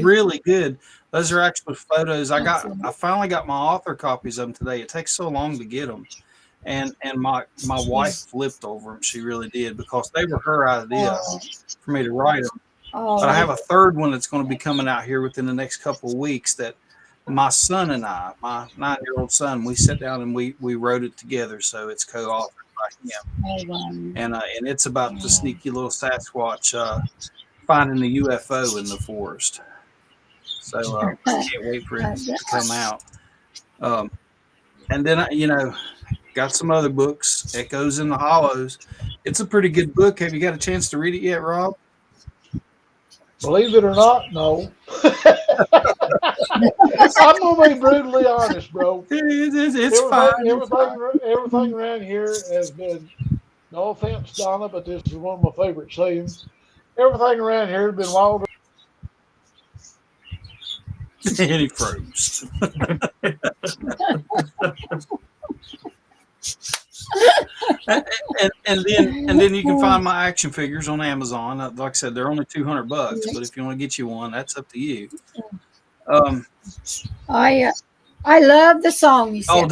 really good. Those are actual photos. I finally got my author copies of them today. It takes so long to get them, and my wife flipped over them. She really did, because they were her idea for me to write them. But I have a third one that's going to be coming out here within the next couple of weeks that my son and I, my 9-year-old son, we sat down and we wrote it together. So it's co-authored by him. And it's about the sneaky little Sasquatch finding the UFO in the forest. So I can't wait for it to come out. And then, got some other books, Echoes in the Hollows. It's a pretty good book. Have you got a chance to read it yet, Rob? Believe it or not, no. I'm gonna be brutally honest, bro. It's fine. Everything around here has been, no offense, Donna, but this is one of my favorite sayings. Everything around here has been wild. And he froze. and then you can find my action figures on Amazon. Like I said, they're only $200, but if you want to get you one, that's up to you. I love the song you said.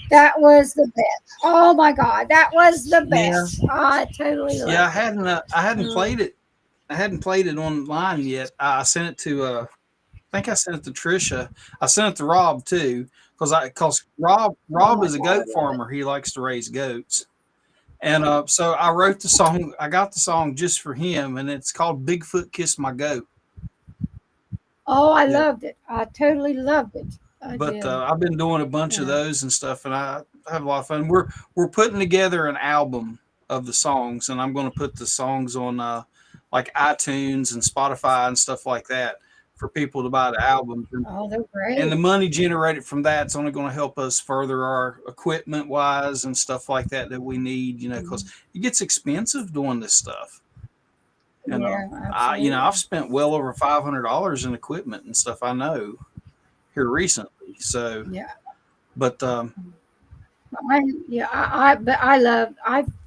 That was the best. Oh my God, that was the best. Yeah. I totally love it. Yeah, I hadn't played it. I hadn't played it online yet. I sent it to I think I sent it to Trisha. I sent it to Rob too, because Rob is a goat farmer. He likes to raise goats. And so I wrote the song. I got the song just for him, and it's called Bigfoot Kiss My Goat. Oh, I loved it. I totally loved it. I've been doing a bunch of those and stuff, and I have a lot of fun. We're putting together an album of the songs, and I'm going to put the songs on like iTunes and Spotify and stuff like that for people to buy the album. Oh, they're great. And the money generated from that's only going to help us further our equipment wise and stuff like that we need, because it gets expensive doing this stuff. And I've spent well over $500 in equipment and stuff, I know, here recently. So but I've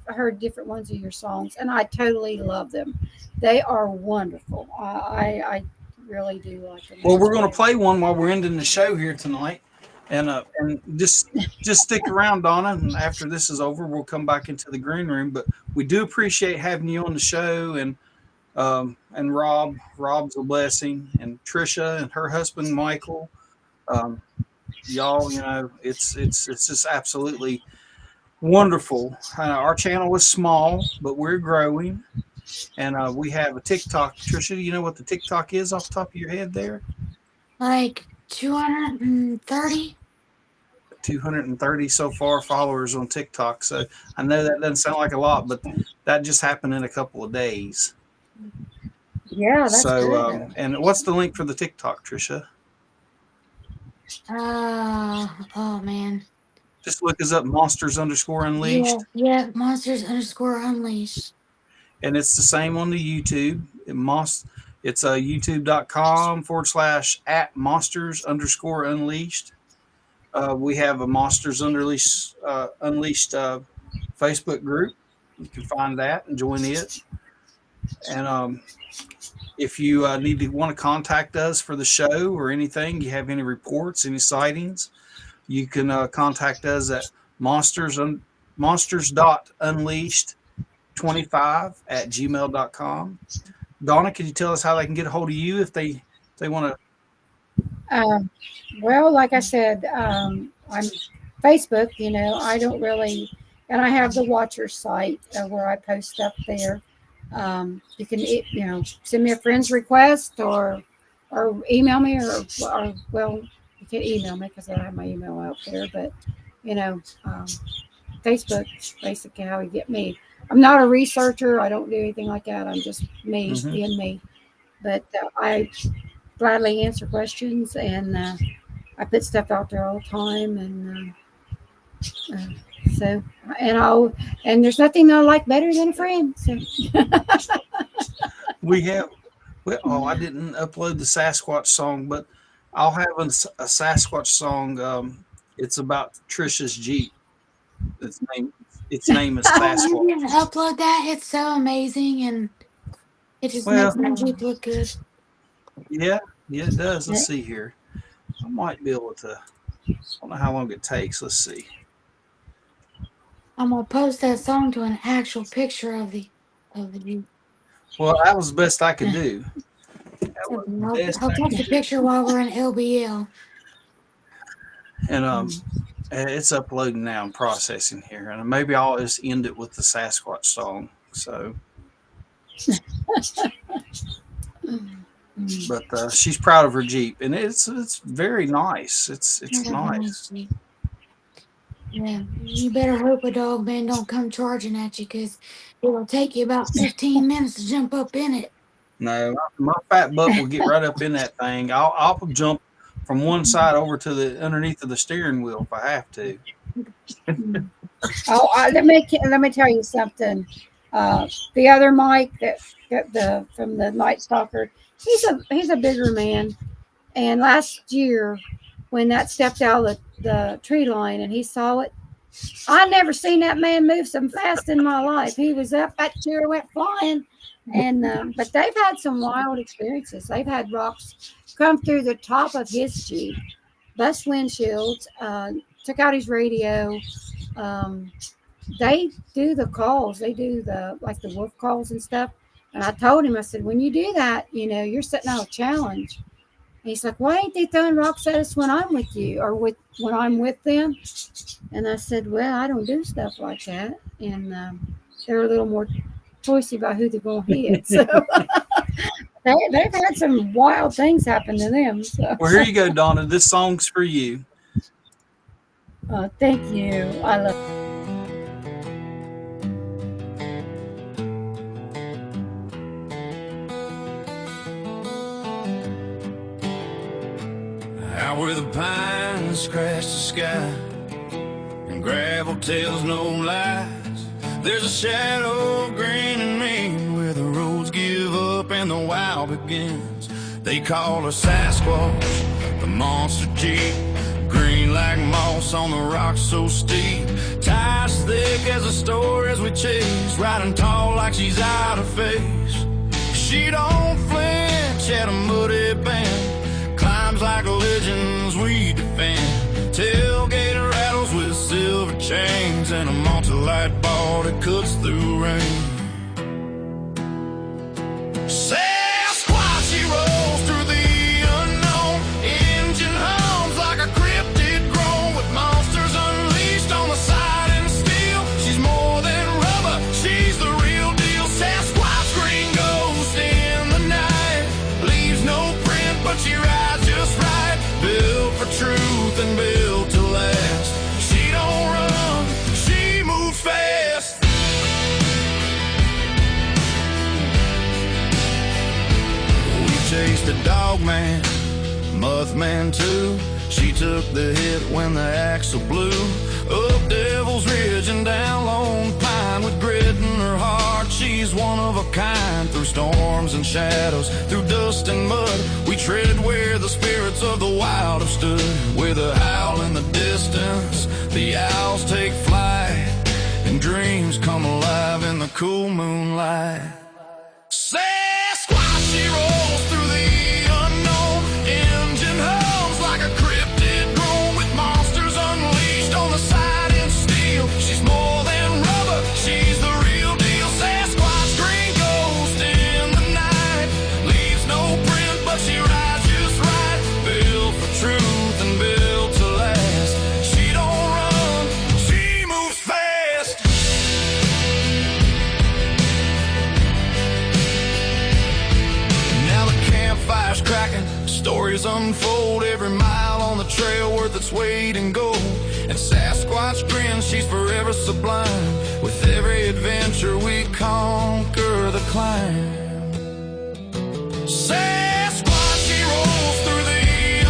heard different ones of your songs, and I totally love them. They are wonderful. I really do like them. Well, we're going to play one while we're ending the show here tonight, and just stick around, Donna. And after this is over, we'll come back into the green room. But we do appreciate having you on the show, and Rob's a blessing, and Trisha and her husband Michael. Y'all, it's just absolutely wonderful. Our channel is small, but we're growing. And we have a TikTok. Trisha, do you know what the TikTok is off the top of your head there? Like 230. 230 so far followers on TikTok. So I know that doesn't sound like a lot, but that just happened in a couple of days. Yeah, that's good. And what's the link for the TikTok, Trisha? Oh man. Just look us up, Monsters_Unleashed. Yeah, Monsters_Unleashed. And it's the same on the YouTube. It's youtube.com/@Monsters_Unleashed. We have a Monsters Unleashed Facebook group. You can find that and join it. And if you want to contact us for the show or anything, you have any reports, any sightings, you can contact us at monsters.unleashed25@gmail.com. Donna, can you tell us how they can get a hold of you if they want to? Well, like I said, I'm Facebook. I don't really, and I have the Watcher site where I post stuff there. You can, send me a friend's request or email me or well, you can email me because I don't have my email out there. But Facebook, basically how you get me. I'm not a researcher. I don't do anything like that. I'm just me being me. But I gladly answer questions, and I put stuff out there all the time, and and there's nothing I like better than a friend. So We have. Well, I didn't upload the Sasquatch song, but I'll have a Sasquatch song. It's about Trisha's Jeep. Its name is You Sasquatch. didn't upload that. It's so amazing, and it just makes my Jeep look good. Yeah, it does. Let's see here. I might be able to. I don't know how long it takes. Let's see. I'm gonna post that song to an actual picture of the Jeep. Well, that was the best I could do. I'll take the picture while we're in LBL. And it's uploading now and processing here, and maybe I'll just end it with the Sasquatch song. So, but she's proud of her Jeep, and it's very nice. It's nice. Yeah, you better hope a dog man don't come charging at you, because it'll take you about 15 minutes to jump up in it. No, my fat butt will get right up in that thing. I'll jump from one side over to the underneath of the steering wheel if I have to. Let me tell you something. The other Mike from the Night Stalker, he's a bigger man. And last year, when that stepped out of the tree line and he saw it, I never seen that man move so fast in my life. He was up, that chair went flying. And but they've had some wild experiences. They've had rocks come through the top of his Jeep, bust windshields, took out his radio. They do the calls. They do the wolf calls and stuff. And I told him, I said, when you do that, you're setting out a challenge. And he's like, why ain't they throwing rocks at us when I'm with you or when I'm with them? And I said, well, I don't do stuff like that. And they're a little more choicy about who they're going to hit. So they've had some wild things happen to them. So. Well, here you go, Donna. This song's for you. Thank you. I love it. Out where the pines scratch the sky and gravel tells no lies, there's a shadow grinning me where the roads give up and the wild begins. They call her Sasquatch, the monster Jeep, green like moss on the rocks so steep, ties thick as the stories we chase, riding tall like she's out of face. She don't flinch at a muddy bend, climbs like legends we defend, tailgate rattles with silver chains and a multi-light ball that cuts through rain. Sasquatch, he rolls through the unknown, engine hums like a cryptid groan, with monsters unleashed on the side and steel. She's more than rubber, she's the real deal. Sasquatch, green ghost in the night, leaves no print but she rides just right, built for truth and built to last. She don't run, she moves fast. We chased a dog man, muth man too. She took the hit when the axle blew, up Devil's Ridge and down Lone Pine with grit in her heart. She's one of a kind, through storms and shadows, through dust and mud. We tread where the spirits of the wild have stood, with a howl in the distance, the owls take flight, and dreams come alive in the cool moonlight. Sasquatch, she rolls through the unknown. Engine hums like a cryptid grown with monsters unleashed on the side in steel. She's more than rubber, she's the real deal. Sasquatch, green ghost in the night, leaves no print but she rides just right. Built for truth and built to last. She don't run, she moves fast. Now the campfire's cracking, stories unfold. Every mile on the trail worth its weight in gold. And Sasquatch grins, she's forever sublime. With every adventure we conquer the climb. Sasquatch, she rolls through the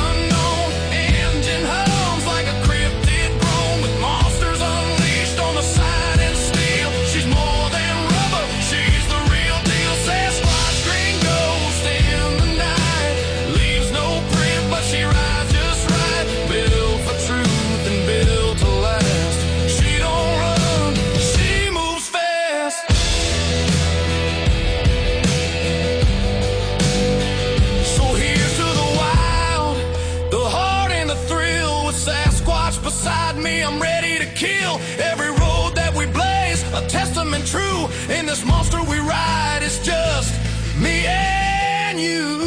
unknown. Engine hums like a cryptid grown with monsters unleashed on the side and steel. She's more than rubber, she's the real deal. Sasquatch, green ghost in the night, leaves no print but she rides just right. Built for truth and built to last. She don't run, she moves fast. So here's to the wild, the heart and the thrill. With Sasquatch beside me, I'm ready to kill. Every road that we blaze, a testament true. In this monster we ride, it's just me and you.